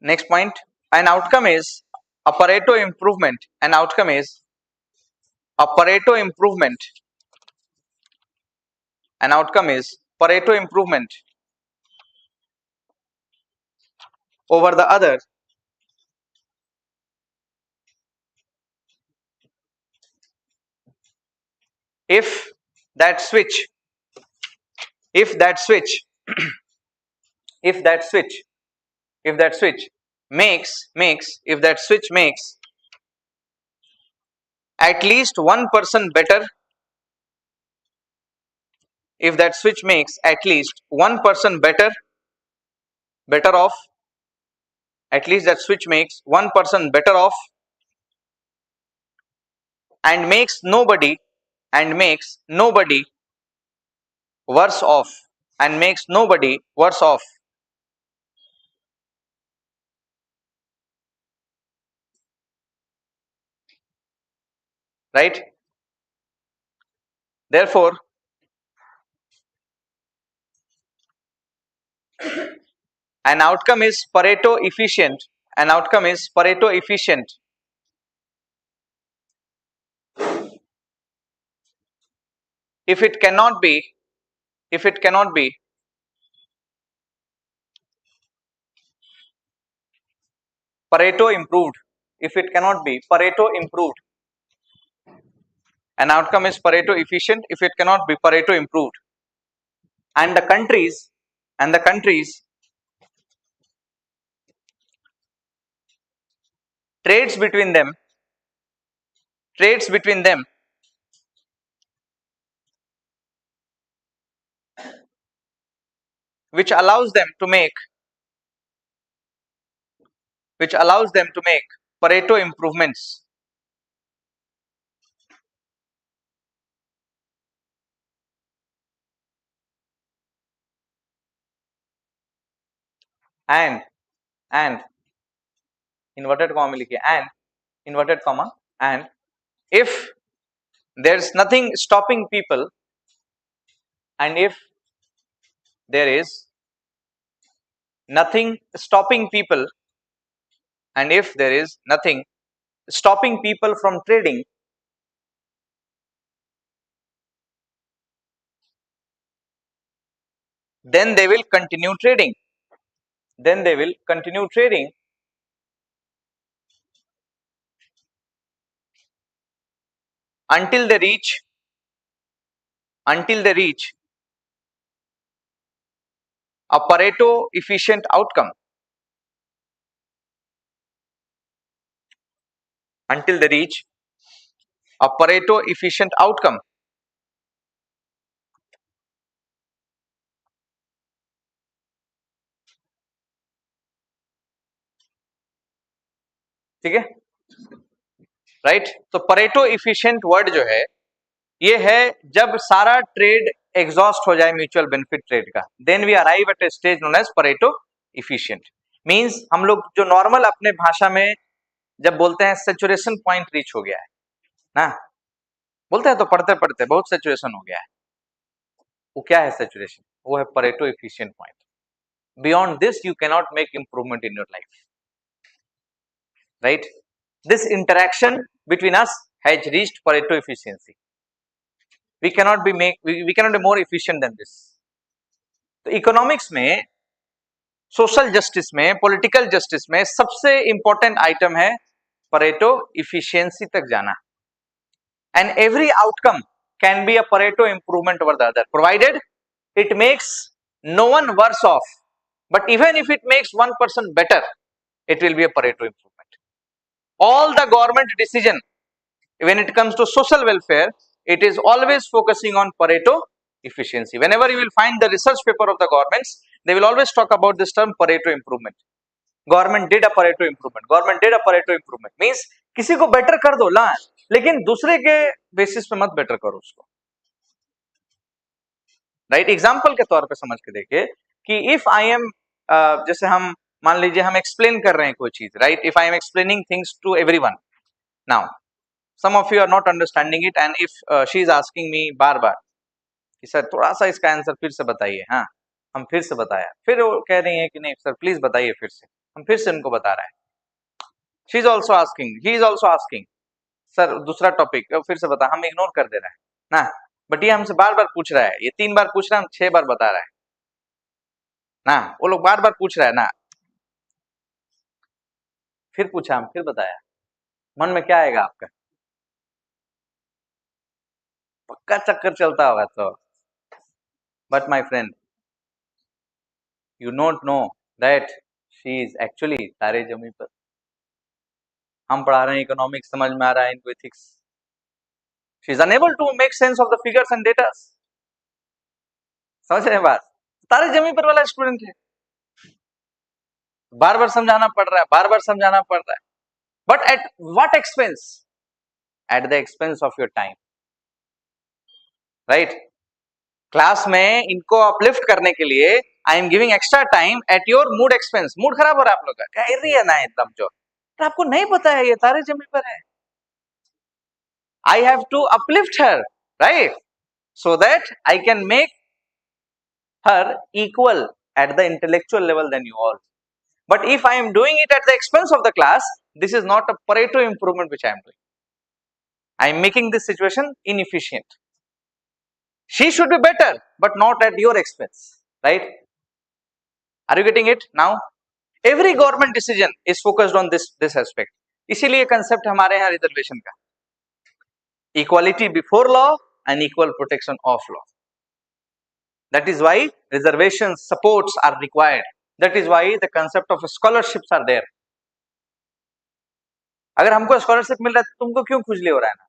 Next point, an outcome is a Pareto improvement. An outcome is a Pareto improvement. An outcome is Pareto improvement over the other if that switch if that switch if that switch if that switch makes if that switch makes at least one person better, if that switch makes at least one person better off, at least that switch makes one person better off, and makes nobody worse off, and makes nobody worse off, right? Therefore an outcome is Pareto efficient. An outcome is Pareto efficient if it cannot be Pareto improved. If it cannot be Pareto improved. An outcome is Pareto efficient if it cannot be Pareto improved. And the countries trades between them which allows them to make Pareto improvements. And inverted comma में लिखिए, and inverted comma, and if there's nothing stopping people, and if there is nothing stopping people, and if there is nothing stopping people from trading, then they will continue trading. until they reach a Pareto efficient outcome. Until they reach a Pareto efficient outcome. ठीक है, right. तो Pareto efficient word जो है ये है जब सारा trade exhaust हो जाए म्यूचुअल बेनिफिट ट्रेड का, then we arrive at a stage known as Pareto efficient. Means हम लोग जो नॉर्मल अपने भाषा में जब बोलते हैं सैचुरेशन पॉइंट रीच हो गया है ना, बोलते हैं तो पढ़ते पढ़ते बहुत सैचुरेशन हो गया है, वो क्या है सैचुरेशन? वो है Pareto efficient point. Beyond this you can not make improvement in your life, right? This interaction between us has reached Pareto efficiency. We cannot be more efficient than this. तो economics में, social justice में, political justice में सबसे important item है Pareto efficiency तक जाना। And every outcome can be a Pareto improvement over the other, provided it makes no one worse off, but even if it makes 1% better, it will be a Pareto improvement. All the government decision when it comes to social welfare, it is always focusing on Pareto efficiency. Whenever you will find the research paper of the governments, they will always talk about this term Pareto improvement. Government did a Pareto improvement. Government did a Pareto improvement. Means किसी को better कर दो ला, लेकिन दूसरे के basis पे मत better करो उसको, राइट? एग्जाम्पल के तौर पे समझ के देखिए कि इफ आई एम, जैसे हम मान लीजिए हम एक्सप्लेन कर रहे हैं कोई चीज, right? If I am explaining things to everyone, now some of you are not understanding it, and if she is asking me बार बार कि सर थोड़ा सा इसका आंसर फिर से बताइए, हाँ हम फिर से बताया, फिर वो कह रही है कि नहीं सर प्लीज बताइए फिर से, हम फिर से उनको बता रहे हैं। She is also asking, he is also asking sir दूसरा टॉपिक फिर से बता, हम इग्नोर कर दे रहे हैं ना, बट ये हमसे बार बार पूछ रहा है, ये 3 बार पूछ रहा है, हम 6 बार बता रहे हैं ना, वो लोग बार बार पूछ रहा है ना, फिर पूछा हम फिर बताया, मन में क्या आएगा आपका? पक्का चक्कर चलता होगा तो। But my friend, you not know that she is actually तारे जमी पर। हम पढ़ा रहे हैं इकोनॉमिक्स, समझ में आ रहा है इनको ethics, she is unable to make sense of the figures and data. समझ रहे हैं बात? तारे जमी पर वाला स्टूडेंट है, बार बार समझाना पड़ रहा है, बार बार समझाना पड़ रहा है, but at what expense? At the expense of your time, right? Class में इनको अपलिफ्ट करने के लिए I am giving extra time at your mood expense. Mood खराब हो रहा है आप लोग का, कह रही है ना एकदम जो, तो आपको नहीं पता है ये तारे जमी पर है। I have to uplift her, right, so that I can make her equal at the intellectual level than you all. But if I am doing it at the expense of the class, this is not a Pareto improvement which I am doing. I am making this situation inefficient. She should be better, but not at your expense, right? Are you getting it now? Every government decision is focused on this aspect. इसीलिए concept हमारे यहाँ reservation का, equality before law and equal protection of law. That is why reservation supports are required. That is why the concept of scholarships are there. अगर हमको scholarship मिल रहा है तो तुमको क्यों खुजली हो रहा है ना?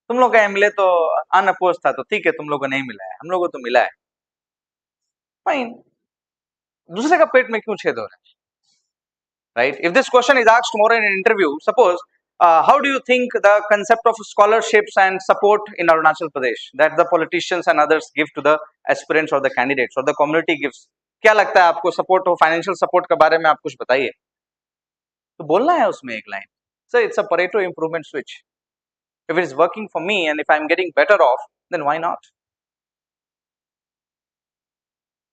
तुम लोग का मिले तो अनअपोज था तो ठीक है, तुम लोग को नहीं मिला है, हम लोग को तो मिला है, फाइन। दूसरे का पेट में क्यों छेद हो रहा है, right? If this question is asked tomorrow in an interview, suppose how do you think the concept of scholarships and support in Arunachal Pradesh that the politicians and others give to the aspirants or the candidates or the community gives, क्या लगता है आपको support हो, financial support के बारे में आप कुछ बताइए? तो बोलना है उसमें एक line, sir it's a Pareto improvement switch, if it is working for me and if I am getting better off, then why not?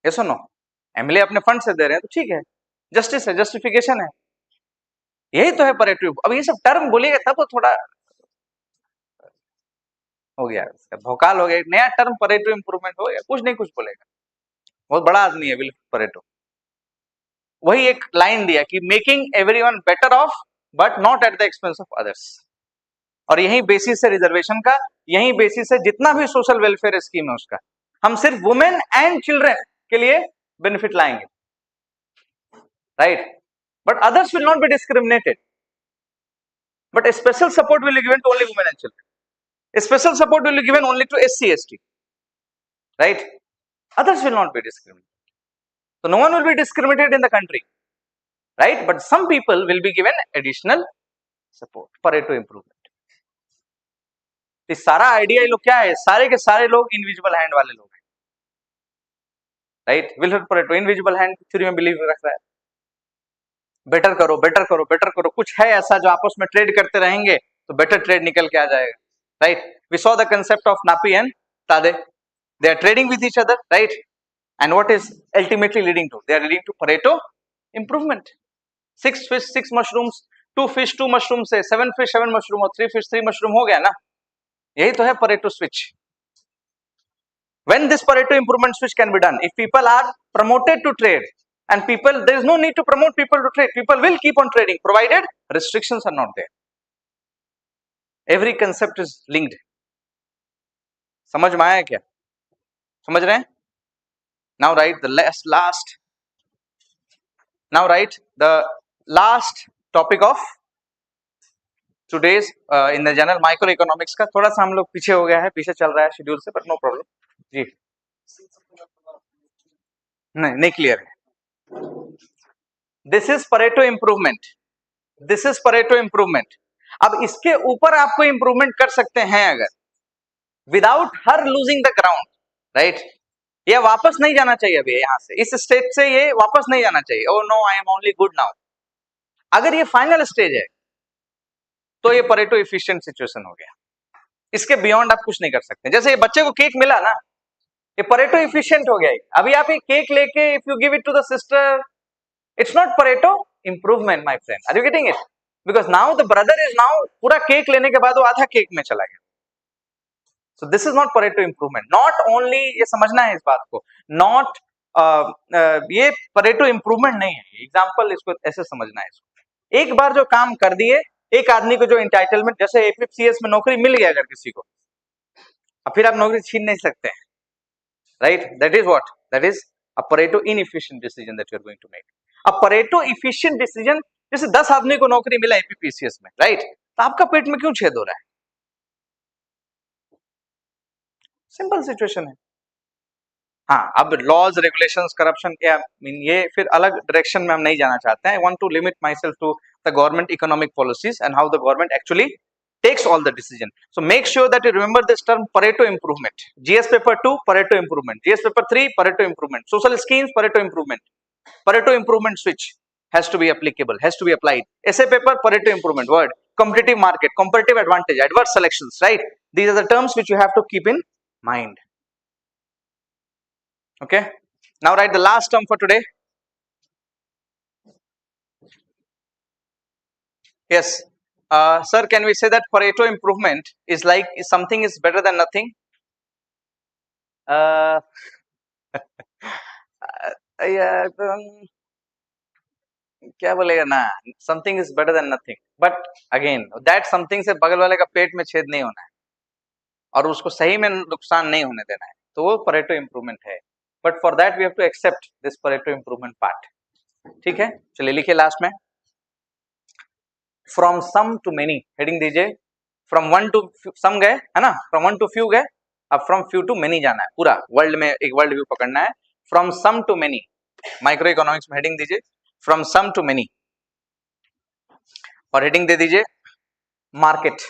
yes or no? MLA अपने फंड से दे रहे हैं तो ठीक है, जस्टिस है, जस्टिफिकेशन है, यही तो है परेटो। अब ये सब टर्म बोलिएगा तब तो थोड़ा हो गया, इसका भोकाल हो गया, नया टर्म परेटो इंप्रूवमेंट हो गया, कुछ नहीं कुछ बोलेगा, बहुत बड़ा आदमी है विल परेटो। वही एक लाइन दिया कि making everyone better of but not at the expense of others. और यही बेसिस है रिजर्वेशन का, यही बेसिस है जितना भी सोशल वेलफेयर स्कीम है उसका। हम सिर्फ वुमेन एंड चिल्ड्रन के लिए बेनिफिट लाएंगे, राइट, but others will not be discriminated, but special support will be given to only women and children, special support will be given only to SC ST, right, others will not be discriminated, so no one will be discriminated in the country, right, but some people will be given additional support, Pareto improvement। तो सारा idea ये लोग क्या है, सारे के सारे लोग इनविजिबल हैंड वाले लोग हैं, right. Wilfred Pareto invisible hand theory में बिलीव रख रहा है, बेटर करो बेटर करो बेटर करो, कुछ है ऐसा जो आपस में ट्रेड करते रहेंगे तो बेटर ट्रेड निकल के आ जाएगा, right. We saw the concept of नापी एंड तादे, they are trading with each other, right, and what is ultimately leading to, they are leading to Pareto improvement। 6 fish 6 mushrooms, 2 fish 2 mushrooms से 7 fish 7 mushroom और 3 fish 3 mushroom हो गया ना, यही तो है Pareto switch। when this Pareto improvement switch can be done, if people are promoted to trade and people, there is no need to promote people to trade, people will keep on trading provided restrictions are not there, every concept is linked। समझ में आया क्या, समझ रहे हैं? Now write the last topic of today's in the general microeconomics का। थोड़ा सा हम लोग पीछे हो गया है, पीछे चल रहा है शेड्यूल से, but no problem जी, नहीं क्लियर है। This is Pareto improvement, this is Pareto improvement। अब इसके ऊपर आपको इंप्रूवमेंट कर सकते हैं अगर, without her losing the ground, right. ये वापस नहीं जाना चाहिए अभी यहां से, इस स्टेज से ये वापस नहीं जाना चाहिए, oh no I am only good now. अगर ये फाइनल स्टेज है तो ये Pareto एफिशिएंट सिचुएशन हो गया, इसके बियॉन्ड आप कुछ नहीं कर सकते। जैसे ये बच्चे को केक मिला ना, ये Pareto एफिशिएंट हो गया। अभी आप ये केक लेके if you give it to the sister, it's not Pareto improvement my friend, are you getting it, because now the brother is now, पूरा केक लेने के बाद वो आधा केक में चला गया। So this is not Pareto improvement, not only, ये समझना है इस बात को, not ये Pareto improvement नहीं है, एग्जाम्पल इसको ऐसे समझना है इसको। एक बार जो काम कर दिए, एक आदमी को जो इंटाइटलमेंट, जैसे APPSCCE में नौकरी मिल गया अगर किसी को, अब फिर आप नौकरी छीन नहीं सकते हैं, right, that is what, that is a Pareto inefficient decision that you are going to make। अब Pareto efficient decision, जैसे 10 आदमी को नौकरी मिला APPSCCE में, राइट, तो आपका पेट में क्यों छेद हो रहा है, सिंपल सिचुएशन है। हाँ, अब लॉज रेगुलेशंस करप्शन क्या मीन, ये फिर अलग डायरेक्शन में हम नहीं जाना चाहते हैं। I want to limit myself to the government economic policies and how the government actually takes all the decision, so make sure that you remember this term Pareto improvement। GS paper 2 Pareto improvement, GS paper 3 Pareto improvement, social schemes Pareto improvement, Pareto improvement switch has to be applicable, has to be applied। essay paper Pareto improvement, word competitive market, comparative advantage, adverse selections, right, these are the terms which you have to keep in mind, okay। now write the last term for today, yes, sir, can we say that Pareto improvement is like something is better than nothing? क्या बोलेगा ना, something is better than nothing, but again that something से बगल वाले का पेट में छेद नहीं होना है और उसको सही में नुकसान नहीं होने देना है, तो वो Pareto improvement है, but for that we have to accept this Pareto improvement part। ठीक है, चलिए लिखिए लास्ट में, from some to many, heading दीजिए, फ्रॉम वन टू सम गए है ना, फ्रॉम वन टू फ्यू गए, अब फ्रॉम फ्यू टू मेनी जाना है, पूरा वर्ल्ड में एक वर्ल्ड व्यू पकड़ना है, from some to many, micro economics में हेडिंग दीजिए फ्रॉम सम टू मेनी, और हेडिंग दे दीजिए market,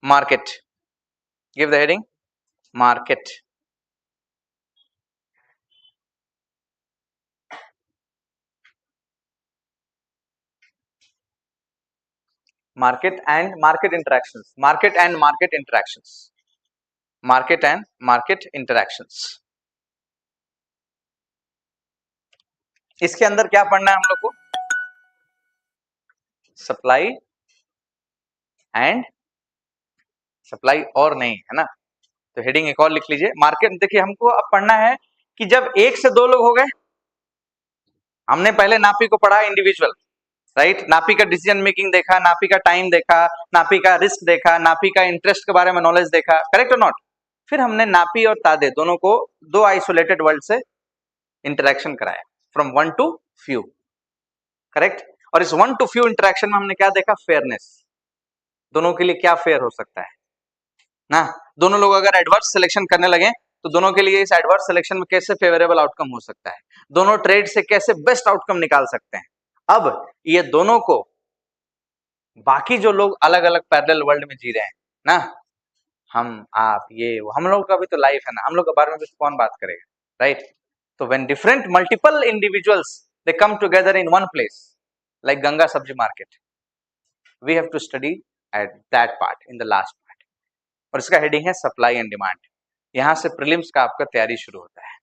market, give the heading market. market and market interactions, market and market interactions, market and market interactions। इसके अंदर क्या पढ़ना है हम लोग को, सप्लाई एंड सप्लाई और नहीं है ना, तो हेडिंग एक और लिख लीजिए मार्केट। देखिए हमको अब पढ़ना है कि जब एक से दो लोग हो गए, हमने पहले नापी को पढ़ा इंडिविजुअल, राइट। नापी का डिसीजन मेकिंग देखा, नापी का टाइम देखा, नापी का रिस्क देखा, नापी का इंटरेस्ट के बारे में नॉलेज देखा, करेक्ट और नॉट। फिर हमने नापी और तादे दोनों को दो आइसोलेटेड वर्ड से इंटरेक्शन कराया, from one to few, correct. और इस वन टू फ्यू इंटरेक्शन में हमने क्या देखा, फेयरनेस, दोनों के लिए क्या फेयर हो सकता है ना। दोनों लोग अगर एडवर्स सिलेक्शन करने लगे तो दोनों के लिए इस एडवर्स सिलेक्शन में कैसे फेवरेबल आउटकम हो सकता है, दोनों ट्रेड से कैसे बेस्ट आउटकम निकाल सकते हैं। अब ये दोनों को बाकी जो लोग अलग अलग पैरेलल वर्ल्ड में जी रहे हैं ना, हम आप ये वो, हम लोग का भी तो लाइफ है ना, हम लोग के बारे में भी तो कौन बात करेगा, राइट। तो when different multiple individuals they come together in one place like Ganga सब्जी market, we have to study at that part in the last part. और इसका हेडिंग है सप्लाई एंड डिमांड। यहां से प्रीलिम्स का आपका तैयारी शुरू होता है,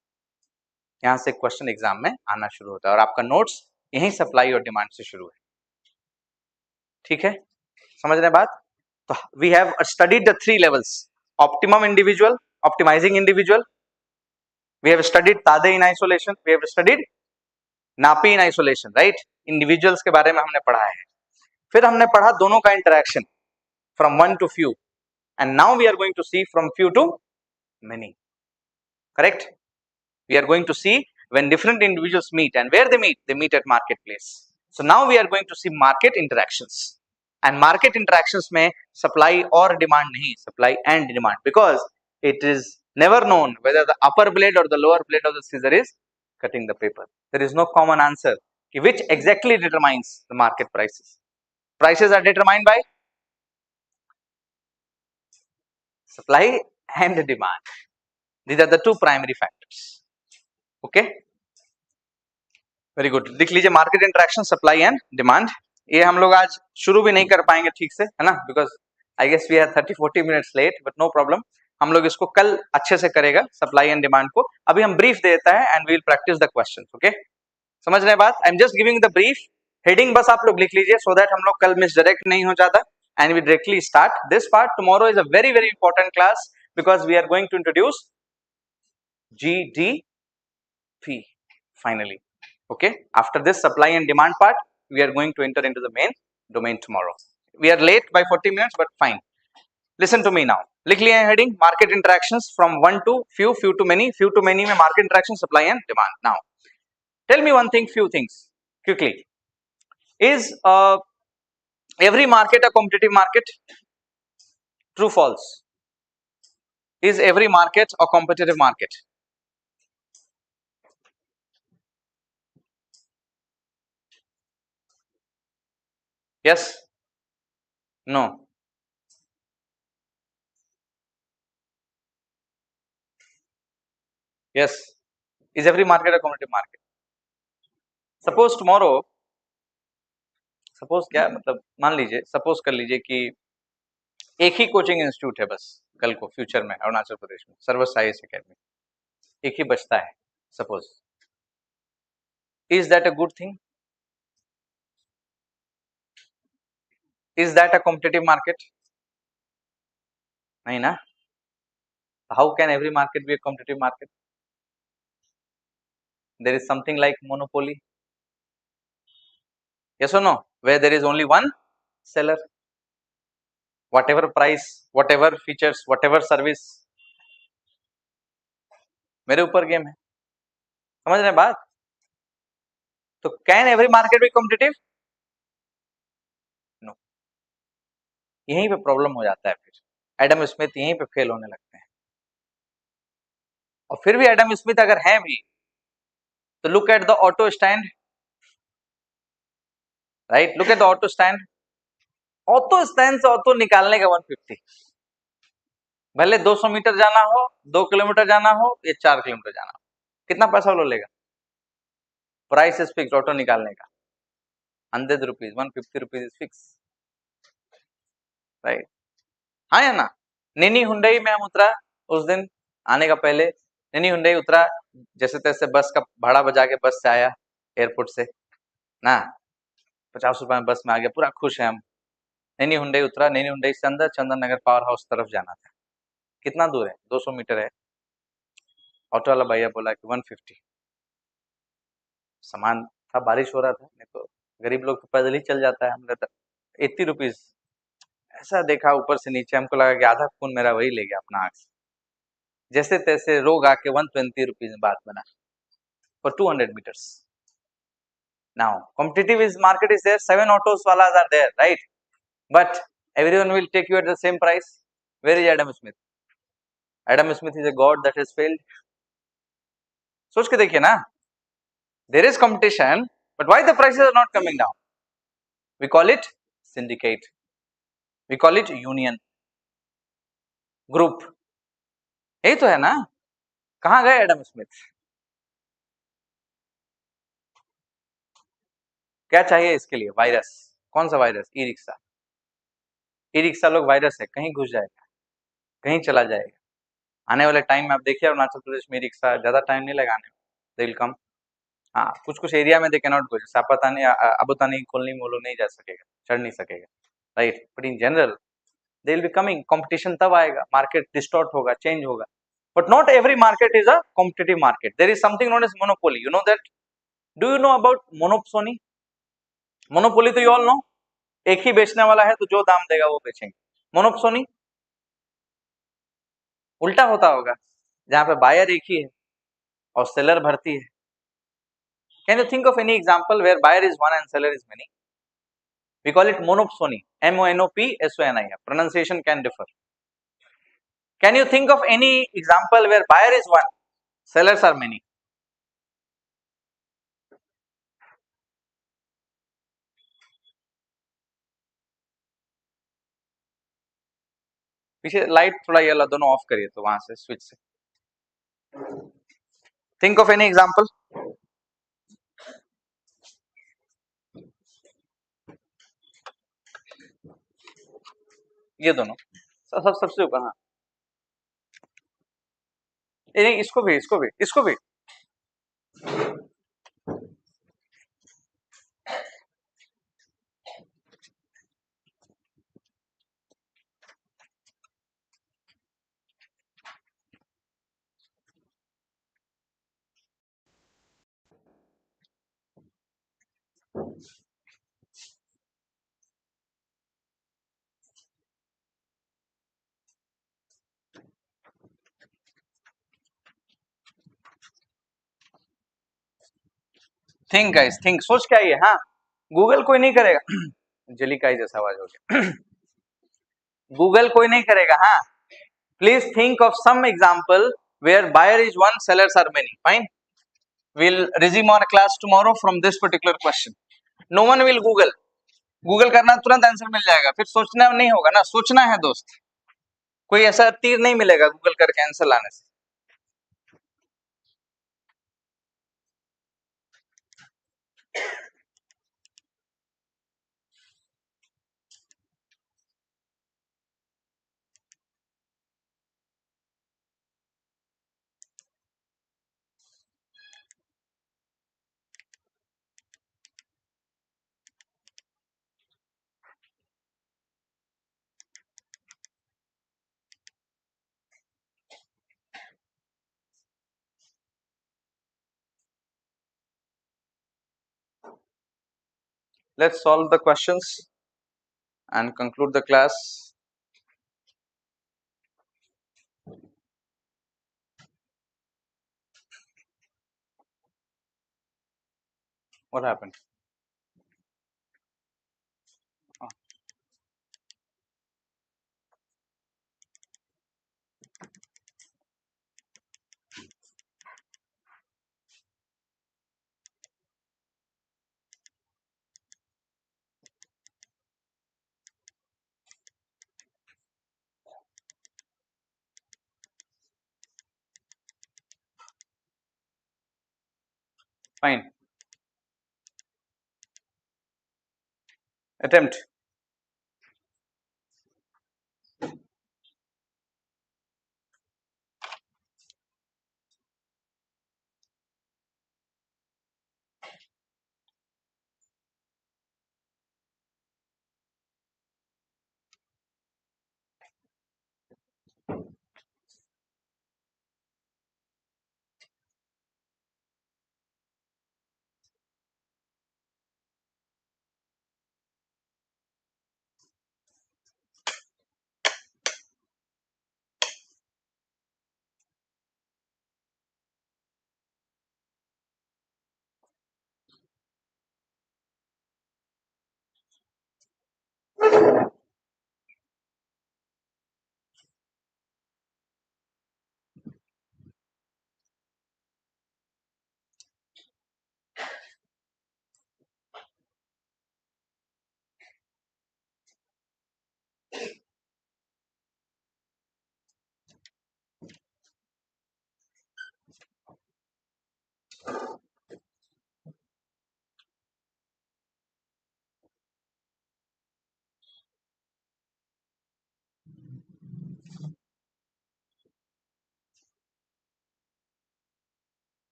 यहां से क्वेश्चन एग्जाम में आना शुरू होता है और आपका नोट्स यही सप्लाई और डिमांड से शुरू है, ठीक है, समझ रहे बात। तो we have studied the three levels, optimum individual, optimising individual, we have studied Tade in isolation, we have studied Napi in isolation, right. Individuals के बारे में हमने पढ़ा है। फिर हमने पढ़ा दोनों का interaction from one to few, and now we are going to see from few to many, correct. We are going to see when different individuals meet, and where they meet at marketplace. So now we are going to see market interactions, and market interactions में supply और demand नहीं, supply and demand, because it is never known whether the upper blade or the lower blade of the scissor is cutting the paper. There is no common answer which exactly determines the market prices. Prices are determined by supply and demand. These are the two primary factors. Okay, very good. लिख लीजिए market interaction, supply and demand. ये हम लोग आज शुरू भी नहीं कर पाएंगे ठीक से, है ना, because I guess we are 30-40 minutes late, but no problem, हम लोग इसको कल अच्छे से करेगा सप्लाई एंड डिमांड को। अभी हम ब्रीफ देता है and we will practice the question, okay, समझ रहे बात। I am just giving the brief, heading बस आप लोग लिख लीजिए सो दैट हम लोग कल मिस डायरेक्ट नहीं हो जाता, and we directly start this part. Tomorrow is a very very important class because we are going to introduce GDP finally. Okay, after this supply and demand part, we are going to enter into the main domain tomorrow. We are late by 40 minutes, but fine. Listen to me now. लिख लिया है heading, market interactions from one to few, few to many, few to many में market interaction, supply and demand. Now, tell me one thing, few things quickly. Is every market a competitive market? True, false? Is every market a competitive market? Yes? No? Yes? Is every market a competitive market? Suppose tomorrow, suppose क्या मतलब, मान लीजिए, suppose कर लीजिए कि एक ही coaching institute है बस कल को फ्यूचर में अरुणाचल प्रदेश में, सर्वस आईएएस एकेडमी, एक ही बचता है suppose, is that a good thing? Is that a competitive market? नहीं ना। How can every market be a competitive market? There is something like monopoly, yes or no, where there is only one seller, whatever price, whatever features, whatever service, मेरे ऊपर game है, समझ रहे हैं बात। तो can every market be competitive? No. यहीं पे प्रॉब्लम हो जाता है, फिर एडम स्मिथ यहीं पे फेल होने लगते हैं। और फिर भी एडम स्मिथ अगर हैं भी तो look at the auto stand, right, look at the auto stand, auto stand से ऑटो निकालने का 150, भले 200 मीटर जाना हो, 2 किलोमीटर जाना हो या 4 किलोमीटर जाना हो, कितना पैसा वो लेगा? प्राइस इज फिक्स ऑटो निकालने का, 100 rupees, 150 rupees is fix, right. हाँ या ना। नैनी हुंडई में हम उतरा उस दिन आने का पहले, नैनी हुंडई उतरा, जैसे तैसे बस का भाड़ा बजा के बस से आया एयरपोर्ट से ना, 50 रुपए में बस में आ गया, पूरा खुश है हम। नैनी हुंडई उतरा, नैनी हुंडई से अंदर चंदन नगर पावर हाउस तरफ जाना था, कितना दूर है? 200 मीटर है। ऑटो वाला भैया बोला कि 150, सामान था, बारिश हो रहा था, नहीं तो गरीब लोग तो पैदल ही चल जाता है। हमने 80 रुपीज ऐसा देखा ऊपर से नीचे, हमको लगा कि आधा खून मेरा वही ले गया अपना आंख से। जैसे तैसे रोग आके 120 रुपीज में बात बना for 200 meters। Now competitive is market is there, 7 autos walas are there, right? But everyone will take you at the same price. Where is Adam Smith? Adam Smith is a god that has failed. सोच के देखिए ना, there is competition, but why the prices are not coming down? We call it syndicate, we call it union, group। यही तो है ना। कहाँ गए एडम स्मिथ? क्या चाहिए इसके लिए? वायरस। कौन सा virus? E rickshaw. E rickshaw लोग वायरस है, कहीं घुस जाएगा, कहीं चला जाएगा। आने वाले टाइम में आप देखिए अरुणाचल प्रदेश में ई रिक्शा ज्यादा टाइम नहीं लगाने, दे विल कम। हाँ, कुछ कुछ एरिया में दे कैन नॉट गो, जैसे अबुतानी कॉलोनी में वो लोग नहीं जा सकेगा, चढ़ नहीं सकेगा, right? But in general they will be coming. Competition तब आएगा, मार्केट डिस्टॉर्ट होगा, चेंज होगा। But not every market is a competitive market. There is something known as monopoly, you know that? Do you know about monopsony? Monopoly तो you all know, एक ही बेचने वाला है तो जो दाम देगा वो बेचेंगे। मोनोप्सोनी उल्टा होता होगा, जहां पे बायर एक ही है और सेलर भरती है। Can you think of any example where buyer is one and seller is many? We call it monopsony, MONOPSONI। pronunciation can differ। can you think of any example where buyer is one, sellers are many? पीछे light थोड़ा ये वाला दोनों of करिए तो वहां से switch से। Think of any example. ये दोनों सबसे ऊपर। हाँ, नहीं, इसको भी, इसको भी, इसको भी। थिंक गाइस, थिंक, सोच क्या ये। हाँ, गूगल कोई नहीं करेगा। जलीकाई जैसा आवाज हो गया। गूगल कोई नहीं करेगा। हाँ, please think of some example where buyer is one, sellers are many. Fine, we'll resume our class tomorrow from this particular question। no one will google, Google करना तुरंत आंसर मिल जाएगा, फिर सोचना नहीं होगा ना। सोचना है दोस्त, कोई ऐसा तीर नहीं मिलेगा गूगल करके आंसर लाने से। Let's solve the questions and conclude the class। What happened? Oh, fine, attempt।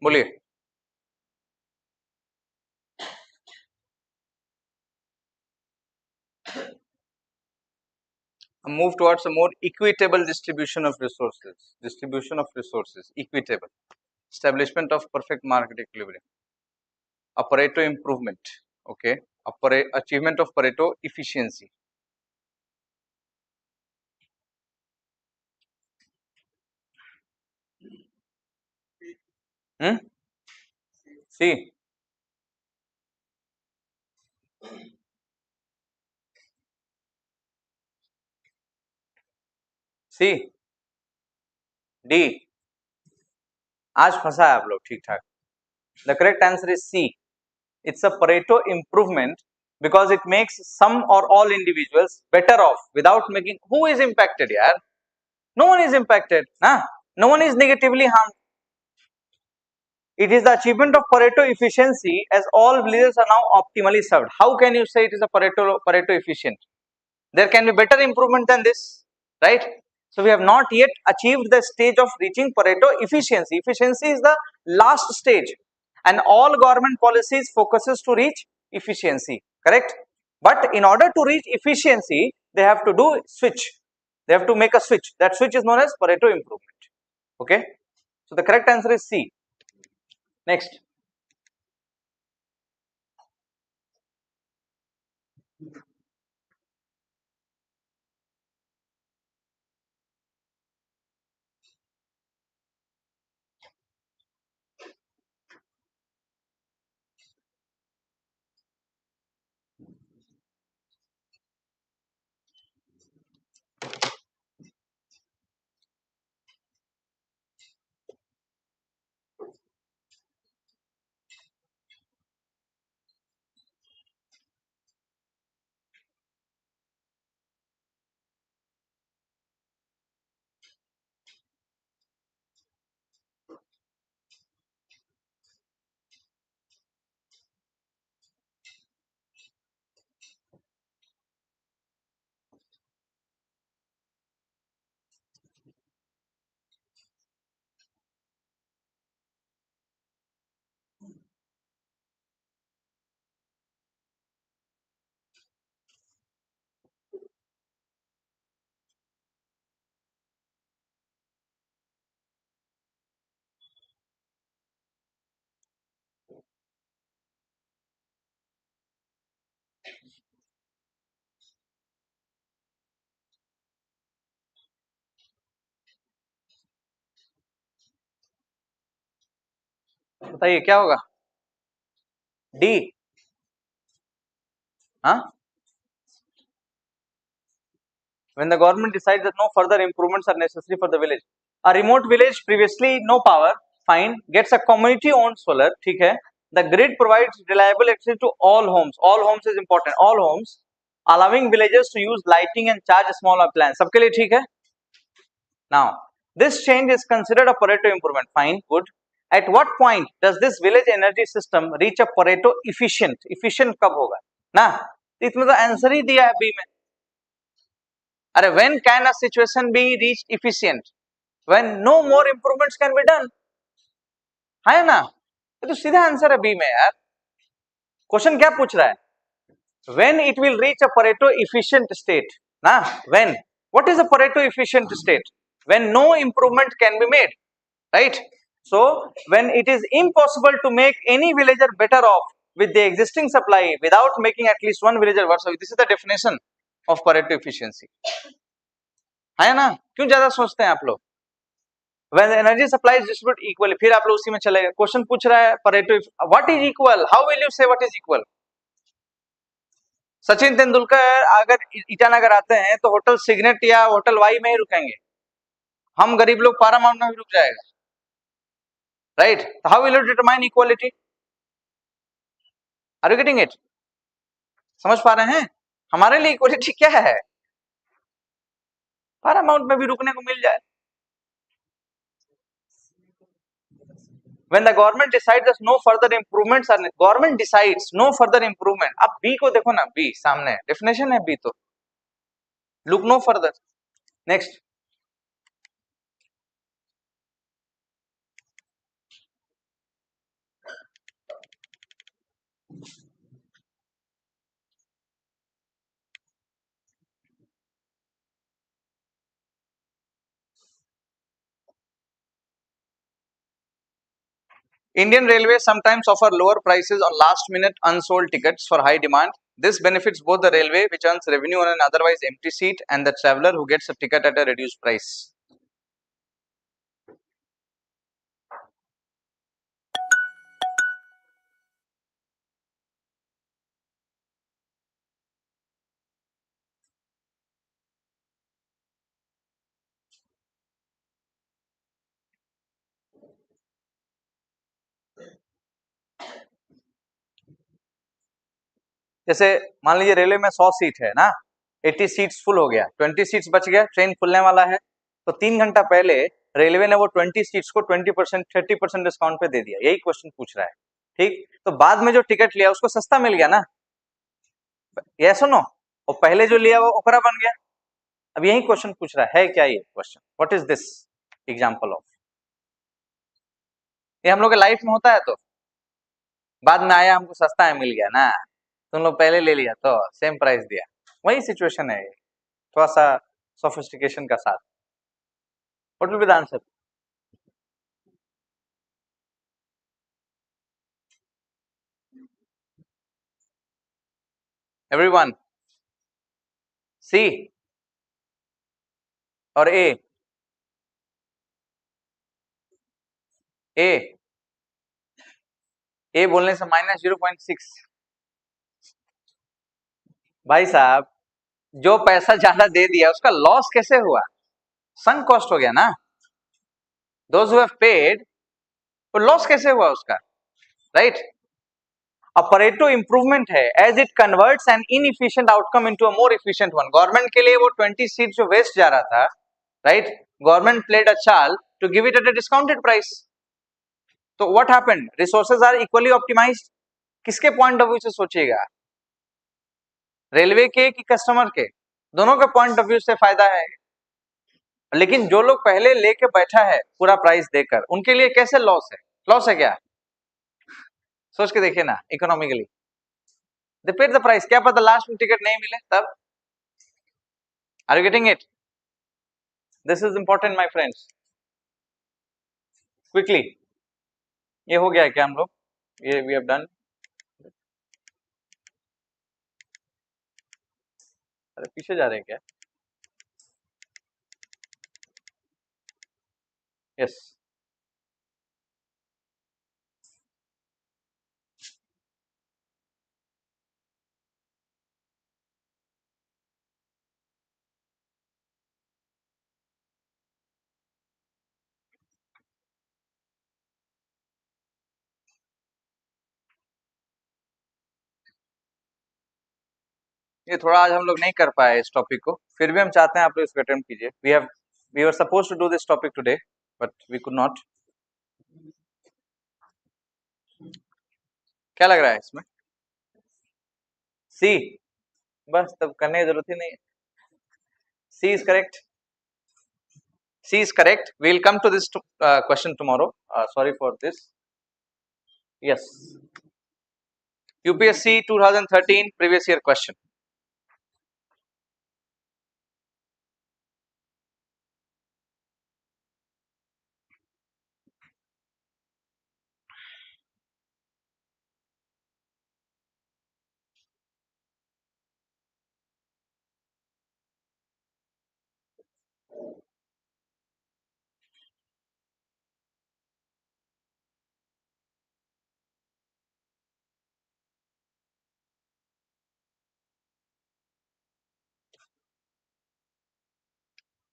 बोलिए। Move towards a more equitable distribution of resources, equitable, establishment of perfect market equilibrium, a Pareto improvement, okay, achievement of Pareto efficiency. C. C. D. आज फंसा है आप लोग ठीक ठाक. The correct answer is C. It's a Pareto improvement because it makes some or all individuals better off without making. Who is impacted, yaar? No one is impacted, nah? No one is negatively harmed. It is the achievement of Pareto efficiency as all villages are now optimally served. How can you say it is a Pareto efficient? There can be better improvement than this, right? So we have not yet achieved the stage of reaching Pareto efficiency. Efficiency is the last stage, and all government policies focuses to reach efficiency, correct? But in order to reach efficiency, they have to do switch. They have to make a switch. That switch is known as Pareto improvement. Okay. So the correct answer is C. Next. बताइए क्या होगा? D. हाँ? When the government decides that no further improvements are necessary for the village. A remote village previously no power, fine, gets a community owned solar, ठीक है. The grid provides reliable electricity to all homes. All homes is important. All homes, allowing villagers to use lighting and charge small appliances. सबके लिए ठीक है. Now, this change is considered a Pareto improvement. Fine, good. At what point does this village energy system reach a Pareto efficient? Efficient कब होगा? ना? इसमें तो answer ही दिया है बी में. अरे when can a situation be reached efficient? When no more improvements can be done. है ना? ये तो सीधा आंसर है बी में यार. क्वेश्चन क्या पूछ रहा है? When it will reach a Pareto efficient state? ना? When? What is a Pareto efficient state? When no improvement can be made, right? So when it is impossible to make any villager better off with the existing supply without making at least one villager worse off. This is the definition of Pareto efficiency. है ना? क्यों ज्यादा सोचते हैं आप लोग? When the energy supply is distributed equally, फिर आप लोग उसी में चले गए. क्वेश्चन पूछ रहा है Pareto, what is equal? How will you say what is equal? Sachin Tendulkar अगर ईटानगर आते हैं तो होटल सिग्नेट या होटल वाई में ही रुकेंगे. हम गरीब लोग पारामाउंट में भी रुक जाएगा. Right? How will you determine equality? Are you getting it? समझ पा रहे हैं? हमारे लिए इक्वालिटी क्या है? पारामाउंट में भी रुकने को मिल जाए. When the government decides that no further improvements are, government decides no further improvement. अब B को देखो ना, B सामने definition है B तो. Look no further. Next. Indian Railways sometimes offer lower prices on last minute unsold tickets for high demand. This benefits both the railway, which earns revenue on an otherwise empty seat, and the traveler who gets a ticket at a reduced price. जैसे मान लीजिए railway में 100 seat है ना, 80 seats full हो गया, 20 seats बच गया, ट्रेन खुलने वाला है, तो 3 घंटा पहले रेलवे ने वो 20 सीट्स को 20% 30% डिस्काउंट पे दे दिया। यही क्वेश्चन पूछ रहा है, ठीक। तो बाद में जो टिकट लिया उसको सस्ता मिल गया ना, ये सुनो, और पहले जो लिया वो ओकरा बन गया। अब यही क्वेश्चन पूछ रहा है क्या ये question, what is this example of. ये हम लोग के लाइफ में होता है, तो बाद में आया हमको सस्ता है मिल गया ना, तुम लोग पहले ले लिया तो सेम प्राइस दिया, वही सिचुएशन है, थोड़ा सा सोफिस्टिकेशन का साथ। What will be the answer? Everyone, C और ए? ए ए बोलने से -0.6। भाई साहब, जो पैसा ज्यादा दे दिया उसका लॉस कैसे हुआ? संक कॉस्ट हो गया ना। दोज हु हैव पेड, वो लॉस कैसे हुआ उसका, राइट? परेटो इंप्रूवमेंट है, as it converts an inefficient outcome into a more efficient one. Government के लिए वो 20 सीट जो वेस्ट जा रहा था, राइट, गवर्नमेंट प्लेड अ चाल to give it at a discounted price. तो what happened, resources are equally optimised. किसके पॉइंट ऑफ व्यू से सोचिएगा, रेलवे के कि कस्टमर के? दोनों के पॉइंट ऑफ व्यू से फायदा है। लेकिन जो लोग पहले लेके बैठा है पूरा प्राइस देकर, उनके लिए कैसे लॉस है? लॉस है क्या? सोच के देखिए ना, economically they paid the price, क्या पता लास्ट में टिकट नहीं मिले तब। Are you getting it? This is important my friends. Quickly, ये हो गया है क्या हम लोग? ये वी हैव डन। अरे पीछे जा रहे हैं क्या? यस। ये थोड़ा आज हम लोग नहीं कर पाए इस टॉपिक को, फिर भी हम चाहते हैं आप लोग इसको अटेम्प्ट कीजिए। We were suppose to do this topic today, but we could not. क्या लग रहा है इसमें? सी? बस तब करने की जरूरत ही नहीं है। C is correct. C is correct. We will come to this question tomorrow. Sorry for this. Yes. UPSC 2013 previous year question.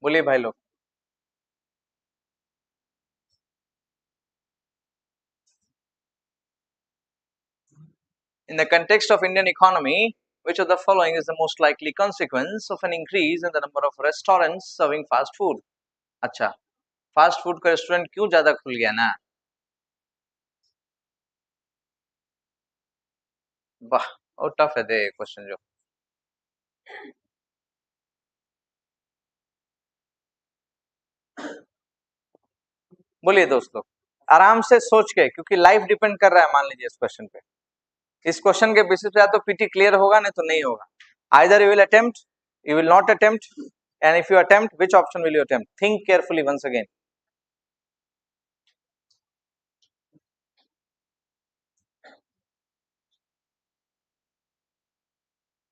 बोलिए भाई लोग। In the context of Indian economy, which of the following is the most likely consequence of an increase in the number of restaurants serving fast food? अच्छा, fast food का restaurant क्यों ज्यादा खुल गया ना? वाह, और टफ है दे क्वेश्चन जो। बोलिए दोस्तों, आराम से सोच के, क्योंकि लाइफ डिपेंड कर रहा है मान लीजिए इस क्वेश्चन पे। इस क्वेश्चन के बेसिस पे या तो पीटी क्लियर होगा, नहीं तो नहीं होगा। Either you will attempt, you will not attempt, and if you attempt, which option will you attempt? Think carefully once again.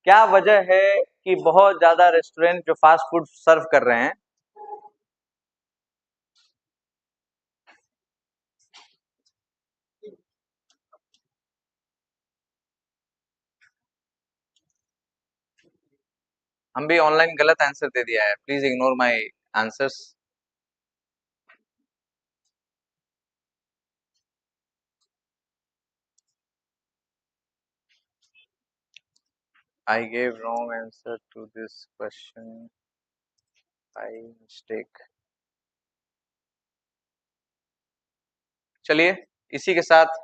क्या वजह है कि बहुत ज्यादा रेस्टोरेंट जो फास्ट फूड सर्व कर रहे हैं, हम भी ऑनलाइन गलत आंसर दे दिया है, please ignore my answers. I gave wrong answer to this question by mistake. चलिए इसी के साथ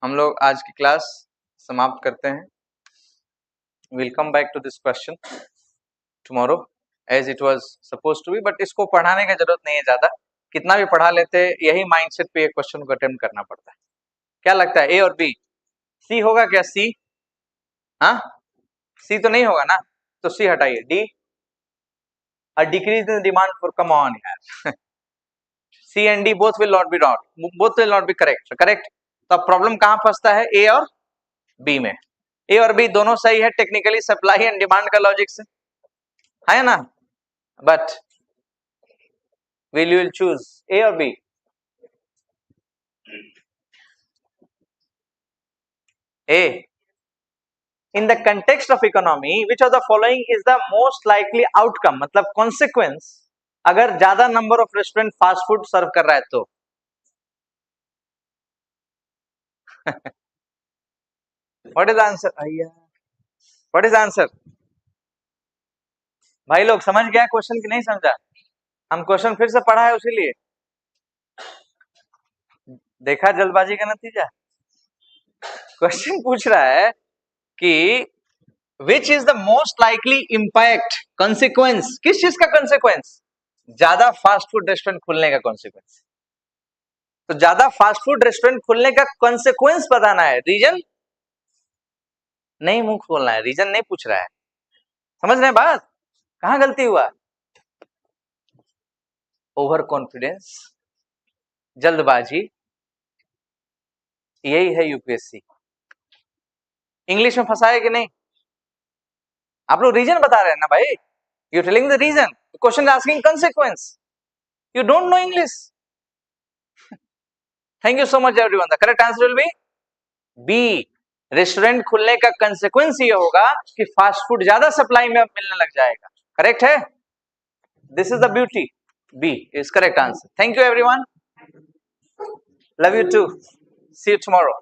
हम लोग आज की क्लास समाप्त करते हैं। We'll come back to this question tomorrow as it was supposed to be, but इसको पढ़ाने की जरूरत नहीं है ज्यादा, कितना भी पढ़ा लेते यही माइंडसेट पे एक क्वेश्चन को अटेम्प्ट करना पड़ता है। क्या लगता है, ए और बी? सी होगा क्या? सी? हाँ, सी तो नहीं होगा ना, तो सी हटाइए। D, a decrease in the demand for, come on यार C and D both will not be wrong, both will not be correct, correct? तो अब प्रॉब्लम कहाँ फंसता है, ए और बी में? ए और बी दोनों सही है टेक्निकली, सप्लाई एंड डिमांड का लॉजिक से, है ना? But will you choose A और B? A. In the context of economy, which of the following is the most likely outcome, मतलब consequence, अगर ज्यादा number of restaurant fast food serve कर रहा है तो? व्हाट इज आंसर भैया? What is answer? भाई लोग समझ गया क्वेश्चन कि नहीं समझा? हम क्वेश्चन फिर से पढ़ा है उसी लिए। देखा जल्दबाजी का नतीजा। क्वेश्चन पूछ रहा है कि which is the most likely impact, consequence, किस चीज का कॉन्सिक्वेंस? ज्यादा फास्ट फूड रेस्टोरेंट खुलने का कॉन्सिक्वेंस। तो ज्यादा फास्ट फूड रेस्टोरेंट खुलने का कॉन्सिक्वेंस बताना है, रीजन नहीं मुंह खोलना है, रीजन नहीं पूछ रहा है। समझ रहे हैं बात? कहां गलती हुआ? ओवर कॉन्फिडेंस, जल्दबाजी, यही है यूपीएससी। इंग्लिश में फंसा है कि नहीं? आप लोग रीजन बता रहे हैं ना भाई, you telling the reason, question asking consequence, you don't know English. Thank you so much everyone. The correct answer will be B. Restaurant खुलने का कंसेक्वेंस ये होगा कि फास्ट फूड ज्यादा सप्लाई में मिलने लग जाएगा। करेक्ट है? This is the beauty, B is correct answer. Thank you everyone, love you too, see you tomorrow.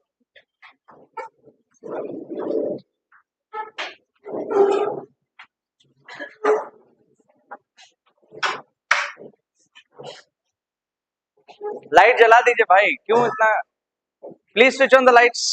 Light जला दीजिए भाई, क्यों इतना, please switch on the lights.